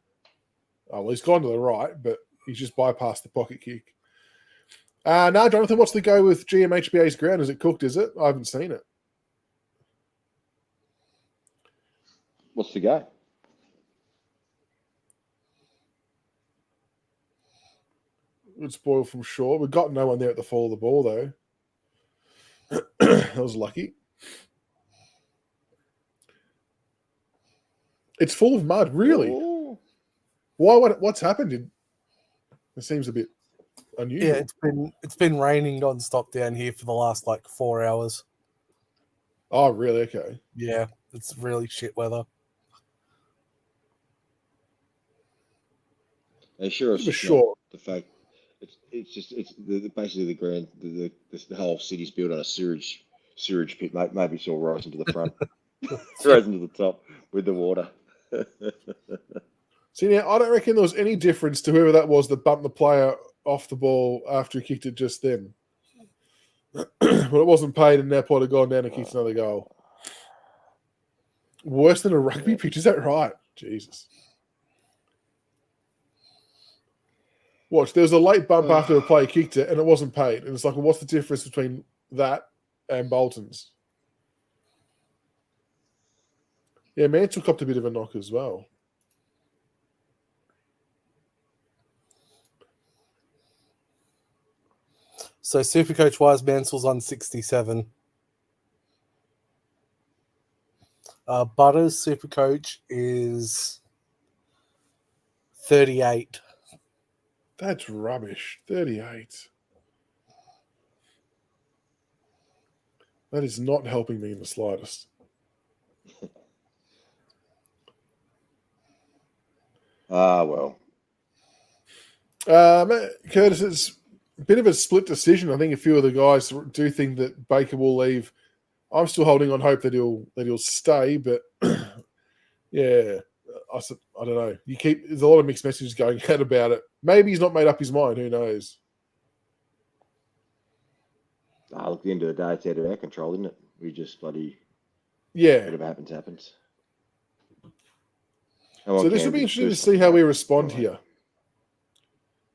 Oh, well, he's gone to the right, but he's just bypassed the pocket kick. No, Jonathan, what's the go with GMHBA's ground? Is it cooked, is it? I haven't seen it. What's the go? Good spoil from Shaw. We've got no one there at the fall of the ball, though. That was lucky. It's full of mud, really. Oh. Why? What's happened? It seems a bit unusual. Yeah, it's been raining non-stop down here for the last 4 hours. Oh, really? Okay. Yeah, it's really shit weather. They sure For sure. The fact it's basically the ground the whole city's built on a sewage pit. Maybe it's all rising to the front, rising to the top with the water. See, now, I don't reckon there was any difference to whoever that was that bumped the player off the ball after he kicked it just then. But it wasn't paid, and now Port had gone down and kicked another goal. Worse than a rugby pitch, is that right? Jesus. Watch, there was a late bump after a player kicked it, and it wasn't paid. And it's like, well, what's the difference between that and Bolton's? Yeah, Mansell copped a bit of a knock as well. So Supercoach wise, Mansell's on 67. Butters Supercoach is 38. That's rubbish. 38. That is not helping me in the slightest. Well. Curtis, it's a bit of a split decision. I think a few of the guys do think that Baker will leave. I'm still holding on hope that he'll stay, but yeah, I don't know. There's a lot of mixed messages going out about it. Maybe he's not made up his mind. Who knows? At the end of the day, it's out of our control, isn't it? We just whatever happens. So this will be interesting to see how we respond here.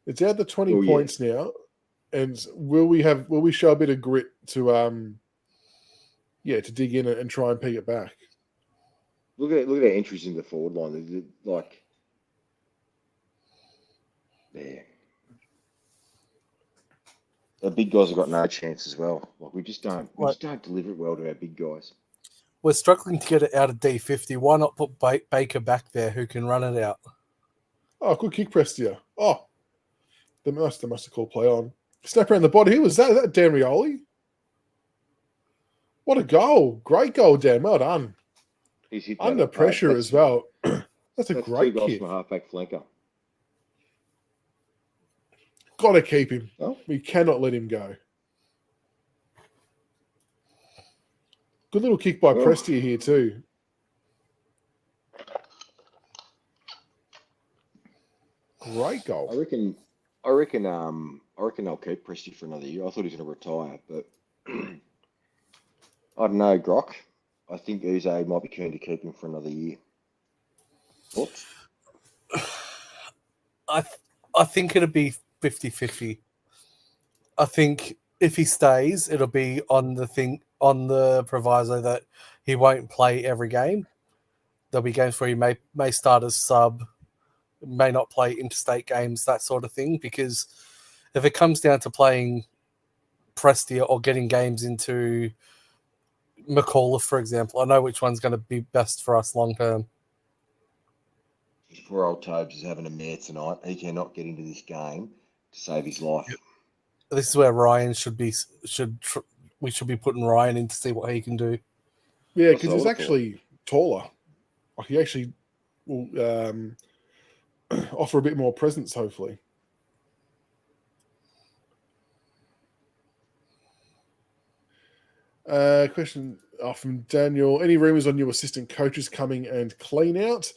It's out the 20 points now, And will we show a bit of grit to to dig in and try and pick it back? Look at our entries in the forward line. Like, yeah, the big guys have got no chance as well. Like, we just don't deliver it well to our big guys. We're struggling to get it out of D50. Why not put Baker back there who can run it out? Oh, good kick press to you. Oh, they must have called play on. Snap around the body. Who was that? Is that Dan Rioli? What a goal. Great goal, Dan. Well done. He's hit that Under up, pressure as well. That's a great two goals kick. from a halfback flanker. Got to keep him. Oh. We cannot let him go. Good little kick by Prestia here too. Great goal. I reckon I'll keep Prestia for another year. I thought he was going to retire, but I don't know, Grok. I think Uze might be keen to keep him for another year. Thoughts? I think it'll be 50-50. I think if he stays, it'll be on the proviso that he won't play every game. There'll be games where he may start as sub, may not play interstate games, that sort of thing. Because if it comes down to playing Prestia or getting games into McCullough, for example, I know which one's going to be best for us long term. Poor old Tobes is having a mare tonight. He cannot get into this game to save his life. Yep. This is where Ryan we should be putting Ryan in to see what he can do. Yeah, because he's actually taller. Like he actually will offer a bit more presence, hopefully. Question from Daniel. Any rumours on new assistant coaches coming and clean out?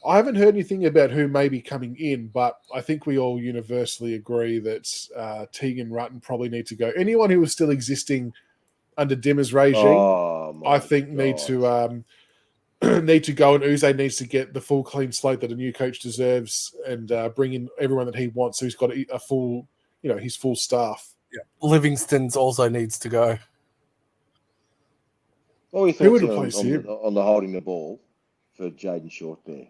I haven't heard anything about who may be coming in, but I think we all universally agree that Teague and Rutten probably need to go. Anyone who is still existing under Dimmer's regime, I think need to go, and Uze needs to get the full clean slate that a new coach deserves and bring in everyone that he wants. So he's got a full, his full staff. Yeah, Livingston's also needs to go. Who would replace him on the holding the ball for Jaden Short there?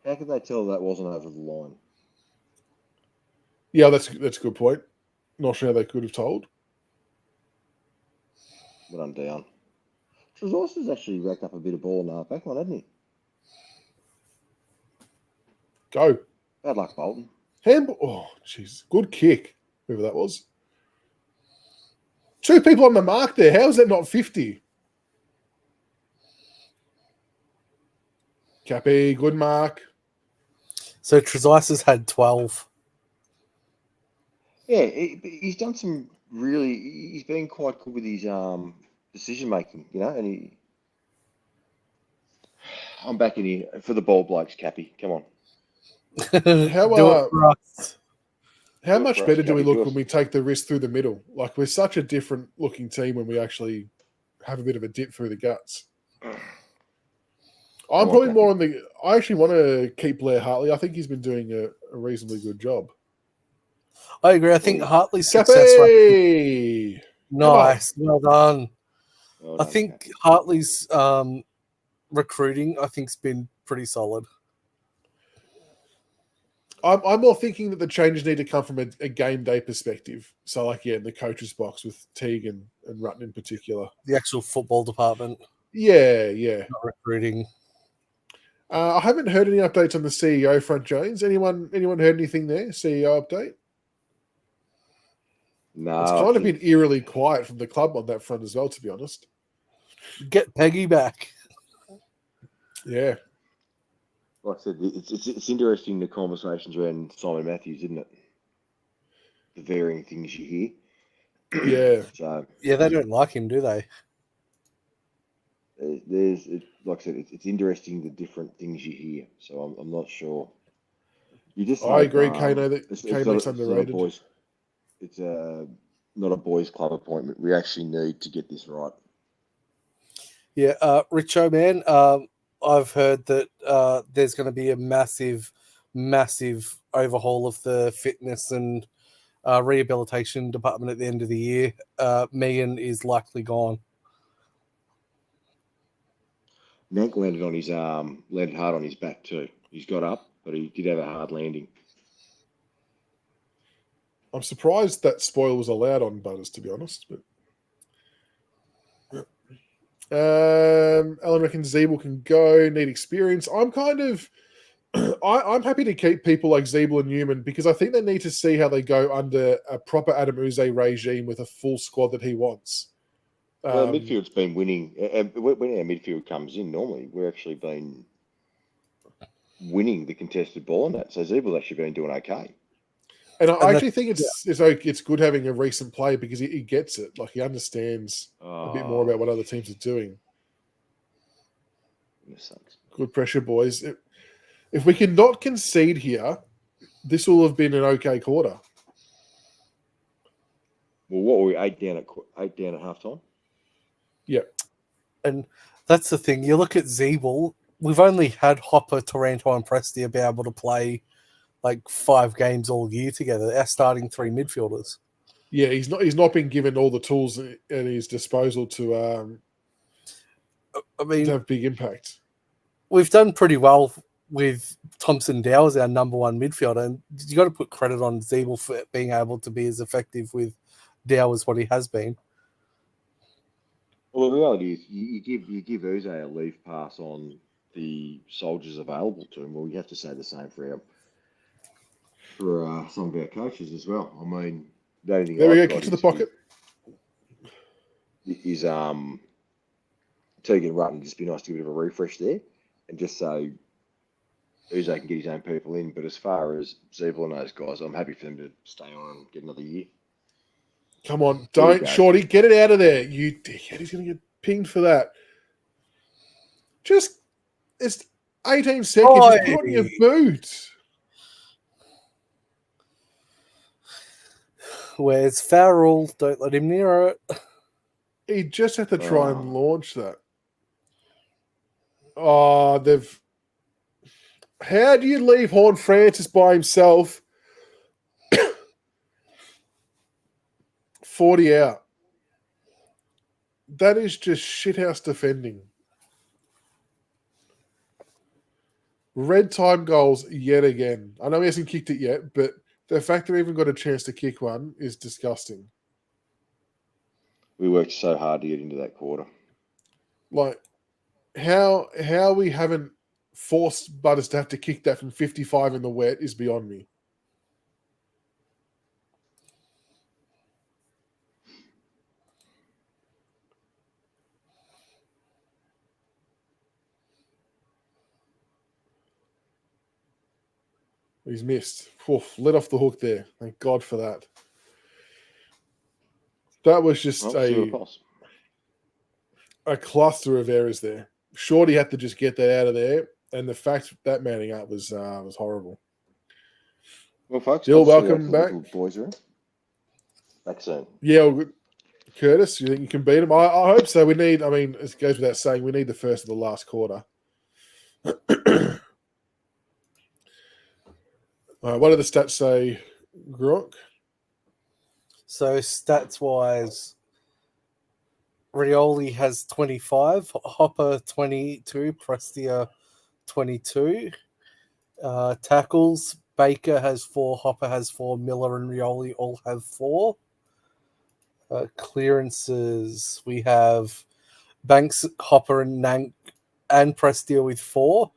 How could they tell that wasn't over the line? Yeah, that's a good point. Not sure how they could have told. But I'm down. Trezors has actually racked up a bit of ball in the halfback one, hasn't he? Go. Bad luck, Bolton. Handball. Oh, jeez. Good kick. Whoever that was. 2 people on the mark there. How is that not 50? Cappy, good mark. So Trezors has had 12. Yeah, he's done some really. He's been quite good with his decision making, and I'm back in here for the ball blokes, Cappy. Come on. How much better do we look when we take the risk through the middle? Like, we're such a different looking team when we actually have a bit of a dip through the guts. I'm probably more on the. I actually want to keep Blair Hartley. I think he's been doing a reasonably good job. I agree. I think Hartley's success rate. Nice, well done. Well I think Hartley's recruiting, I think, has been pretty solid. I'm more thinking that the changes need to come from a game day perspective. So, like, in the coach's box with Teague and Rutten in particular. The actual football department. Yeah. Not recruiting. I haven't heard any updates on the CEO front, Jones. Anyone heard anything there? CEO update? No. It's kind of been eerily quiet from the club on that front as well, to be honest. Get Peggy back. Yeah. Like I said, it's interesting, the conversations around Simon Matthews, isn't it? The varying things you hear. Yeah. So yeah, they don't like him, do they? Like I said, it's interesting the different things you hear. So I'm not sure. I agree, Kano, that Kano's underrated. It's not a boys' club appointment. We actually need to get this right. Yeah, Richo, man, I've heard that there's going to be a massive, massive overhaul of the fitness and rehabilitation department at the end of the year. Megan is likely gone. Nank landed on his landed hard on his back too. He's got up, but he did have a hard landing. I'm surprised that spoil was allowed on Butters, to be honest. But Alan reckons Zeeble can go, need experience. I'm kind of I'm happy to keep people like Zeeble and Newman because I think they need to see how they go under a proper Adam Uze regime with a full squad that he wants. Well, midfield's been winning. When our midfield comes in, normally we're actually been winning the contested ball on that. So Zeebel's actually been doing okay. And I actually think it's good having a recent player because he gets it. Like he understands a bit more about what other teams are doing. Good pressure, boys. If we can not concede here, this will have been an okay quarter. Well, what were we 8 down at halftime? Yeah. And that's the thing. You look at Zeeble, we've only had Hopper, Taranto, and Prestia be able to play like 5 games all year together. Our starting 3 midfielders. Yeah, he's not been given all the tools at his disposal to have big impact. We've done pretty well with Thompson Dow as our number 1 midfielder, and you got to put credit on Zeeble for being able to be as effective with Dow as what he has been. Well, the reality is you give Uze a leave pass on the soldiers available to him. Well, you have to say the same for some of our coaches as well. I mean, the only thing there we go, kick to the pocket. Is Tegan Rutten just be nice to give a bit of a refresh there, and just so Uze can get his own people in. But as far as Zeeble and those guys, I'm happy for them to stay on and get another year. Come on, don't, Shorty, get it out of there. You dickhead, he's going to get pinged for that. It's 18 seconds. Just put on your boot. Where's Farrell? Don't let him near it. He just had to try and launch that. Oh, how do you leave Horn Francis by himself? 40 out. That is just shithouse defending. Red time goals yet again. I know he hasn't kicked it yet, but the fact that we even got a chance to kick one is disgusting. We worked so hard to get into that quarter. Like, how we haven't forced Butters to have to kick that from 55 in the wet is beyond me. He's missed. Oof, let off the hook there. Thank God for that. That was just a cluster of errors there. Shorty had to just get that out of there, and the fact that manning up was horrible. Well, folks, Dill, welcome back. Boys are back soon. Yeah, well, Curtis, you think you can beat him? I hope so. It goes without saying, we need the first of the last quarter. What do the stats say, Gronk? So stats-wise, Rioli has 25, Hopper 22, Prestia 22. Tackles, Baker has 4, Hopper has 4, Miller and Rioli all have 4. Clearances, we have Banks, Hopper and Nank and Prestia with 4.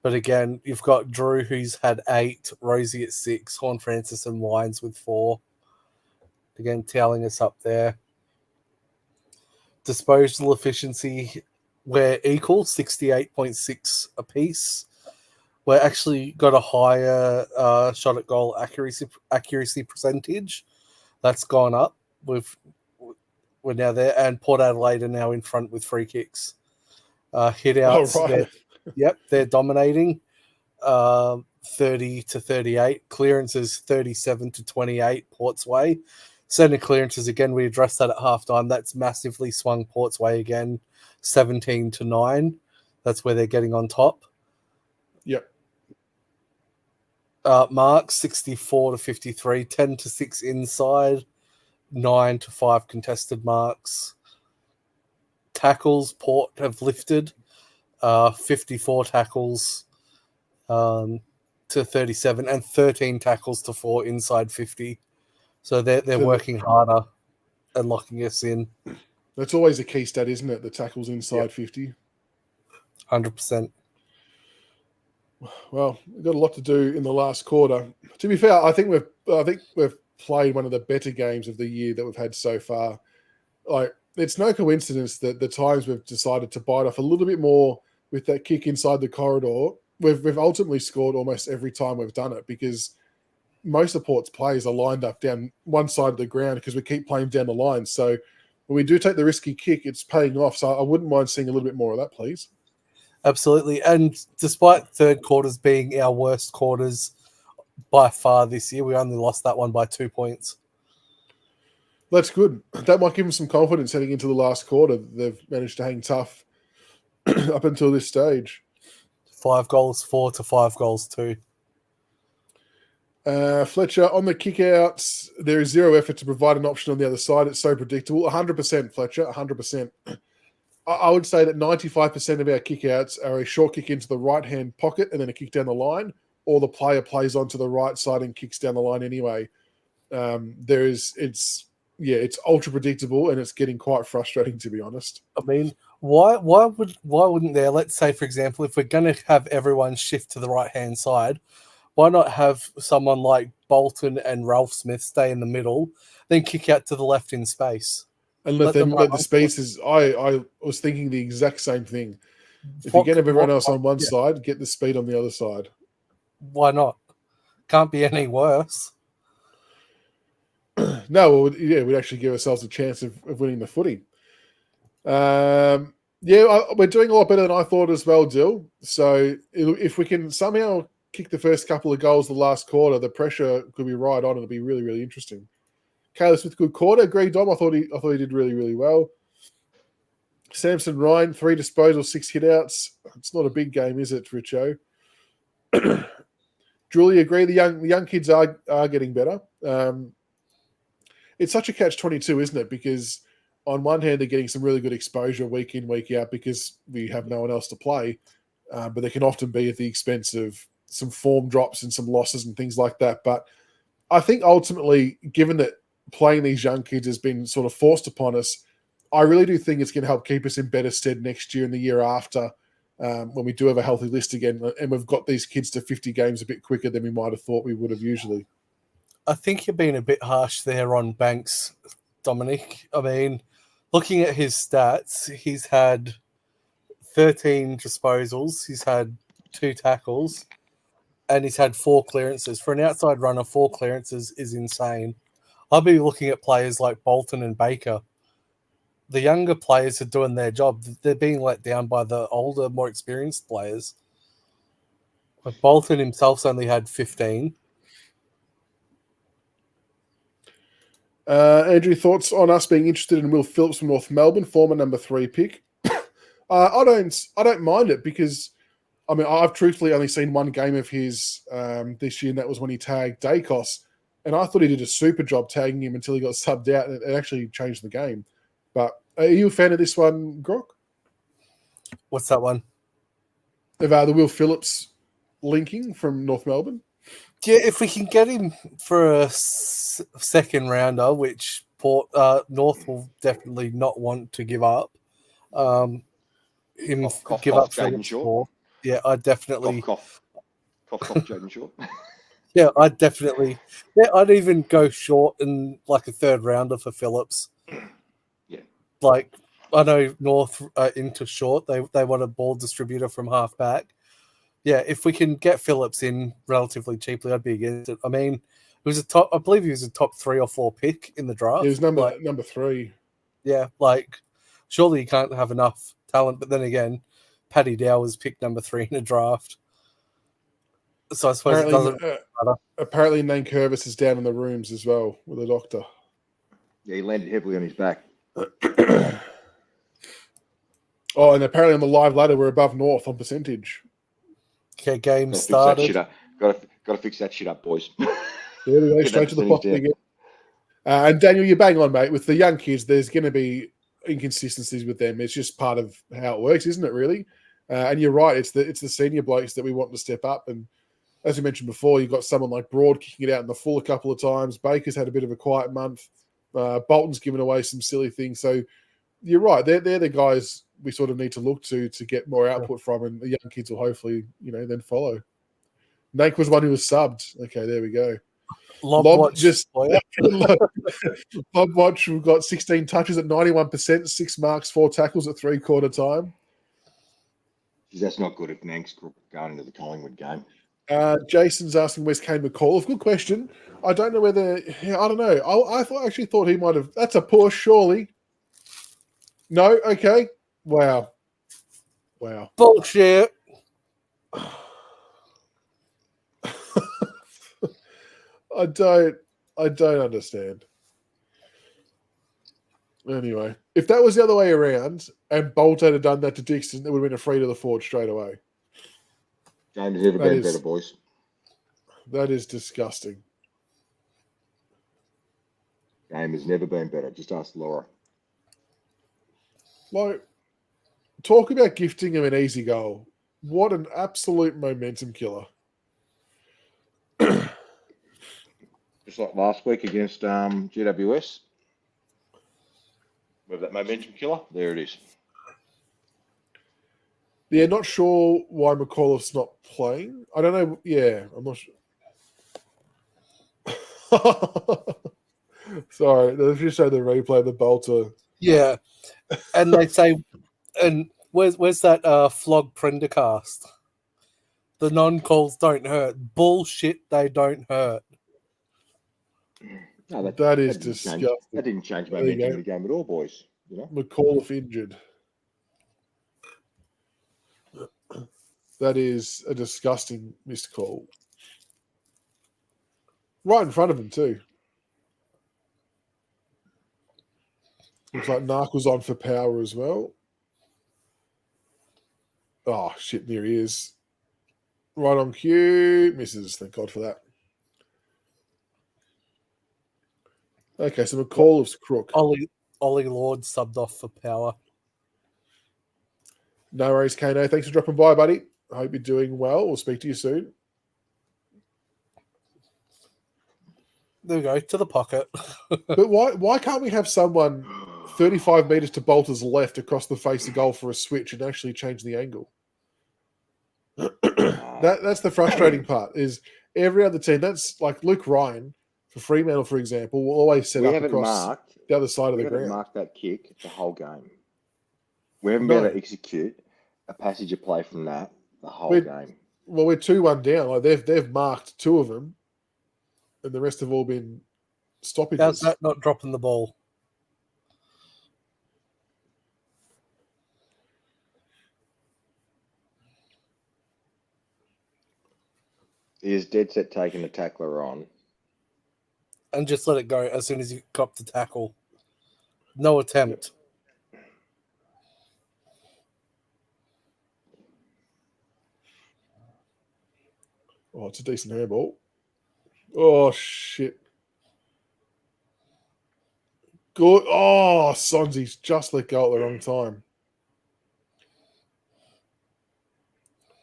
But again, you've got Drew, who's had 8, Rosie at 6, Horn Francis and Wines with 4. Again, tallying us up there. Disposal efficiency, we're equal, 68.6 apiece. We're actually got a higher shot at goal accuracy percentage. That's gone up. We're now there, and Port Adelaide are now in front with free kicks. Hit outs. Oh, right. Yep, they're dominating. 30 to 38. Clearances 37 to 28. Port's way. Centre clearances again. We addressed that at halftime. That's massively swung Port's way again. 17 to 9. That's where they're getting on top. Yep. Marks 64 to 53, 10 to 6 inside, 9 to 5 contested marks. Tackles, Port have lifted 54 tackles to 37 and 13 tackles to 4 inside 50. So they're working harder and locking us in. That's always a key stat, isn't it? The tackles inside 50. 100%. Well, we've got a lot to do in the last quarter. To be fair, I think we've played one of the better games of the year that we've had so far. Like, it's no coincidence that the times we've decided to bite off a little bit more with that kick inside the corridor, we've ultimately scored almost every time we've done it, because most of Port's players are lined up down one side of the ground because we keep playing down the line. So when we do take the risky kick, it's paying off. So I wouldn't mind seeing a little bit more of that, please. Absolutely. And despite third quarters being our worst quarters by far this year, we only lost that one by 2 points. That's good. That might give them some confidence heading into the last quarter. They've managed to hang tough up until this stage. 5 goals 4 to 5 goals 2. Fletcher, on the kickouts, there is zero effort to provide an option on the other side. It's so predictable. 100%, Fletcher, 100%. I would say that 95% of our kickouts are a short kick into the right-hand pocket and then a kick down the line, or the player plays onto the right side and kicks down the line anyway. It's ultra predictable, and it's getting quite frustrating, to be honest. I mean, why wouldn't there? Let's say, for example, if we're going to have everyone shift to the right-hand side, why not have someone like Bolton and Ralph Smith stay in the middle, then kick out to the left in space? And let the spaces. I was thinking the exact same thing. If you get everyone else on one side, get the speed on the other side. Why not? Can't be any worse. No, we'd actually give ourselves a chance of winning the footy. We're doing a lot better than I thought as well, Dill. So if we can somehow kick the first couple of goals the last quarter, the pressure could be right on. It'll be really, really interesting. Caleb Smith, good quarter. Greg Dom, I thought he did really, really well. Samson Ryan, 3 disposals, 6 hitouts. It's not a big game, is it, Richo? Julie, agree. The young kids are getting better. It's such a catch-22, isn't it? Because on one hand, they're getting some really good exposure week in, week out because we have no one else to play. But they can often be at the expense of some form drops and some losses and things like that. But I think ultimately, given that playing these young kids has been sort of forced upon us, I really do think it's going to help keep us in better stead next year and the year after when we do have a healthy list again. And we've got these kids to 50 games a bit quicker than we might have thought we would have usually. I think you're being a bit harsh there on Banks, Dominic. I mean, looking at his stats, he's had 13 disposals, he's had 2 tackles, and he's had 4 clearances. For an outside runner, 4 clearances is insane. I'll be looking at players like Bolton and Baker. The younger players are doing their job. They're being let down by the older, more experienced players. But Bolton himself's only had 15. Andrew, thoughts on us being interested in Will Phillips from North Melbourne, former number 3 pick? I don't mind it because, I mean, I've truthfully only seen one game of his this year, and that was when he tagged Dacos. And I thought he did a super job tagging him until he got subbed out, and it actually changed the game. But are you a fan of this one, Grok? What's that one? Of the Will Phillips linking from North Melbourne? Yeah, if we can get him for a second rounder, which North will definitely not want to give up, give up Phillips for. Yeah, I definitely. Cough, Jaden Shaw. Yeah, I'd definitely. Yeah, I'd even go short in like a third rounder for Phillips. Yeah. Like, I know North into short. They want a ball distributor from half back. Yeah, if we can get Phillips in relatively cheaply, I'd be against it. I mean, I believe he was a top 3 or 4 pick in the draft. He was number 3. Yeah, like, surely you can't have enough talent. But then again, Paddy Dow was picked number 3 in a draft. So I suppose it doesn't matter. Apparently, Nane Curvis is down in the rooms as well with a doctor. Yeah, he landed heavily on his back. Oh, and apparently on the live ladder, we're above North on percentage. Okay, game started. Got Got to fix that shit up, boys. There we go, Get straight that to the percentage pocket down. again. And Daniel, you're bang on, mate. With the young kids, there's going to be inconsistencies with them. It's just part of how it works, isn't it? Really. And you're right. It's the senior blokes that we want to step up. And as we mentioned before, you've got someone like Broad kicking it out in the full a couple of times. Baker's had a bit of a quiet month. Bolton's given away some silly things. So you're right. They're the guys we sort of need to look to get more output from, and the young kids will hopefully, then follow. Nate was one who was subbed. Okay, there we go. Lob watch. Just Lob watch. We've got 16 touches at 91%, 6 marks, 4 tackles at 3/4 time. That's not good if Nank's going into the Collingwood game. Jason's asking where's Kane McCall. Good question. I don't know whether. Yeah, I don't know. I actually thought he might have. That's a push, surely. No. Okay. Wow. Bullshit. I don't understand. Anyway, if that was the other way around and Bolt had done that to Dixon, it would have been a free to the forward straight away. Game has never been better, boys. That is disgusting. Game has never been better. Just ask Laura. Like, talk about gifting him an easy goal. What an absolute momentum killer. Just like last week against GWS. With that momentum killer, there it is. Yeah, not sure why McAuliffe's not playing. I don't know. Yeah, I'm not sure. Sorry, they just showed the replay of the bolter. Yeah, and they say, and where's that flog Prendercast? The non-calls don't hurt. Bullshit, they don't hurt. No, that is disgusting. That didn't change momentum in the game at all, boys. McAuliffe injured. That is a disgusting missed call. Right in front of him, too. Looks like Nark was on for power as well. Oh, shit, there he is. Right on cue. Misses, thank God for that. Okay, so McAuliffe's crook. Ollie Lord subbed off for power. No worries, Kano. Thanks for dropping by, buddy. I hope you're doing well. We'll speak to you soon. There we go, to the pocket. But why can't we have someone 35 metres to Bolter's left across the face of goal for a switch and actually change the angle? That's the frustrating part, is every other team, that's like Luke Ryan for Fremantle, for example, will always set up across the other side of the ground. We haven't marked that kick the whole game. We haven't been able to execute a passage of play from that the whole game. Well, we're 2-1 down. Like they've marked 2 of them, and the rest have all been stoppages. How's that not dropping the ball? He is dead set taking the tackler on. And just let it go as soon as you cop the tackle. No attempt. Oh, it's a decent handball. Oh, shit. Good. Oh, Sonsy's just let go at the wrong time.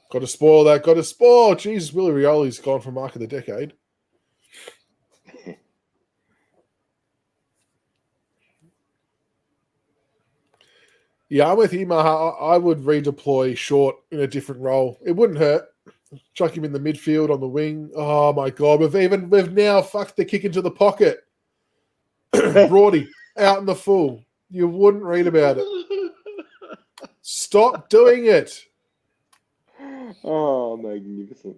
Got to spoil that. Got to spoil. Jesus, Willie Rioli's gone for mark of the decade. Yeah, I'm with you, Maha. I would redeploy Short in a different role. It wouldn't hurt. Chuck him in the midfield on the wing. Oh my God, we've now fucked the kick into the pocket. Broady out in the full. You wouldn't read about it. Stop doing it. Oh, magnificent.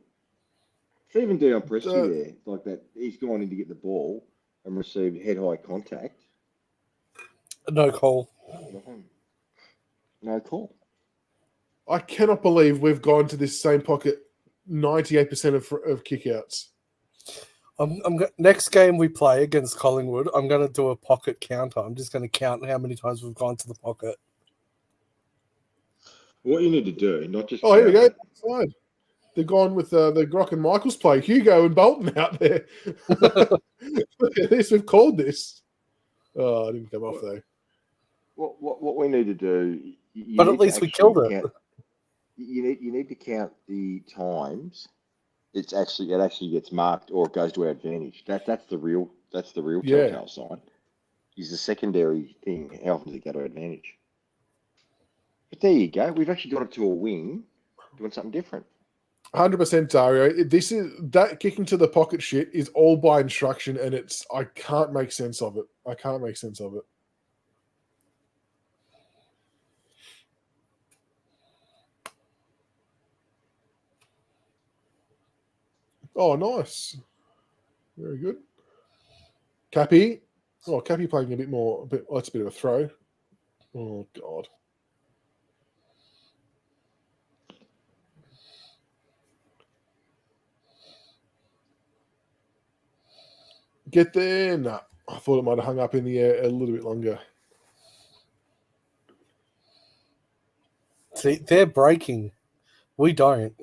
Even Dion Pressley there, like that, he's gone in to get the ball and received head-high contact. No call. No call. I cannot believe we've gone to this same pocket 98% of kickouts. Next game we play against Collingwood, I'm going to do a pocket counter. I'm just going to count how many times we've gone to the pocket. What you need to do, not just... Oh, here we go. Slide. They're gone with the Grock and Michaels play. Hugo and Bolton out there. Look at this. We've called this. Oh, I didn't come off though. What we need to do? But at least we killed it. You need to count the times. It actually gets marked or it goes to our advantage. That's the real telltale sign. Is the secondary thing how often does it go to our advantage? But there you go. We've actually got it to a win, doing something different. 100% Dario. This is that kicking to the pocket shit is all by instruction, and I can't make sense of it. Oh, nice. Very good. Cappy. Oh, Cappy playing a bit more. That's a bit of a throw. Oh, God. Get there. No. I thought it might have hung up in the air a little bit longer. See, they're breaking. We don't.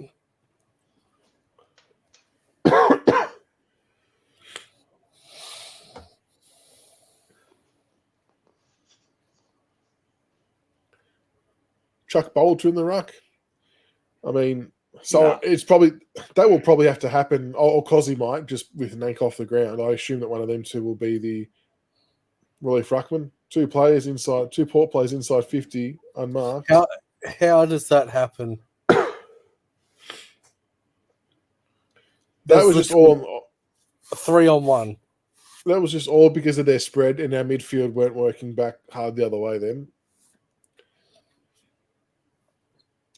Chuck Bolter in the ruck. I mean, it's probably that will probably have to happen, or Cozzy might just with Nank off the ground. I assume that one of them two will be the relief ruckman. Two port players inside 50 unmarked. How does that happen? That was just all 3-on-1. That was just all because of their spread, and our midfield weren't working back hard the other way then.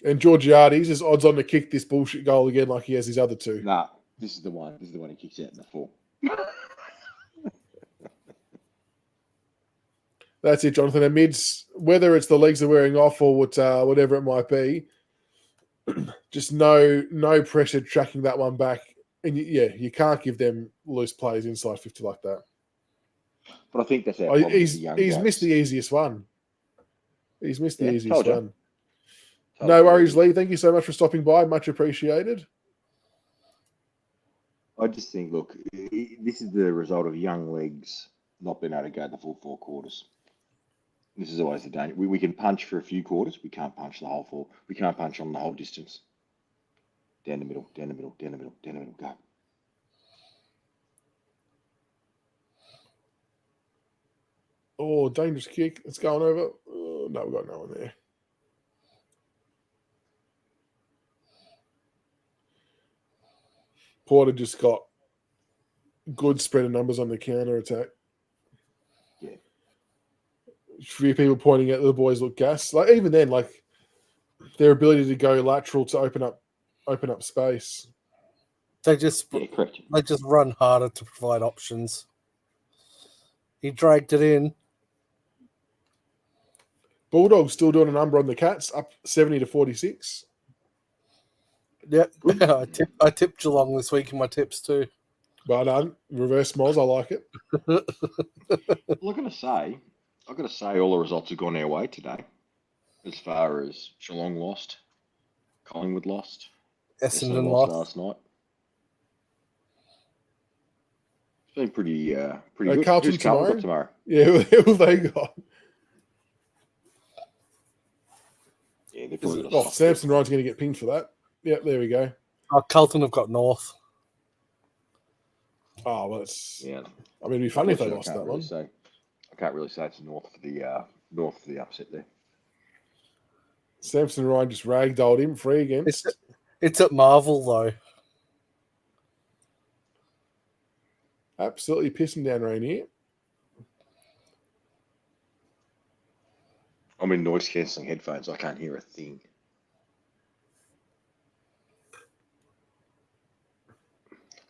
And Georgiades is odds on to kick this bullshit goal again like he has his other two. Nah, this is the one. This is the one he kicks out in the full. That's it, Jonathan. Amidst whether it's the legs are wearing off or whatever it might be, just no pressure tracking that one back. And you can't give them loose plays inside 50 like that. But I think that's our problem. He's missed the easiest one. He's missed the easiest one. No worries, Lee. Thank you so much for stopping by. Much appreciated. I just think, look, this is the result of young legs not being able to go the full 4 quarters. This is always the danger. We can punch for a few quarters. We can't punch the whole 4. We can't punch on the whole distance. Down the middle, down the middle, down the middle, down the middle, go. Oh, dangerous kick. It's going over. Oh, no, we've got no one there. Porter just got good spread of numbers on the counter attack. Yeah. A few people pointing out the boys look gas. Like even then, like their ability to go lateral to open up space. They just run harder to provide options. He dragged it in. Bulldogs still doing a number on the Cats, up 70-46. Yeah, I tipped Geelong this week in my tips too. Well done. Reverse Moz, I like it. Well, I've got to say all the results have gone our way today. As far as Geelong lost, Collingwood lost, Essendon lost last night. It's been pretty good. Carlton Who's Carlton got tomorrow? Yeah, who have they got? Yeah, they've probably got a Samson Ryan's going to get pinged for that. Yep, there we go. Carlton have got North. Oh, well, it's... Yeah. I mean, it'd be funny if they lost that one. I can't really say it's North for the upset there. Samson Ryan just ragdolled him free against. It's at Marvel, though. Absolutely pissing down rain here. I'm in noise-cancelling headphones. I can't hear a thing.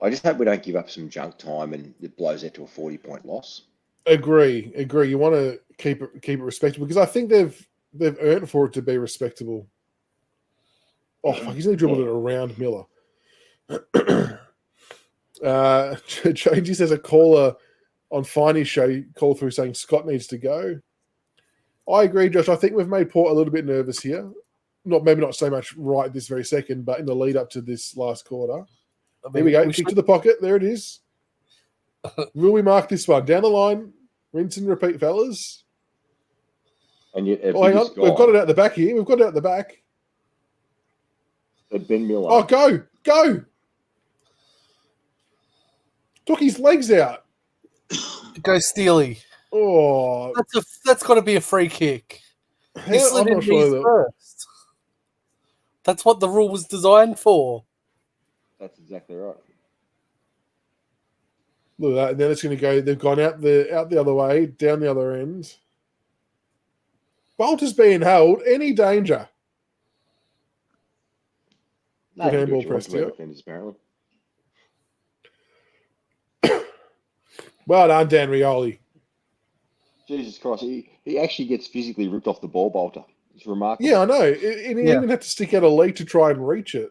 I just hope we don't give up some junk time and it blows out to a 40-point loss. Agree. You want to keep it respectable because I think they've earned for it to be respectable. Oh, fuck, he's only dribbled it around Miller. Changes as a caller on Finey's show call through saying Scott needs to go. I agree, Josh. I think we've made Port a little bit nervous here. maybe not so much right this very second, but in the lead up to this last quarter. I mean, Here we go. Kick to the pocket. There it is. Will we mark this one? Down the line, rinse and repeat, fellas. And yet, Oh, hang on. We've got it out the back here. We've got it out the back. Ben Miller. Oh, go. Took his legs out. Go Steely. Oh, That's got to be a free kick. He slid in knees first. That's what the rule was designed for. That's exactly right. Look at that. And then it's going to go. They've gone out the other way, down the other end. Bolt is being held. Any danger? No, Good handball, Prestia. Defenders, apparently. Well done, Dan Rioli. Jesus Christ, he actually gets physically ripped off the ball, Bolter. It's remarkable. Yeah, I know. And he even had to stick out a leg to try and reach it.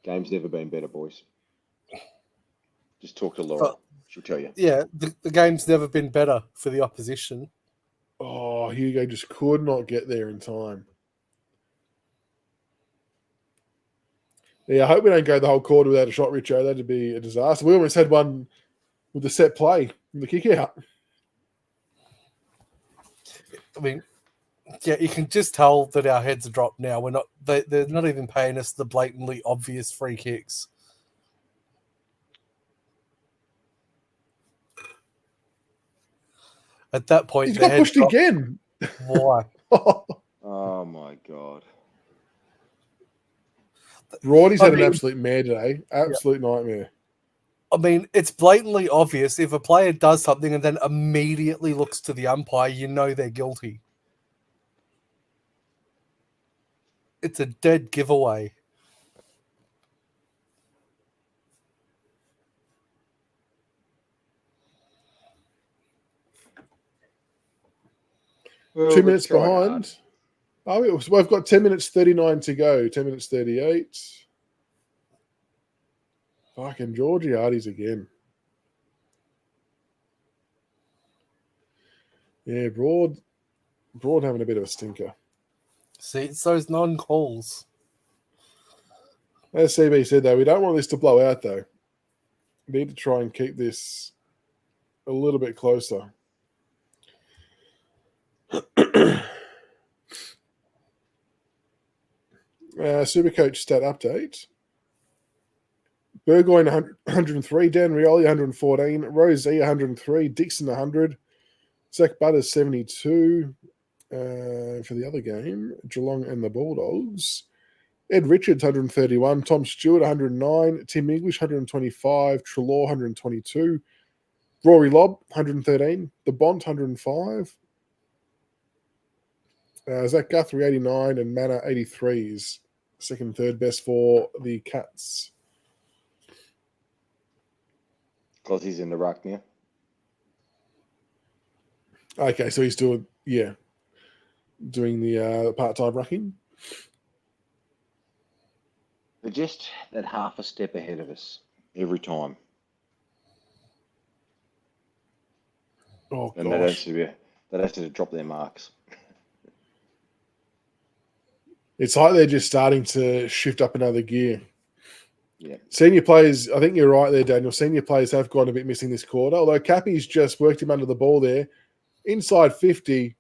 Game's never been better, boys. Just talk to Laura. She'll tell you. Yeah, the game's never been better for the opposition. Oh, Hugo just could not get there in time. Yeah, I hope we don't go the whole quarter without a shot, Richo. That'd be a disaster. We almost had one with the set play from the kick out. I mean, yeah, you can just tell that our heads are dropped now. They're not even paying us the blatantly obvious free kicks. At that point, he's got pushed again. Why? Oh my God. Roddy's had an absolute mare today. Absolute nightmare. I mean, it's blatantly obvious. If a player does something and then immediately looks to the umpire, you know they're guilty. It's a dead giveaway. Well, 2 minutes behind. Oh, we've got 10 minutes 39 to go. 10 minutes 38. Fucking Georgiades again. Yeah, Broad having a bit of a stinker. See, it's those non-calls. As CB said, though, we don't want this to blow out, though. We need to try and keep this a little bit closer. Supercoach stat update. Burgoyne 103, Dan Rioli 114, Rosé 103, Dixon 100, Zach Butters 72 for the other game, Geelong and the Bulldogs. Ed Richards 131, Tom Stewart 109, Tim English 125, Trelaw 122, Rory Lobb 113, The Bont 105, Zach Guthrie 89, and Manor 83 is second, third best for the Cats. Because he's in the ruck now. Okay, so he's doing the part-time rucking. They're just that half a step ahead of us every time. Oh, and gosh. They have to drop their marks. It's like they're just starting to shift up another gear. Yeah. Senior players, I think you're right there, Daniel. Senior players have gone a bit missing this quarter, although Cappy's just worked him under the ball there. Inside 50,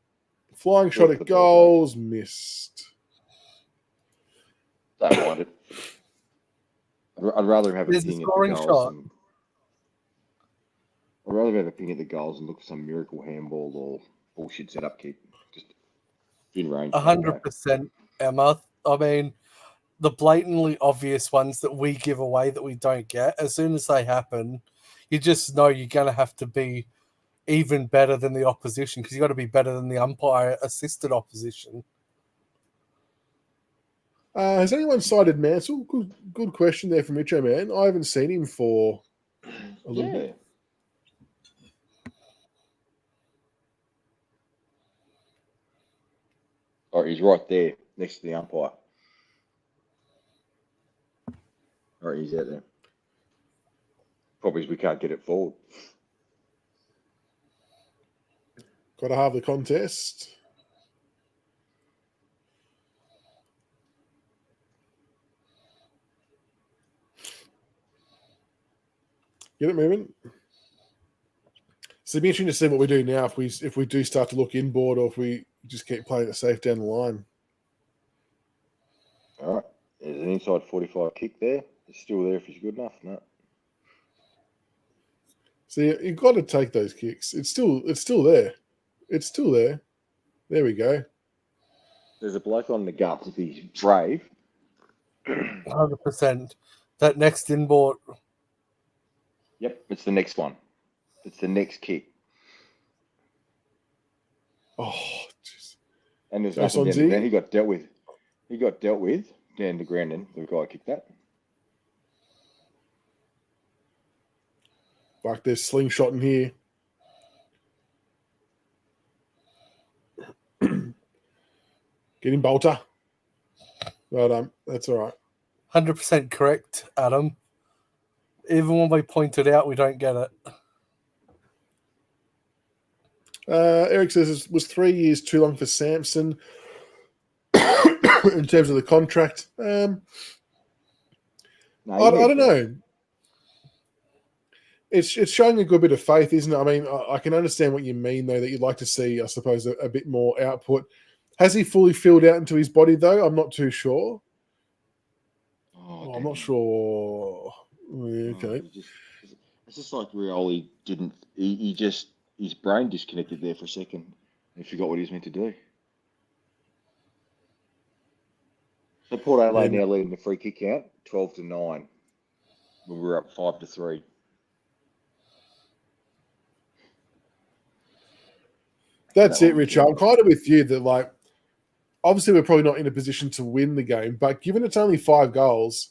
flying shot at goals, missed. Don't mind it. I'd rather have a ping at the goals. I'd rather have a ping at the goals and look for some miracle handball or bullshit setup kick. Just in range. 100%, Emma. I mean, the blatantly obvious ones that we give away that we don't get, as soon as they happen, you just know you're going to have to be even better than the opposition because you've got to be better than the umpire-assisted opposition. Has anyone cited Mansell? Good question there from Richo, man. I haven't seen him for a little bit. Oh, he's right there next to the umpire. All right, he's out there. Probably we can't get it forward. Got to have the contest. Get it moving. So it'd be interesting to see what we do now if we do start to look inboard or if we just keep playing it safe down the line. All right. There's an inside 45 kick there. It's still there if he's good enough. No. So you've got to take those kicks. It's still there. It's still there. There we go. There's a bloke on the guts if he's brave. 100%. That next inboard. Yep, it's the next one. It's the next kick. Oh, jeez. And there's Goes nothing on down Z. there. He got dealt with. He got dealt with down to ground, and the guy kicked that. Fuck, there's slingshot in here. Get him, Bolter. Well done. That's all right. 100% correct, Adam. Even when we point it out, we don't get it. Eric says it was 3 years too long for Samson in terms of the contract. I don't know. It's showing a good bit of faith, isn't it? I mean, I can understand what you mean, though, that you'd like to see, I suppose, a bit more output. Has he fully filled out into his body, though? I'm not too sure. I'm not sure. Okay. It's just like Rioli didn't. He just his brain disconnected there for a second and forgot what he was meant to do. So Port Adelaide now leading the free kick out 12-9 when we were up 5-3. That's it, Richard. I'm kind of with you that, like, obviously we're probably not in a position to win the game, but given it's only 5 goals,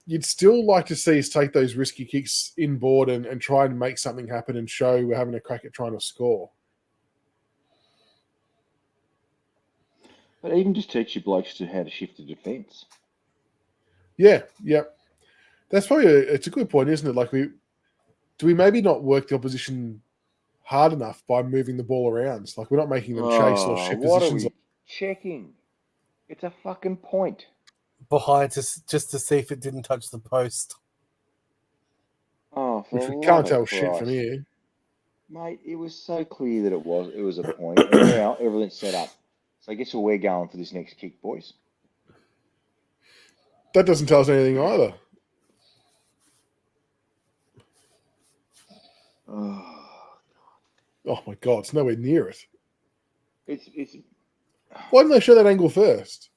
you'd still like to see us take those risky kicks inboard and try and make something happen and show we're having a crack at trying to score. But even just teach your blokes to how to shift the defence. Yeah. That's probably it's a good point, isn't it? Like, do we maybe not work the opposition hard enough by moving the ball around? Like, we're not making them chase or shift what positions. Are we checking? It's a fucking point. Behind just to see if it didn't touch the post. Oh, which we can't tell shit from here. Mate, it was so clear that it was a point. And now everything's set up. So I guess we're going for this next kick, boys. That doesn't tell us anything either. Oh my God, it's nowhere near it. It's Why didn't they show that angle first?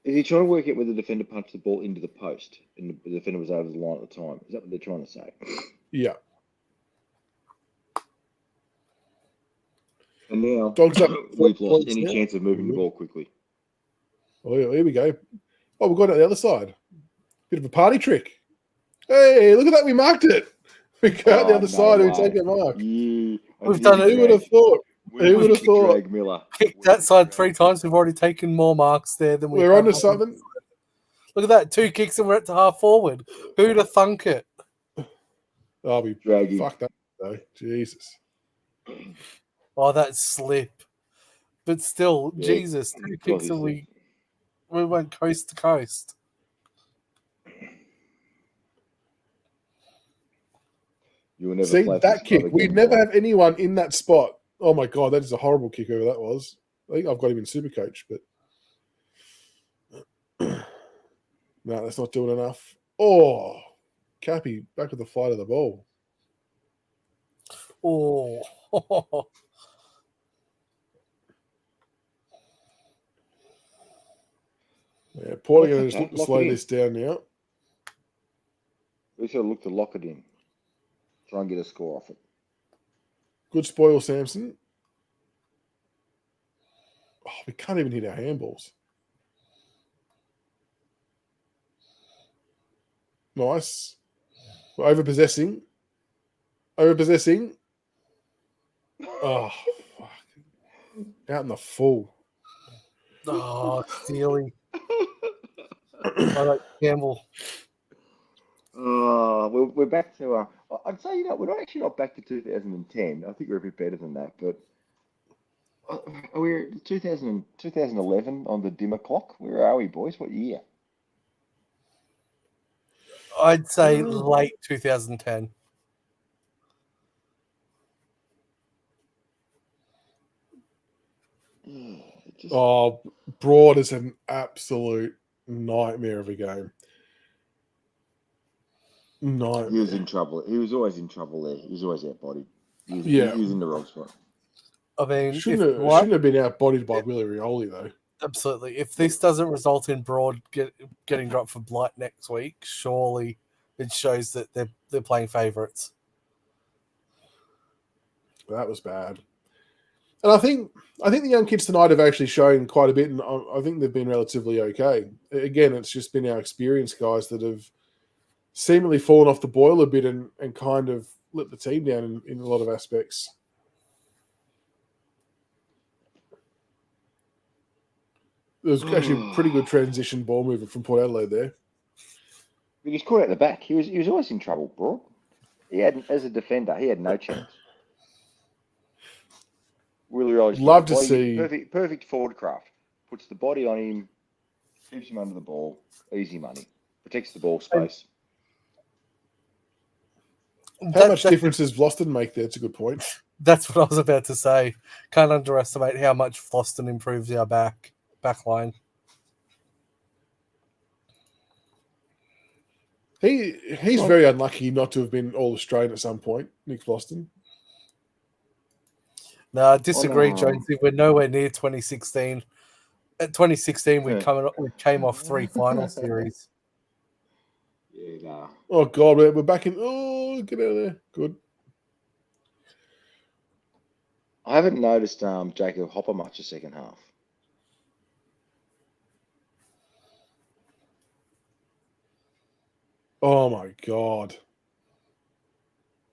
Is he trying to work out whether the defender punched the ball into the post and the defender was over the line at the time? Is that what they're trying to say? Yeah. And now Dogs up. we've lost any chance of moving the ball quickly. Oh, here we go. Oh, we've got it on the other side. Bit of a party trick. Hey, look at that. We marked it. We go out the other side and we take a mark. Yeah. We've done it. Who would have thought? Who would have thought? Drag Miller. Kicked that side 3 times. We've already taken more marks there than We're onto something. Look at that. 2 kicks and we're at the half forward. Who'd have thunk it? I'll be dragging. Fuck that, though. Jesus. Oh, that slip. But still, yeah, Jesus. 2 kicks and we went coast to coast. You will never see that kick. We never have anyone in that spot. Oh my God, that is a horrible kick. Whoever that was. I think I've got him in Supercoach, but no, that's not doing enough. Oh, Cappy back with the flight of the ball. Oh. Yeah, Portland going to just look to slow this down now. We should look to lock it in. Try and get a score off it. Good spoil, Samson. Oh, we can't even hit our handballs. Nice. We're overpossessing. Oh, fuck. Out in the full. Oh, Steely. I like Campbell. We're back to. I'd say, we're not actually not back to 2010. I think we're a bit better than that, but we're 2011 on the dimmer clock. Where are we, boys? What year? I'd say late 2010. Oh, Broad is an absolute nightmare of a game. Nightmare. He was in trouble. He was always in trouble there. He was always outbodied. He was in the wrong spot. I mean, shouldn't have been outbodied by Willie Rioli, though. Absolutely. If this doesn't result in Broad getting dropped for blight next week, surely it shows that they're playing favourites. That was bad. And I think the young kids tonight have actually shown quite a bit, and I think they've been relatively okay. Again, it's just been our experienced guys that have seemingly fallen off the boil a bit and kind of let the team down in a lot of aspects. There was actually a pretty good transition ball movement from Port Adelaide there. But he's caught out the back. He was always in trouble, Broad. He had, as a defender, he had no chance. Willie Rioli's love to see perfect forward craft. Puts the body on him, keeps him under the ball, easy money, protects the ball space. How much difference does Vlosten make there? It's a good point. That's what I was about to say. Can't underestimate how much Vlosten improves our back line. He's very unlucky not to have been All-Australian at some point, Nick Vlosten. No, I disagree, Jonesy. We're nowhere near 2016. At 2016, we came off 3 final series. Yeah, no. Oh, God, we're back in. Oh, get out of there. Good. I haven't noticed Jacob Hopper much the second half. Oh, my God.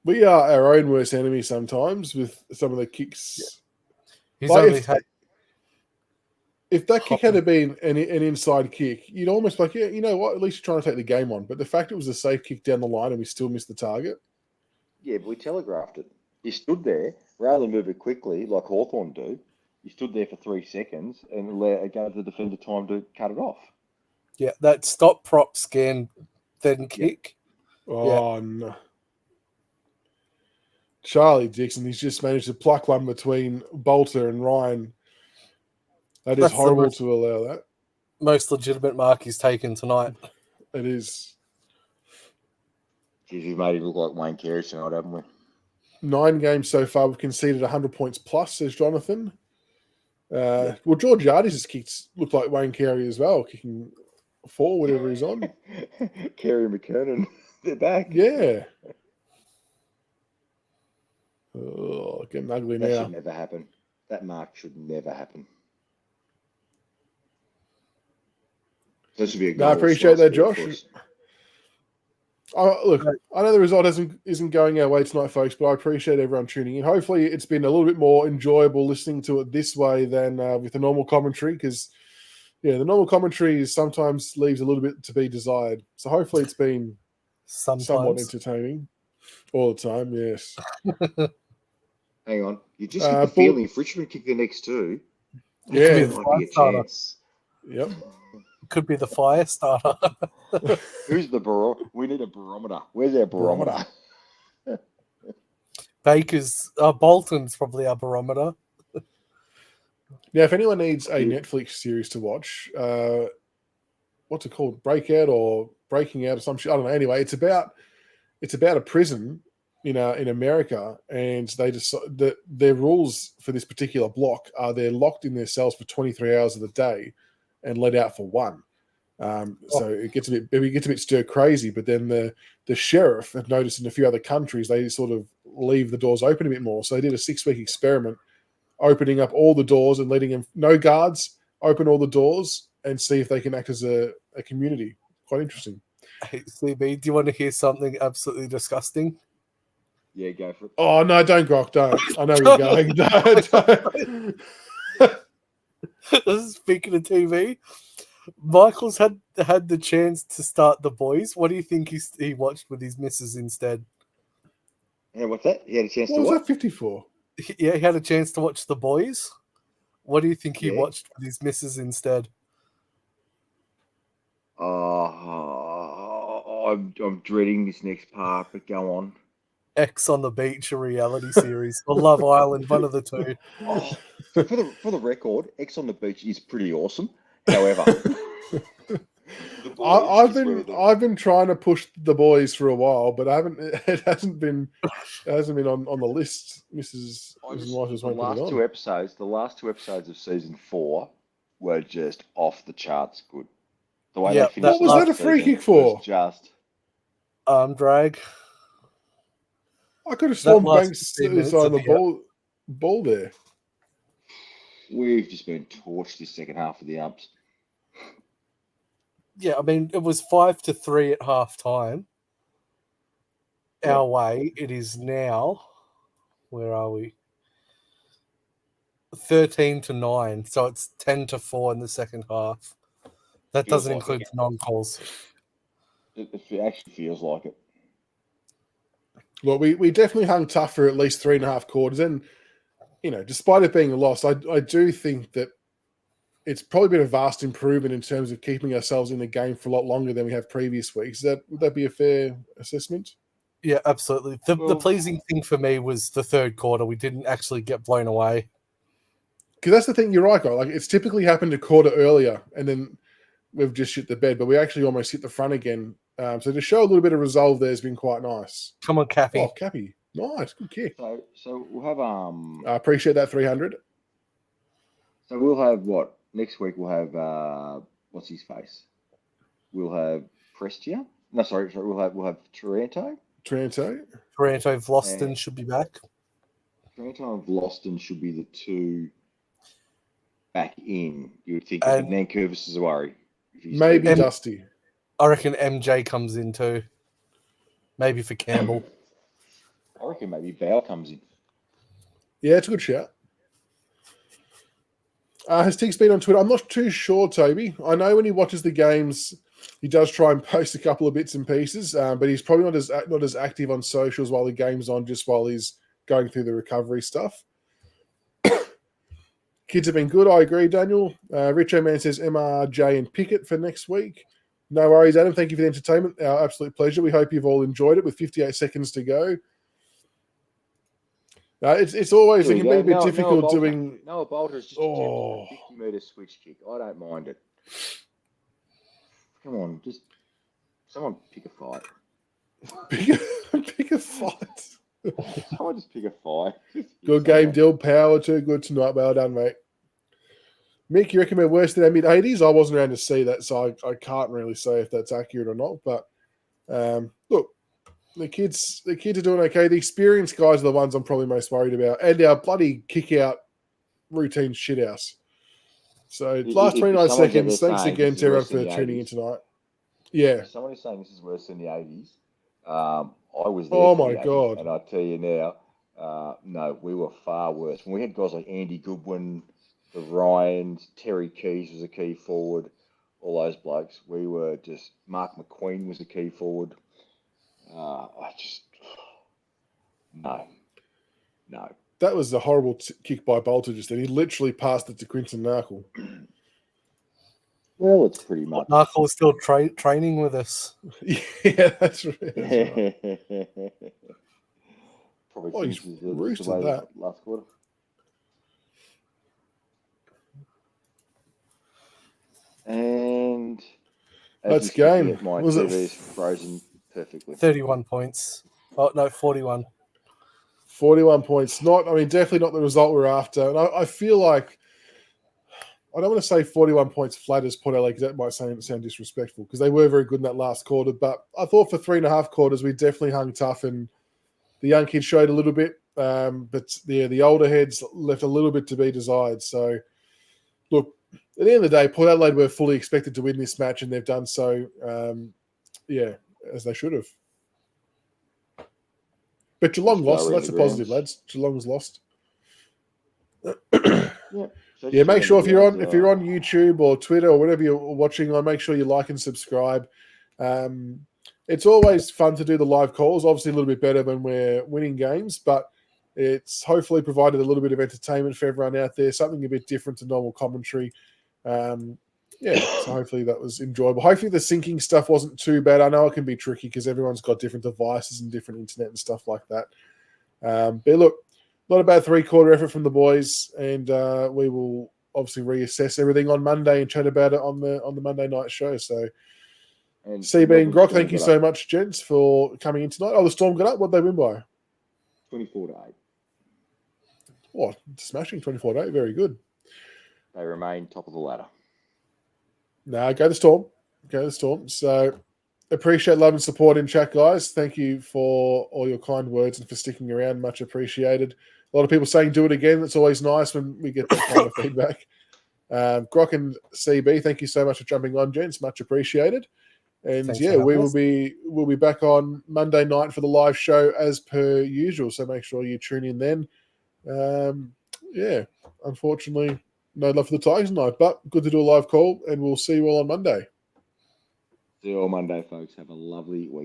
We are our own worst enemy sometimes with some of the kicks. Yeah. If that kick had been an inside kick, you'd almost be like, yeah, you know what? At least you're trying to take the game on. But the fact it was a safe kick down the line and we still missed the target. Yeah, but we telegraphed it. He stood there, rather than move it quickly like Hawthorn do, he stood there for 3 seconds and gave the defender time to cut it off. Yeah, that stop, prop, scan, then kick. Oh, no. Charlie Dixon, he's just managed to pluck one between Bolter and Ryan. That's horrible to allow that. Most legitimate mark he's taken tonight. It is. Jeez, we've made him look like Wayne Carey tonight, haven't we? 9 games so far, we've conceded 100 points plus, says Jonathan. Well, George Yardy's kicks look like Wayne Carey as well, kicking 4, whatever he's on. Carey and McKernan, they're back. Yeah. Oh, getting ugly now. That should never happen. That mark should never happen. That should be a goal. I appreciate that, Josh. Look, I know the result isn't going our way tonight, folks, but I appreciate everyone tuning in. Hopefully, it's been a little bit more enjoyable listening to it this way than with the normal commentary, because the normal commentary sometimes leaves a little bit to be desired. So hopefully, it's been somewhat entertaining all the time. Yes. Hang on, you just get the feeling if Richmond kick the next 2, yeah, might be a chance. Yep. Could be the fire starter. Who's the barometer? We need a barometer. Where's our barometer? Bolton's probably our barometer. Now, if anyone needs a Netflix series to watch, what's it called? Breakout or Breaking Out or some shit? I don't know. Anyway, it's about a prison in America, and they decide that their rules for this particular block are they're locked in their cells for 23 hours of the day and let out for 1. So it gets a bit stir crazy. But then the sheriff had noticed in a few other countries they sort of leave the doors open a bit more. So they did a 6-week experiment, opening up all the doors and letting them, no guards, open all the doors and see if they can act as a community. Quite interesting. Hey, CB, do you want to hear something absolutely disgusting? Yeah, go for it. Oh no, don't Grok, don't. I know where you're going. Don't. Speaking of TV, Michael's had the chance to start The Boys. What do you think he watched with his missus instead? Yeah, what's that? He had a chance to what? watch? Was that 54? Yeah, he had a chance to watch The Boys. What do you think he watched with his missus instead? I'm dreading this next part, but go on. X on the Beach, a reality series, or Love Island, one of the two. Oh, so for the record, X on the Beach is pretty awesome. However, The Boys I've is where I've been trying to push The Boys for a while, but it hasn't been on the list. Mrs. Wife just the won't put it last on. the last two episodes of season 4 were just off the charts good. The way Yeah, they finished What was the that a last free season kick for? was just Drag. I could have That sworn last Banks 15 minutes on of the ball there. we've just been torched this second half of the ups. Yeah, I mean, it was 5-3 at half time. Our way. It is now. Where are we? 13-9. So it's 10-4 in the second half. That Feels doesn't like include it. the non-calls. It actually feels like it. Well, we definitely hung tough for at least 3.5 quarters, and despite it being a loss, I do think that it's probably been a vast improvement in terms of keeping ourselves in the game for a lot longer than we have previous weeks. Would that be a fair assessment? Yeah, absolutely. The pleasing thing for me was the third quarter. We didn't actually get blown away. Because that's the thing, you're right, guy. Like, it's typically happened a quarter earlier, and then we've just shit the bed, but we actually almost hit the front again. So to show a little bit of resolve there has been quite nice. Come on, Cappy. Oh, Cappy. Nice. Good kick. So we'll have I appreciate that 300. So we'll have what? Next week we'll have what's his face? We'll have Prestia. No, sorry, we'll have Taranto. Taranto Vlosten should be back. Taranto and Vlosten should be the two back in. You would think, And but Nankervis is a worry. Maybe Dusty. I reckon MJ comes in too. Maybe for Campbell. I reckon maybe Bow comes in. Yeah, it's a good shout. Has Tiggs been on Twitter? I'm not too sure, Toby. I know when he watches the games, he does try and post a couple of bits and pieces, but he's probably not as active on socials while the game's on, just while he's going through the recovery stuff. Kids have been good. I agree, Daniel. Richo Man says MRJ and Pickett for next week. No worries, Adam. Thank you for the entertainment. Our absolute pleasure. We hope you've all enjoyed it with 58 seconds to go. It's always, it can be a bit difficult doing. Noah Bolter's just attempted a 50-metre switch kick. I don't mind it. Come on, just someone pick a fight. Pick a fight. Someone just pick a fight. Good game, Dill. Power too good tonight. Well done, mate. Mick, you reckon we're worse than our mid-80s? I wasn't around to see that, so I can't really say if that's accurate or not. But look, the kids are doing okay. The experienced guys are the ones I'm probably most worried about. And our bloody kick-out routine shithouse. So last 29 seconds. Thanks again to everyone for tuning in tonight. Yeah. If someone is saying this is worse than the 80s, I was there. Oh, my God. And I tell you now, no, we were far worse. When we had guys like Andy Goodwin, the Ryans, Terry Keys was a key forward, all those blokes. We were just, Mark McQueen was a key forward. No. That was a horrible kick by Bolter just then. He literally passed it to Quinton Narkle. Well, it's pretty much. Narkle is still training with us. Yeah, that's right. Probably he's roosted that. Last quarter. And that's game. My Was TV's frozen perfectly. 31 points. Oh, no, 41. 41 points. Definitely not the result we're after. And I feel like, I don't want to say 41 points flat as Port LA, because that might sound disrespectful, because they were very good in that last quarter. But I thought for 3.5 quarters, we definitely hung tough, and the young kids showed a little bit. But the older heads left a little bit to be desired. So, look, at the end of the day, Port Adelaide were fully expected to win this match, and they've done so, as they should have. But Geelong lost, so that's a positive, lads. Geelong's lost. Yeah, make sure if you're on YouTube or Twitter or whatever you're watching on, make sure you like and subscribe. It's always fun to do the live calls. Obviously, a little bit better when we're winning games, but it's hopefully provided a little bit of entertainment for everyone out there. Something a bit different to normal commentary. yeah, so hopefully that was enjoyable. Hopefully the syncing stuff wasn't too bad. I know it can be tricky because everyone's got different devices and different internet and stuff like that. But look, not a bad 3/4 effort from the boys, and we will obviously reassess everything on Monday and chat about it on the Monday night show. So, And CB and Grok, Storm thank you got so up much, gents, for coming in tonight. Oh, the Storm got up. What did they win by? 24-8. What? Smashing 24-8. Very good. They remain top of the ladder. No, go the Storm. Go the Storm. So, appreciate love and support in chat, guys. Thank you for all your kind words and for sticking around. Much appreciated. A lot of people saying do it again. It's always nice when we get that kind of feedback. Grok and CB, thank you so much for jumping on, gents. Much appreciated. And Thanks yeah, for having we'll be back on Monday night for the live show as per usual. So make sure you tune in then. Yeah, unfortunately, no love for the Tigers tonight, but good to do a live call, and we'll see you all on Monday. See you all Monday, folks. Have a lovely week.